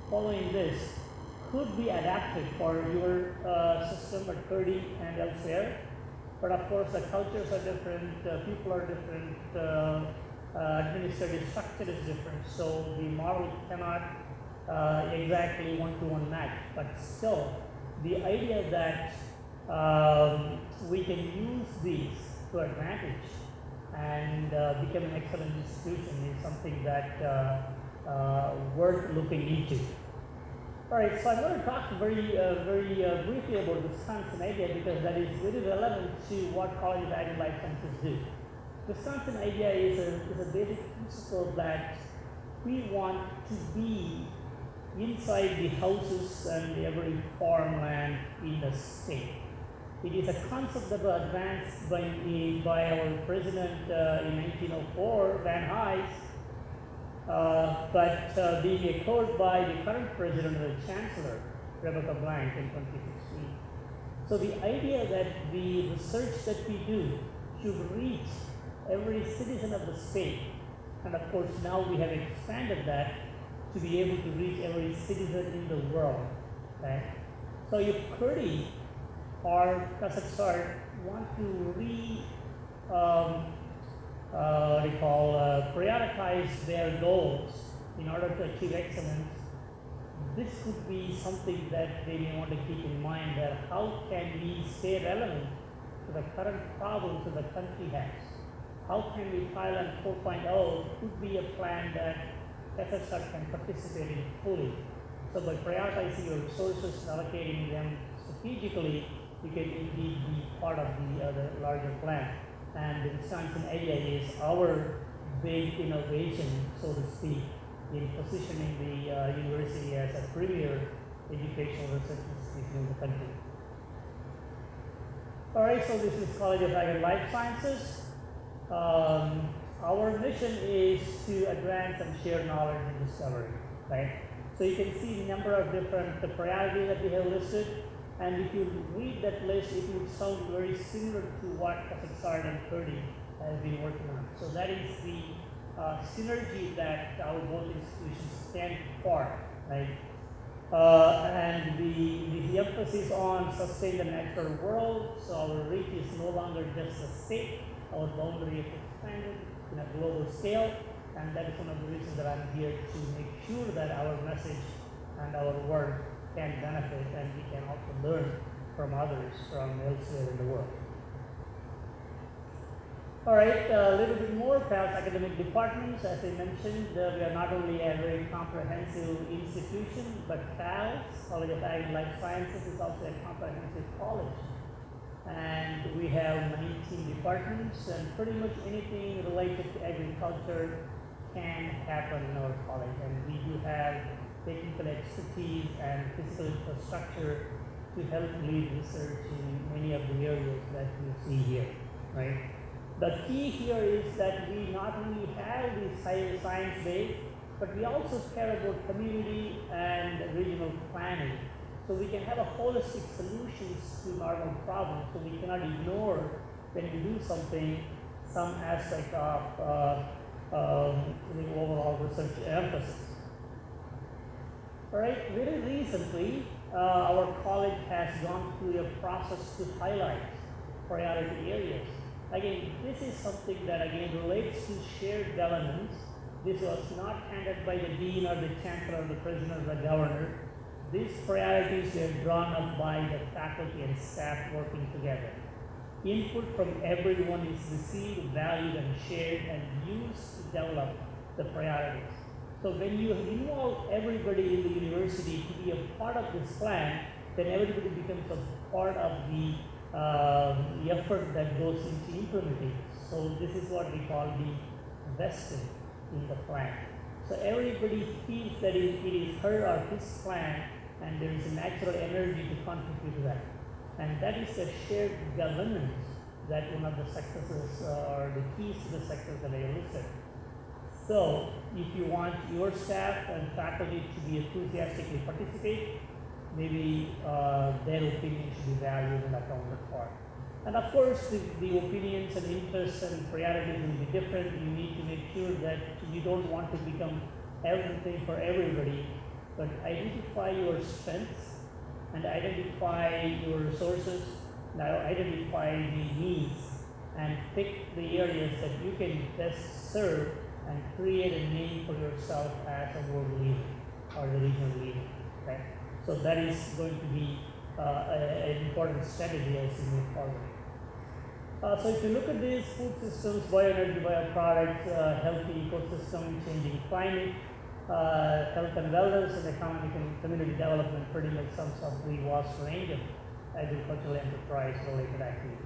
following this could be adapted for your system at 30 and elsewhere. But of course, the cultures are different, people are different, administrative structure is different. So the model cannot exactly one-to-one match. But still, the idea that we can use these to advantage and become an excellent institution is something that worth looking into. All right, so I'm going to talk very briefly about the Wisconsin idea because that is very relevant to what College of Ag and Life Sciences do. Wisconsin idea is a basic principle that we want to be inside the houses and every farmland in the state. It is a concept that was advanced by our president in 1904, Van Hise, but being echoed by the current president and the chancellor, Rebecca Blank, in 2016. So the idea that the research that we do should reach every citizen of the state, and of course now we have expanded that to be able to reach every citizen in the world. Okay? So if Kurdi or Kazakhstan want to prioritize their goals in order to achieve excellence, this could be something that they may want to keep in mind, that how can we stay relevant to the current problems that the country has? How can we Thailand 4.0 could be a plan that Kazakhstan can participate in fully. So by prioritizing your resources and allocating them strategically, you can indeed be part of the larger plan. And the Wisconsin idea is our big innovation, so to speak, in positioning the university as a premier educational research institution in the country. All right, so this is College of Ag and Life Sciences. Our mission is to advance and share knowledge and discovery, right? So you can see the number of different priorities that we have listed. And if you read that list, it would sound very similar to what Kazakhstan and Kurdi has been working on. So that is the synergy that our both institutions stand for, right? And the emphasis on sustain the natural world. So our reach is no longer just a state. Our boundary is expanded in a global scale. And that is one of the reasons that I'm here to make sure that our message and our work can benefit and we can also learn from others from elsewhere in the world. All right, a little bit more past academic departments. As I mentioned, we are not only a very comprehensive institution, but CALS, College of Ag and Life Sciences, is also a comprehensive college. And we have 19 departments, and pretty much anything related to agriculture can happen in our college. And we do have technical expertise and physical infrastructure to help lead research in many of the areas that you see here, right? The key here is that we not only have the science base, but we also care about community and regional planning. So we can have a holistic solutions to normal problems. So we cannot ignore when we do something, some aspect of the overall research emphasis. All right, very recently, our college has gone through a process to highlight priority areas. Again, this is something that again relates to shared governance. This was not handed by the dean or the chancellor or the president or the governor. These priorities were drawn up by the faculty and staff working together. Input from everyone is received, valued, and shared and used to develop the priorities. So when you involve everybody in the university to be a part of this plan, then everybody becomes a part of the effort that goes into implementing. So this is what we call the vested in the plan. So everybody feels that it is her or his plan, and there is a natural energy to contribute to that. And that is the shared governance that one of the successes or the keys to the success that I listed. So if you want your staff and faculty to be enthusiastically participate, maybe their opinion should be valued and accounted for. And of course, the opinions and interests and priorities will be different. You need to make sure that you don't want to become everything for everybody, but identify your strengths and identify your resources, now identify the needs, and pick the areas that you can best serve and create a name for yourself as a world leader or the regional leader. Okay? So that is going to be an important strategy as we move forward. So if you look at these food systems, bioenergy, bioproducts, healthy ecosystem, changing climate, health and wellness, and economic and community development pretty much sums up the vast range of agricultural enterprise related activities.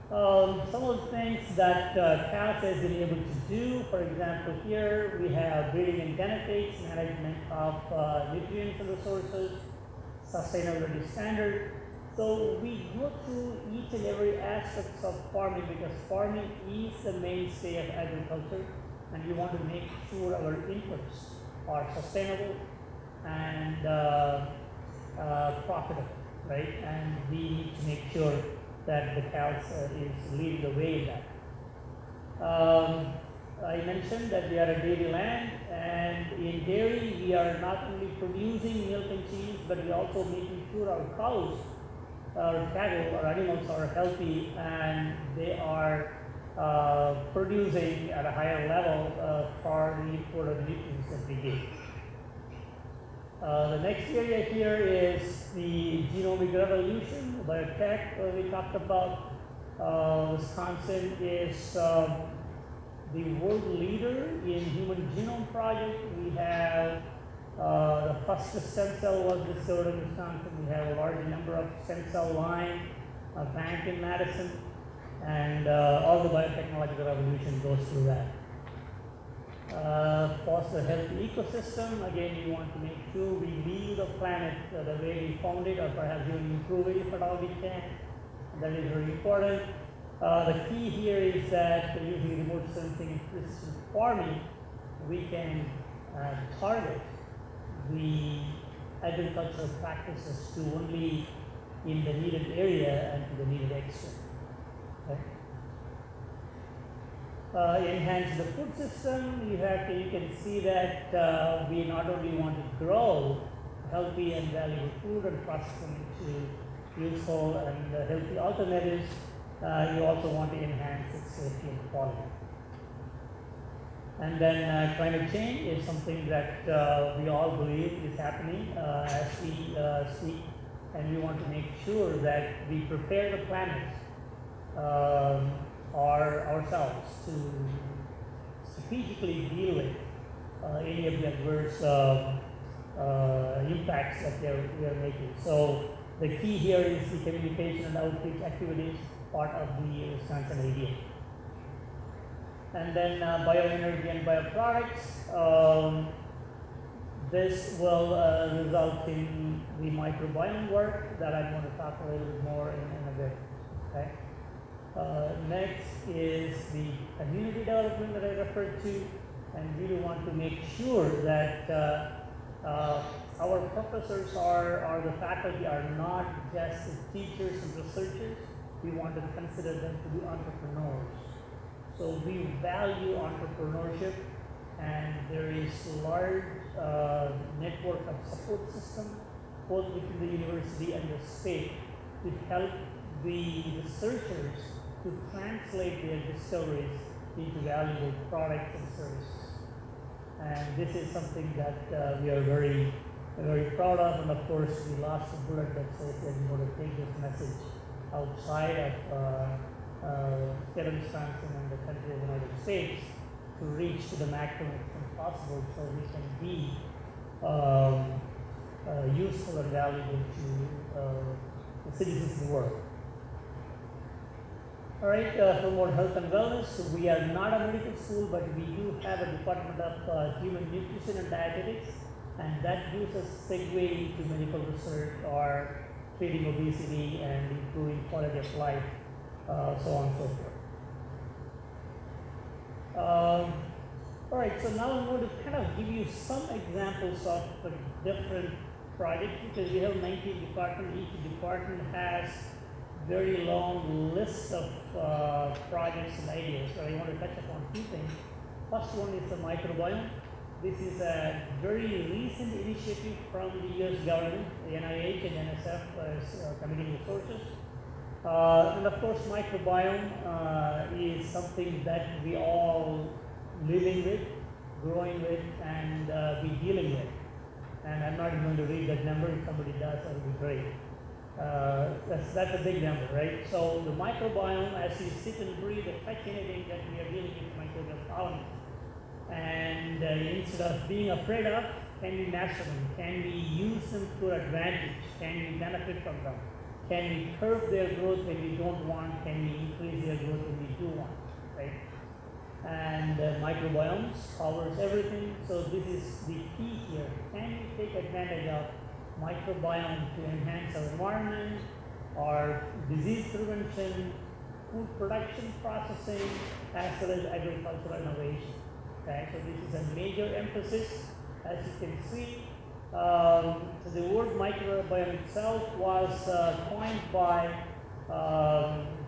Some of the things that CALS has been able to do, for example, here we have breeding and genetics, management of nutrients and resources, sustainability standard. So we go through each and every aspect of farming because farming is the mainstay of agriculture, and we want to make sure our inputs are sustainable and profitable, right? And we need to make sure that the CALS is leading the way in that. I mentioned that we are a dairy land, and in dairy we are not only producing milk and cheese, but we are also making sure our cows, our cattle, our animals are healthy and they are producing at a higher level for the import of nutrients that we give. The next area here is the genomic revolution, biotech we talked about. Wisconsin is the world leader in human genome project. We have the first stem cell was discovered in Wisconsin. We have a large number of stem cell line, a bank in Madison, and all the biotechnological revolution goes through that. Foster healthy ecosystem. Again, we want to make sure we leave the planet the way we found it, or perhaps even improve it if at all we can. That is very important. The key here is that using remote sensing and precision farming, we can target the agricultural practices to only in the needed area and to the needed extent. Okay? Enhance the food system. You can see that we not only want to grow healthy and valuable food and process them into useful and healthy alternatives, you also want to enhance its safety and quality. And then climate change is something that we all believe is happening as we speak, and we want to make sure that we prepare the planet ourselves to strategically deal with any of the adverse impacts that we are making. So the key here is the communication and outreach activities, part of the Wisconsin idea. And then bioenergy and bioproducts. This will result in the microbiome work that I'm going to talk a little bit more in a bit. Okay? Next is the community development that I referred to, and we want to make sure that our professors or the faculty are not just teachers and researchers. We want to consider them to be entrepreneurs. So we value entrepreneurship, and there is a large network of support system, both within the university and the state, to help the researchers to translate their discoveries into valuable products and services. And this is something that we are very, very proud of. And of course, we lost a bullet that says that we want to take this message outside of state of Wisconsin and the country of the United States to reach to the maximum extent possible, so we can be useful and valuable to the citizens of the world. All right, for more health and wellness, so we are not a medical school, but we do have a department of human nutrition and dietetics, and that gives us segue into medical research or treating obesity and improving quality of life, so on and so forth. All right, so now I'm going to kind of give you some examples of different projects, because we have 19 departments. Each department has very long list of projects and ideas, but I want to touch upon two things. First one is the microbiome. This is a very recent initiative from the US government, the NIH and NSF as committing resources. And of course, microbiome is something that we all living with, growing with, and be dealing with. And I'm not going to read that number. If somebody does, that would be great. That's a big number, right? So the microbiome, as you sit and breathe, touch anything that we are dealing with microbial colonies. And and instead of being afraid of, can we master them? Can we use them to our advantage? Can we benefit from them? Can we curb their growth when we don't want? Can we increase their growth when we do want? Right? And microbiomes covers everything. So this is the key here. Can we take advantage of microbiome to enhance our environment, or disease prevention, food production processing, as well as agricultural innovation? Okay, so this is a major emphasis. As you can see, the word microbiome itself was coined by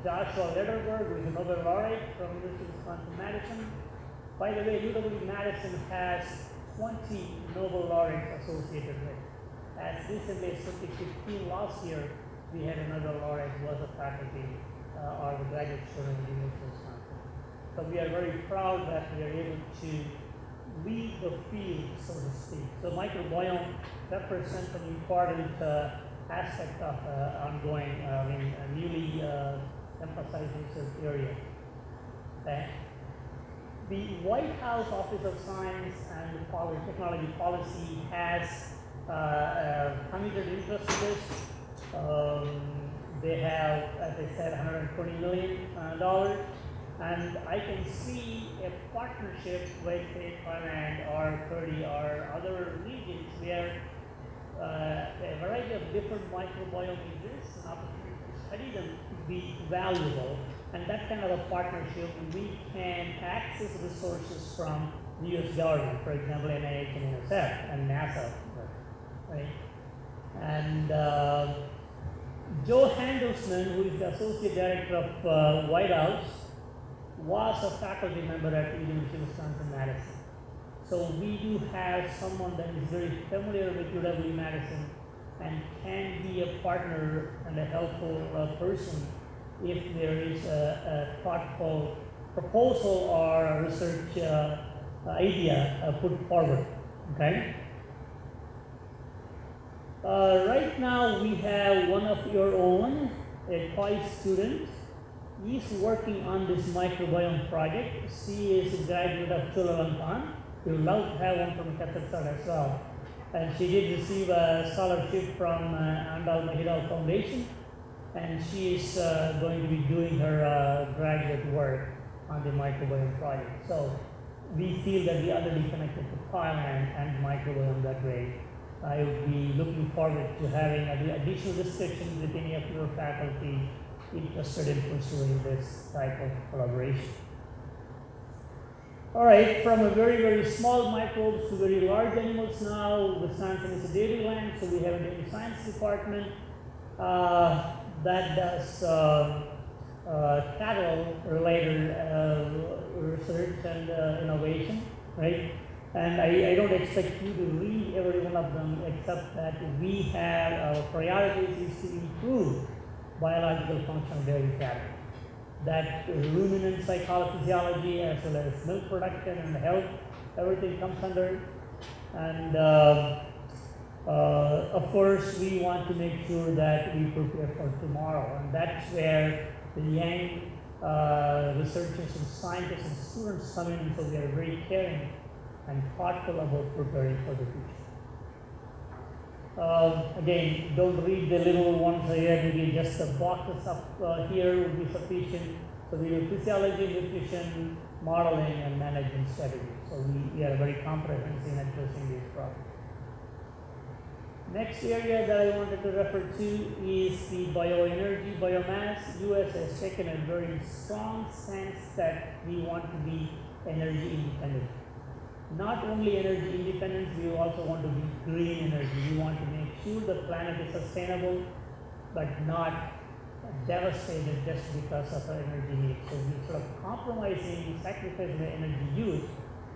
Joshua Lederberg, who is a Nobel laureate from University of Wisconsin-Madison. By the way, UW-Madison has 20 Nobel laureates associated with. As recently as 2015, last year, we had another laureate who was a faculty or a graduate student in the University of Wisconsin. So we are very proud that we are able to lead the field, so to speak. So microbiome represents an important aspect of ongoing, newly emphasized research area. Okay. The White House Office of Science and Technology Policy has committed interest to this. They have, as I said, $120 million. And I can see a partnership with, say, Thailand or Turkey or other regions where a variety of different microbiome exists, and opportunity to study them could be valuable. And that kind of a partnership, we can access resources from the US government, for example, NIH and NSF and NASA, right? And Joe Handelsman, who is the Associate Director of White House, was a faculty member at the University of Wisconsin-Madison. So we do have someone that is very familiar with UW-Madison and can be a partner and a helpful person if there is a thoughtful proposal or a research idea put forward. Okay. Right now we have one of your own, a college student. He's working on this microbiome project. She is a graduate of Chulalongkorn. We would love to have one from Kazakhstan as well. And she did receive a scholarship from Andal Mahidal Foundation, and she is going to be doing her graduate work on the microbiome project. So we feel that we are already connected to Thailand and microbiome that way. I would be looking forward to having additional discussions with any of your faculty interested in pursuing this type of collaboration. All right, from a very, very small microbes to very large animals now, Wisconsin is a dairy land, so we have a dairy science department that does cattle-related research and innovation, right? And I don't expect you to read every one of them, except that we have our priorities is to improve biological function of dairy cattle. That ruminant psychophysiology as well as milk production and health, everything comes under. And of course, we want to make sure that we prepare for tomorrow. And that's where the young researchers and scientists and students come in, so we are very caring and thoughtful about preparing for the future. Again, don't read the little ones here, maybe just the boxes up here would be sufficient. So we do physiology, nutrition, modeling, and management strategy. So we are very comprehensive in addressing these problems. Next area that I wanted to refer to is the bioenergy, biomass. US has taken a very strong stance that we want to be energy independent. Not only energy independence, we also want to be green energy. We want to make sure the planet is sustainable, but not devastated just because of our energy needs. So instead of compromising, sacrificing the energy use,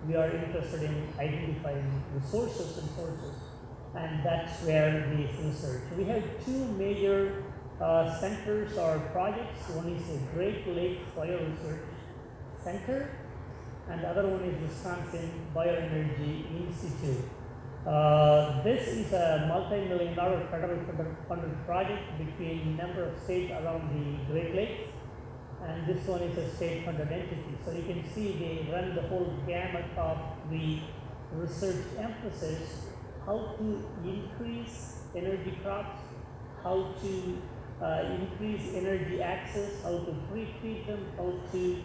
we are interested in identifying resources and sources. And that's where we research. We have two major centers or projects. One is the Great Lakes Bioresearch Center, and the other one is Wisconsin Bioenergy Institute. This is a multi-million-dollar federal funded project between a number of states around the Great Lakes, and this one is a state-funded entity. So you can see they run the whole gamut of the research emphasis, how to increase energy crops, how to increase energy access, how to pre-treat them, how to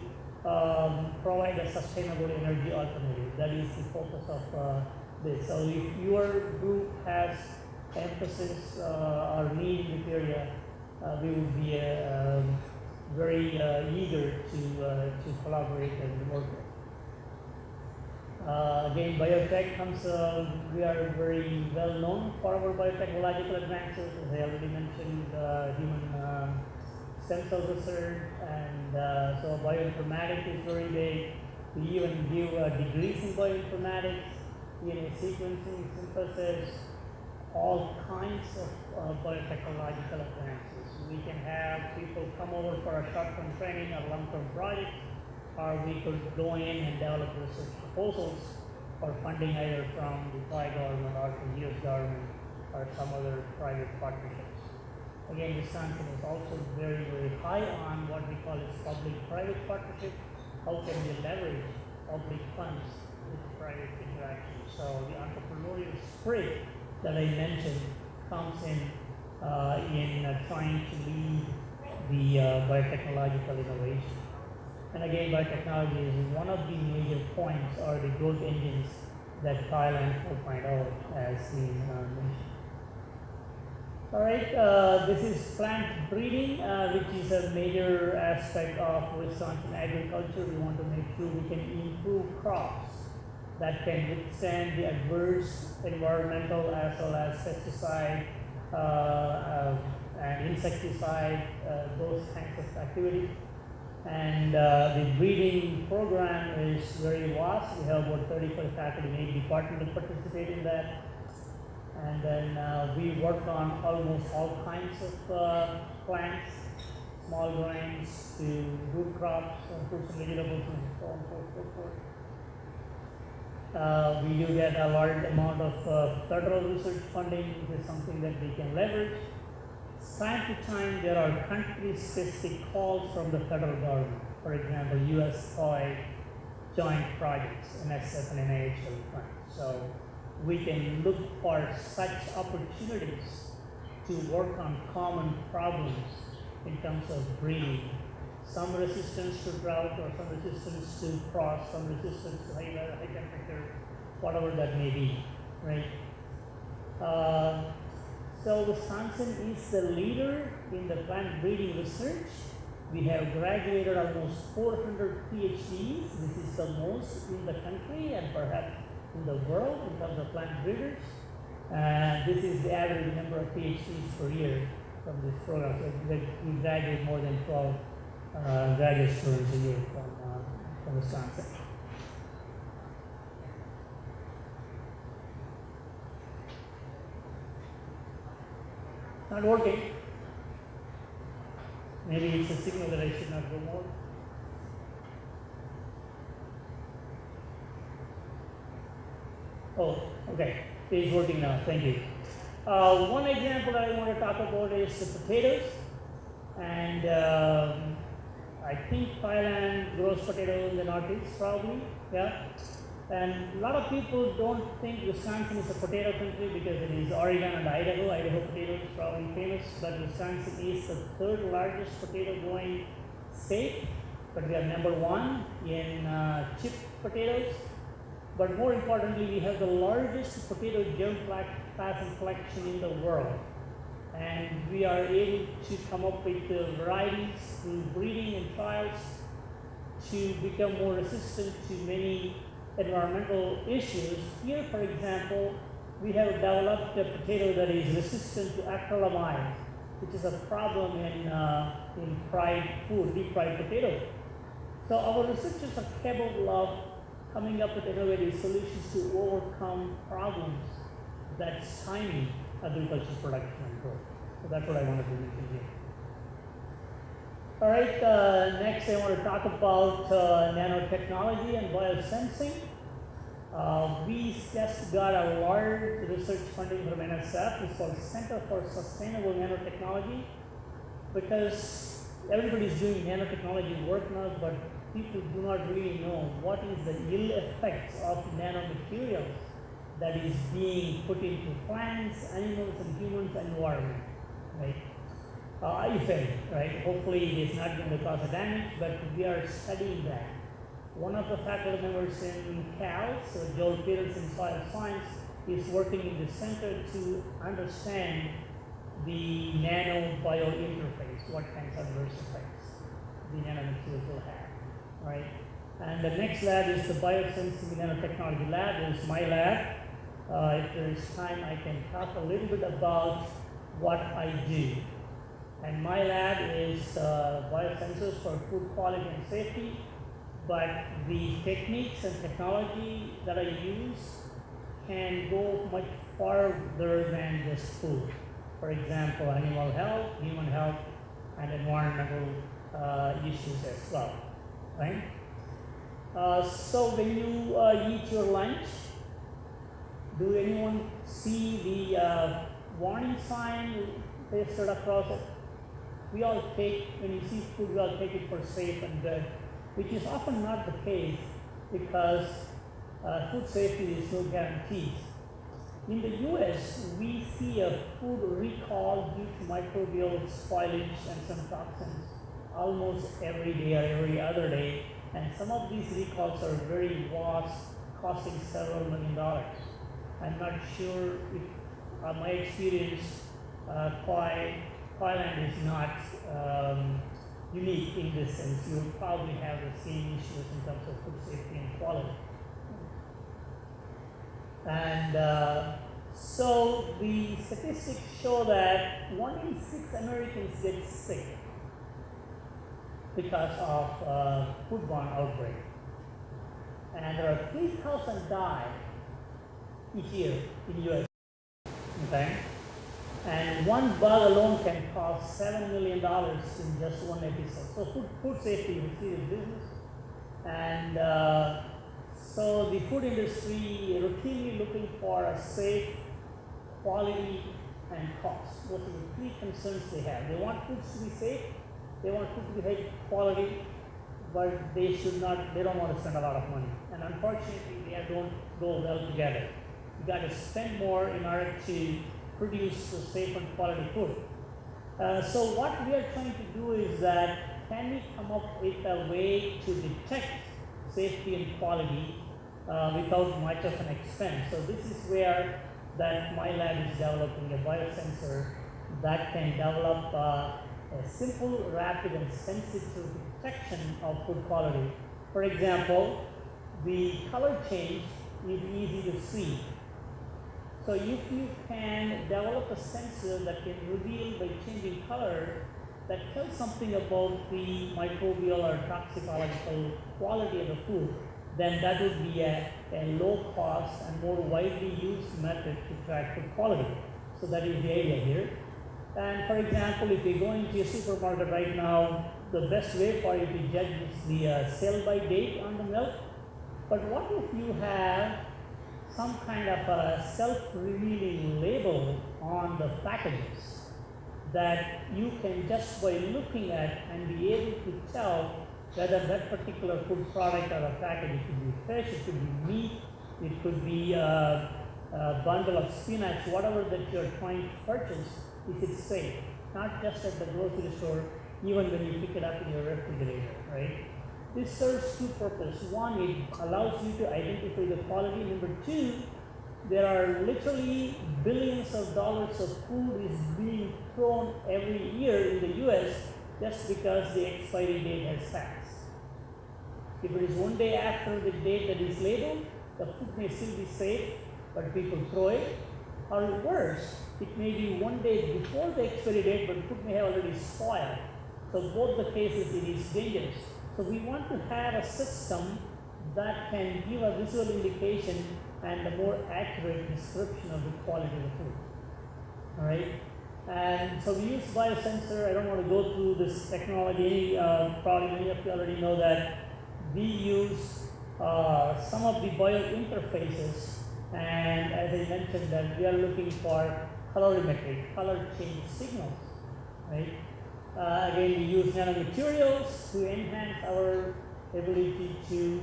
provide a sustainable energy alternative. That is the focus of this. So if your group has emphasis or need in this area, we would be very eager to collaborate and work with. Again, biotech comes, we are very well known for our biotechnological advances. As I already mentioned, human stem cell research, and so bioinformatics is very big. We even give degrees in bioinformatics, DNA sequencing, synthesis, all kinds of biotechnological advances. We can have people come over for a short-term training or long-term project, or we could go in and develop research proposals for funding either from the Thai government or the US government or some other private partnerships. Again, Wisconsin is also very, very high on what we call as public-private partnership. How can we leverage public funds with private interaction? So the entrepreneurial spirit that I mentioned comes in trying to lead the biotechnological innovation. And again, biotechnology is one of the major points or the growth engines that Thailand 4.0 has been mentioned. All right, this is plant breeding, which is a major aspect of Wisconsin agriculture. We want to make sure we can improve crops that can withstand the adverse environmental as well as pesticide and insecticide, those kinds of activities. And the breeding program is very vast. We have about 35 faculty in 8 departments that participate in that. And then we work on almost all kinds of plants, small grains to root crops, fruits and vegetables, and so on and so forth. We do get a large amount of federal research funding, which is something that we can leverage. Time to time, there are country-specific calls from the federal government. For example, US-Thai joint projects, NSF and NIH fund. So we can look for such opportunities to work on common problems in terms of breeding. Some resistance to drought, or some resistance to frost, some resistance to high temperature, whatever that may be, right? So Wisconsin is the leader in the plant breeding research. We have graduated almost 400 PhDs. This is the most in the country and perhaps in the world in terms of plant breeders. This is the average number of PhDs per year from this program. So we graduate more than 12 graduate students a year from Wisconsin. Not working. Maybe it's a signal that I should not go more. Oh, okay. It's working now. Thank you. One example that I want to talk about is the potatoes. And I think Thailand grows potatoes in the Northeast, probably. Yeah. And a lot of people don't think Wisconsin is a potato country because it is Oregon and Idaho. Idaho potatoes is probably famous, but Wisconsin is the third largest potato growing state. But we are number 1 in chip potatoes. But more importantly, we have the largest potato germplasm collection in the world. And we are able to come up with varieties through breeding and trials to become more resistant to many environmental issues. Here, for example, we have developed a potato that is resistant to acrylamide, which is a problem in fried food, deep fried potato. So our researchers are capable of coming up with innovative solutions to overcome problems that stymie agricultural production and growth. So that's what I wanted to mention here. All right, next I want to talk about nanotechnology and biosensing. We just got a large research funding from NSF. It's called Center for Sustainable Nanotechnology, because everybody's doing nanotechnology work now, but people do not really know what is the ill effects of nanomaterials that is being put into plants, animals, and humans environment, right? If any, right? Hopefully it is not going to cause a damage, but we are studying that. One of the faculty members in Cal, so Joel Peters in soil science, is working in the center to understand the nano-bio interface, what kinds of adverse effects the nanomaterials will have, right? And the next lab is the Biosensing Nanotechnology Lab. It's my lab. If there is time, I can talk a little bit about what I do. And my lab is biosensors for food quality and safety, but the techniques and technology that I use can go much farther than just food. For example, animal health, human health, and environmental issues as well, right? So when you eat your lunch, do anyone see the warning sign pasted across it? We all take, when you see food, we all take it for safe and good, which is often not the case because food safety is no guarantees. In the US, we see a food recall due to microbial spoilage and some toxins almost every day or every other day, and some of these recalls are very vast, costing several $1 million. I'm not sure if my experience, Thailand is not unique in this sense. You will probably have the same issues in terms of food safety and quality. And so the statistics show that 1 in 6 Americans get sick because of foodborne outbreak. And there are 3,000 die each year in the US. Okay? And one bug alone can cost $7 million in just one episode. So food safety is a serious business. And so the food industry routinely looking for a safe, quality, and cost. Those are the three concerns they have. They want foods to be safe, they want food to be high quality, but they don't want to spend a lot of money. And unfortunately, they don't go well together. You got to spend more in order to produce a safe and quality food. So what we are trying to do is that can we come up with a way to detect safety and quality without much of an expense. So this is where that my lab is developing a biosensor that can develop a simple, rapid, and sensitive detection of food quality. For example, the color change is easy to see. So if you can develop a sensor that can reveal by changing color, that tells something about the microbial or toxicological quality of the food, then that would be a low cost and more widely used method to track food quality. So that is the idea here. And for example, if you go into a supermarket right now, the best way for you to judge is the sell-by date on the milk. But what if you have some kind of a self-revealing label on the packages that you can just by looking at and be able to tell whether that particular food product or a package, it could be fish, it could be meat, it could be a bundle of spinach, whatever that you're trying to purchase, is it safe? Not just at the grocery store, even when you pick it up in your refrigerator, right? This serves two purposes. One, it allows you to identify the quality. Number two, there are literally billions of dollars of food is being thrown every year in the US just because the expiry date has passed. If it is one day after the date that is labeled, the food may still be safe, but people throw it. Or worse, it may be one day before the expiry date, but food may have already spoiled. So both the cases, it is dangerous. So we want to have a system that can give a visual indication and a more accurate description of the quality of the food. All right? And so we use biosensor. I don't want to go through this technology. Probably many of you already know that we use some of the bio interfaces. And as I mentioned, that we are looking for colorimetry, color change signals, right? Again, we use nanomaterials to enhance our ability to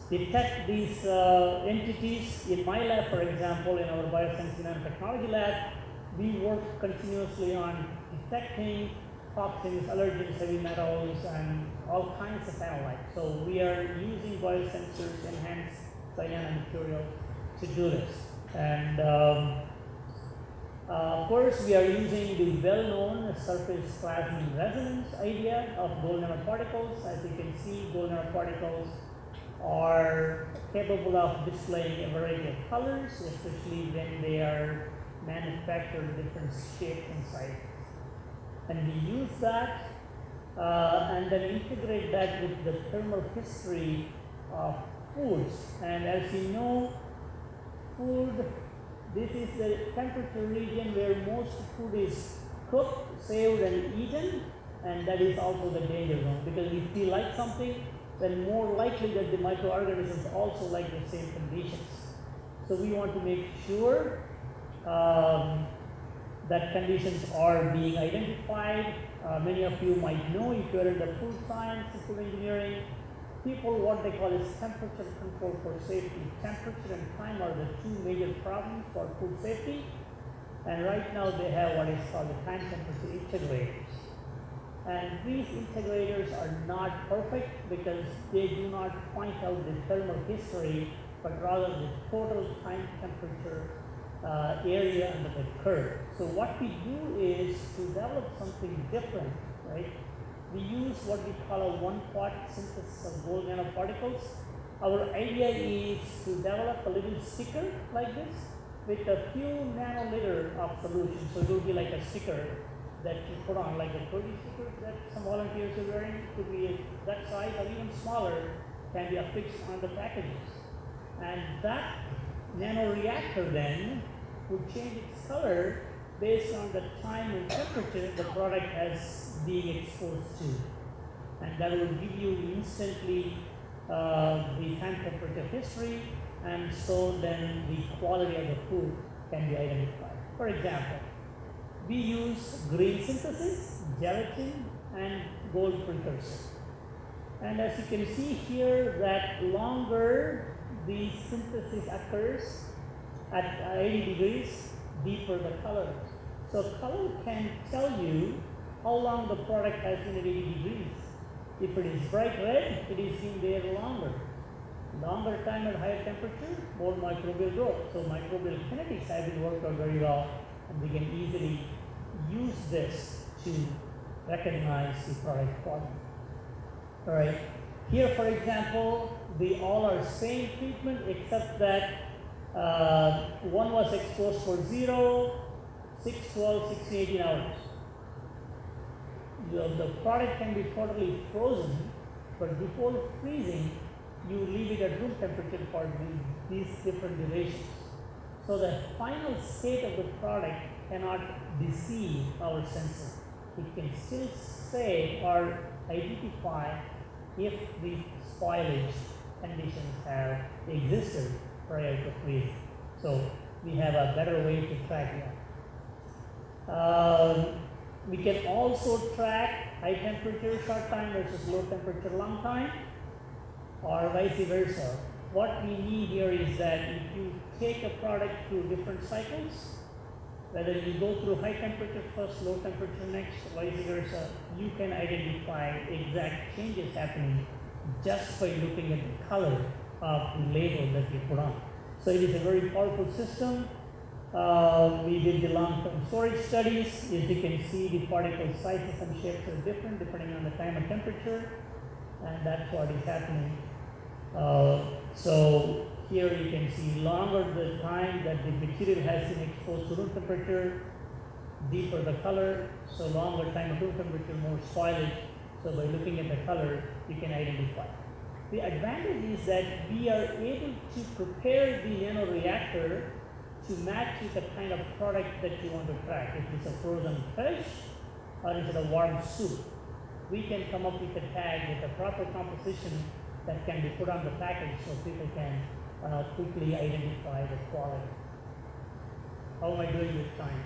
detect these entities. In my lab, for example, in our bioscience and nanotechnology lab, we work continuously on detecting toxins, allergens, heavy metals, and all kinds of analytes. So we are using biosensors, enhanced cyano material to do this. And of course, we are using the well-known surface plasmon resonance idea of gold nanoparticles. As you can see, gold nanoparticles are capable of displaying a variety of colors, especially when they are manufactured in different shapes and sizes. And we use that and then integrate that with the thermal history of foods. And as you know, food, this is the temperature region where most food is cooked, saved, and eaten, and that is also the danger zone, because if we like something, then more likely that the microorganisms also like the same conditions. So we want to make sure that conditions are being identified. Many of you might know, if you are in the food science, food engineering, people, what they call is temperature control for safety. Temperature and time are the two major problems for food safety. And right now they have what is called the time temperature integrators. And these integrators are not perfect because they do not point out the thermal history, but rather the total time temperature area under the curve. So what we do is to develop something different, right? We use what we call a one-part synthesis of gold nanoparticles. Our idea is to develop a little sticker like this with a few nanoliter of solution. So it will be like a sticker that you put on, like the 30 stickers that some volunteers are wearing. It could be that size or even smaller, can be affixed on the packages. And that nanoreactor then would change its color based on the time and temperature the product has been exposed to. And that will give you instantly the time temperature history, and so then the quality of the food can be identified. For example, we use green synthesis, gelatin, and gold precursor. And as you can see here, that longer the synthesis occurs at 80 degrees, deeper the color. So color can tell you how long the product has been at 80 degrees. If it is bright red, it is in there longer. Longer time at higher temperature, more microbial growth. So microbial kinetics have been worked out very well, and we can easily use this to recognize the product quality. All right. Here, for example, they all are same treatment except that one was exposed for 0, 6, 12, 16, 18 hours. The product can be totally frozen, but before freezing, you leave it at room temperature for these different durations. So the final state of the product cannot deceive our sensor. It can still say or identify if the spoilage conditions have existed prior to freezing. So we have a better way to track that. We can also track high temperature short time versus low temperature long time, or vice versa. What we need here is that if you take a product through different cycles, whether you go through high temperature first, low temperature next, vice versa, you can identify exact changes happening just by looking at the color of the label that you put on. So it is a very powerful system. We did the long-term storage studies. As you can see, the particle sizes and shapes are different depending on the time and temperature, and that's what is happening. So here you can see longer the time that the material has been exposed to room temperature, deeper the color, so longer time at room temperature, more spoilage. So by looking at the color, you can identify. The advantage is that we are able to prepare the nanoreactor to match with the kind of product that you want to track. If it's a frozen fish or is it a warm soup, we can come up with a tag with a proper composition that can be put on the package so people can quickly identify the quality. How am I doing with time?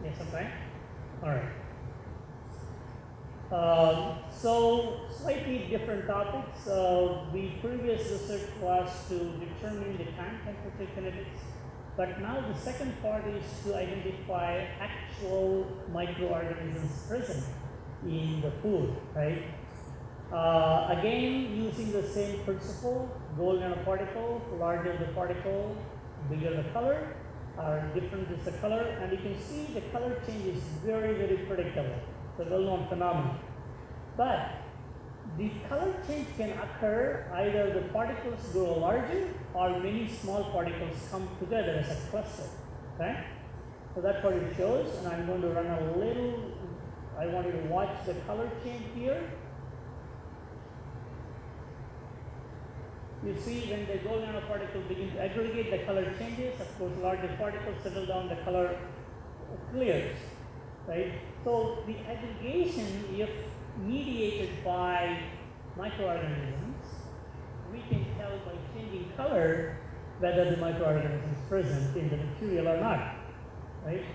Yes, some time? All right. So slightly different topics. The previous research was to determine the time temperature kinetics, but now the second part is to identify actual microorganisms present in the food, right? Again, using the same principle, gold nanoparticle, larger the particle, bigger the color, or different is the color, and you can see the color change is very, very predictable. It's a well-known phenomenon. But the color change can occur either the particles grow larger or many small particles come together as a cluster, okay? So that's what it shows, and I'm going to run a little, I want you to watch the color change here. You see when the gold nanoparticle begins to aggregate, the color changes. Of course, larger particles settle down, the color clears, right? So the aggregation, if mediated by microorganisms, we can tell by changing color whether the microorganism is present in the material or not, right?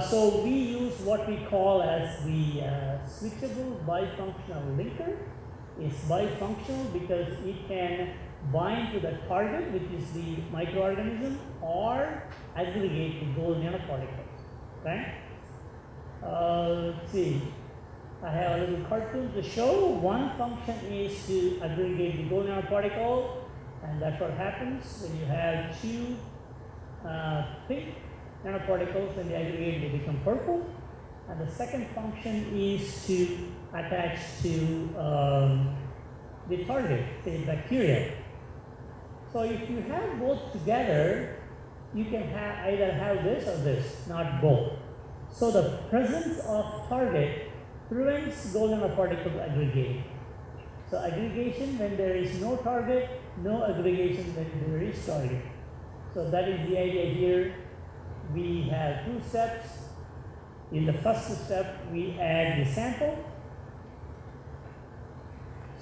So we use what we call as the switchable bifunctional linker. It's bifunctional because it can bind to the target, which is the microorganism, or aggregate the gold nanoparticles, right? Let's see. I have a little cartoon to show. One function is to aggregate the gold nanoparticle, and that's what happens when you have two pink nanoparticles and they aggregate, they become purple. And the second function is to attach to the target, say bacteria. So if you have both together, you can either have this or this, not both. So the presence of target prevents gold nanoparticle aggregating. So aggregation when there is no target, no aggregation when there is target. So that is the idea here. We have two steps. In the first step, we add the sample.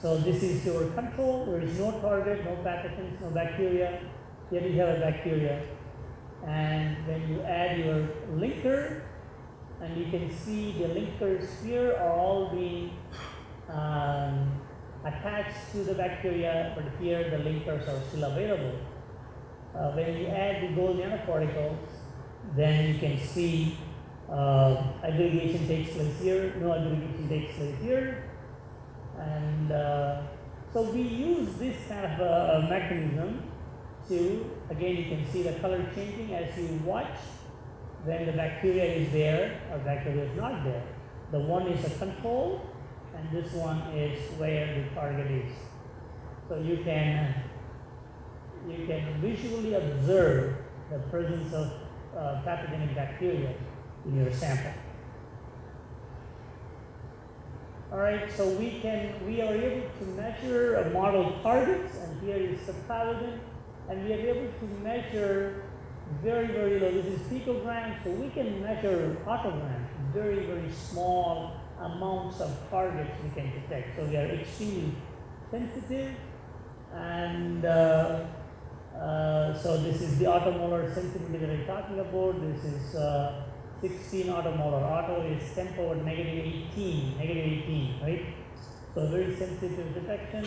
So this is your control. There is no target, no pathogens, no bacteria. Here you have a bacteria. And then you add your linker, and you can see the linkers here are all being attached to the bacteria, but here the linkers are still available. When you add the gold nanoparticles, then you can see aggregation takes place here, no aggregation takes place here. And so we use this kind of a mechanism to, again, you can see the color changing as you watch. When the bacteria is there or bacteria is not there. The one is a control, and this one is where the target is. So you can visually observe the presence of pathogenic bacteria in your sample. All right, so we are able to measure model targets, and here is the pathogen, and we are able to measure very, very low. This is picograms, so we can measure autograms, very, very small amounts of targets we can detect. So we are extremely sensitive, and so this is the automolar sensitivity that I'm talking about. This is 16 automolar. Auto is 10 power negative 18, right? So very sensitive detection,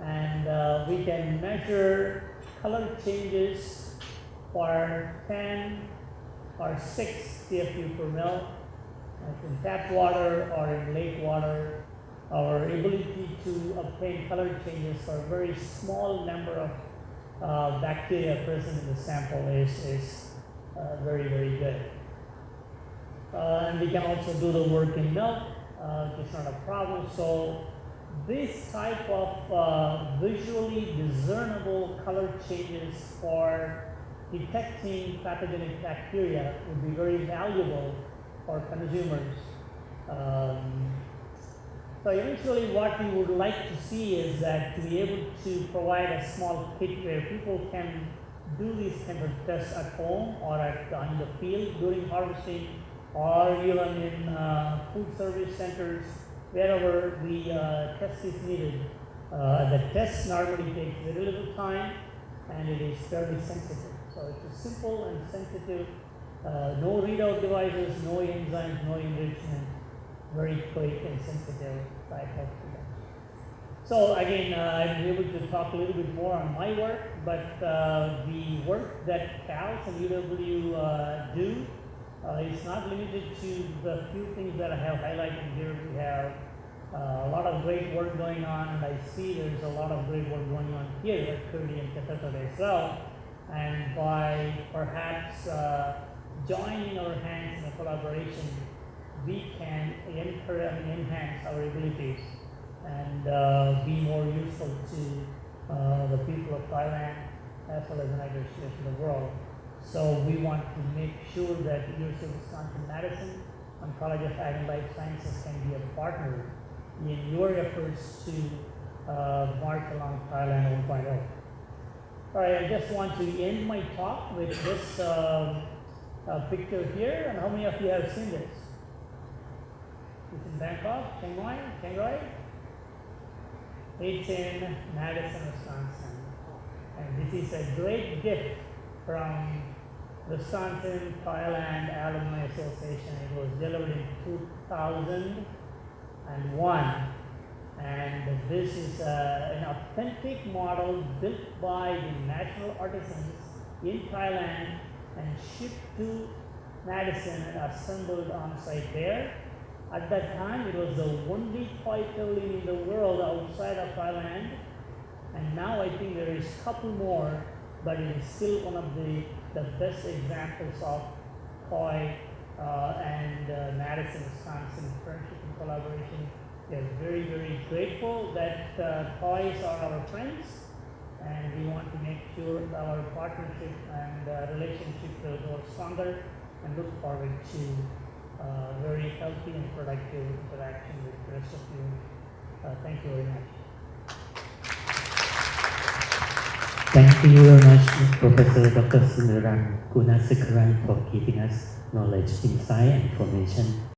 and we can measure color changes for 10 or 6 CFU per mil, in tap water or in lake water. Our ability to obtain color changes for a very small number of bacteria present in the sample is very, very good. And we can also do the work in milk, it's not a problem. So this type of visually discernible color changes for detecting pathogenic bacteria would be very valuable for consumers. So eventually what we would like to see is that to be able to provide a small kit where people can do these kind of tests at home or on the field during harvesting, or even in food service centers, wherever the test is needed. The test normally takes very little time, and it is fairly sensitive. So it's a simple and sensitive, no readout devices, no enzymes, no enrichment, very quick and sensitive type of event. So again, I'm able to talk a little bit more on my work, but the work that CALS and UW do is not limited to the few things that I have highlighted here. We have a lot of great work going on, and I see there's a lot of great work going on here at Kurdi and Cathedral as well. And by perhaps joining our hands in a collaboration, we can enhance our abilities and be more useful to the people of Thailand as well as the United States of the world. So we want to make sure that the University of Wisconsin-Madison and College of Ag and Life Sciences can be a partner in your efforts to march along Thailand 1.0. All right, I just want to end my talk with this picture here. And how many of you have seen this? It's in Bangkok, Chiang Rai. It's in Madison, Wisconsin. And this is a great gift from Wisconsin Thailand Alumni Association. It was delivered in 2001. And this is an authentic model built by the national artisans in Thailand and shipped to Madison and assembled on site there. At that time, it was the only toy pavilion in the world outside of Thailand. And now I think there is a couple more, but it is still one of the best examples of toy and Madison, Wisconsin friendship and collaboration. We are very, very grateful that toys are our friends, and we want to make sure that our partnership and relationship will grow stronger, and look forward to very healthy and productive interaction with the rest of you. Thank you very much. Thank you very much, Professor Dr. Sundaram Gunasekaran, for giving us knowledge, insight, and information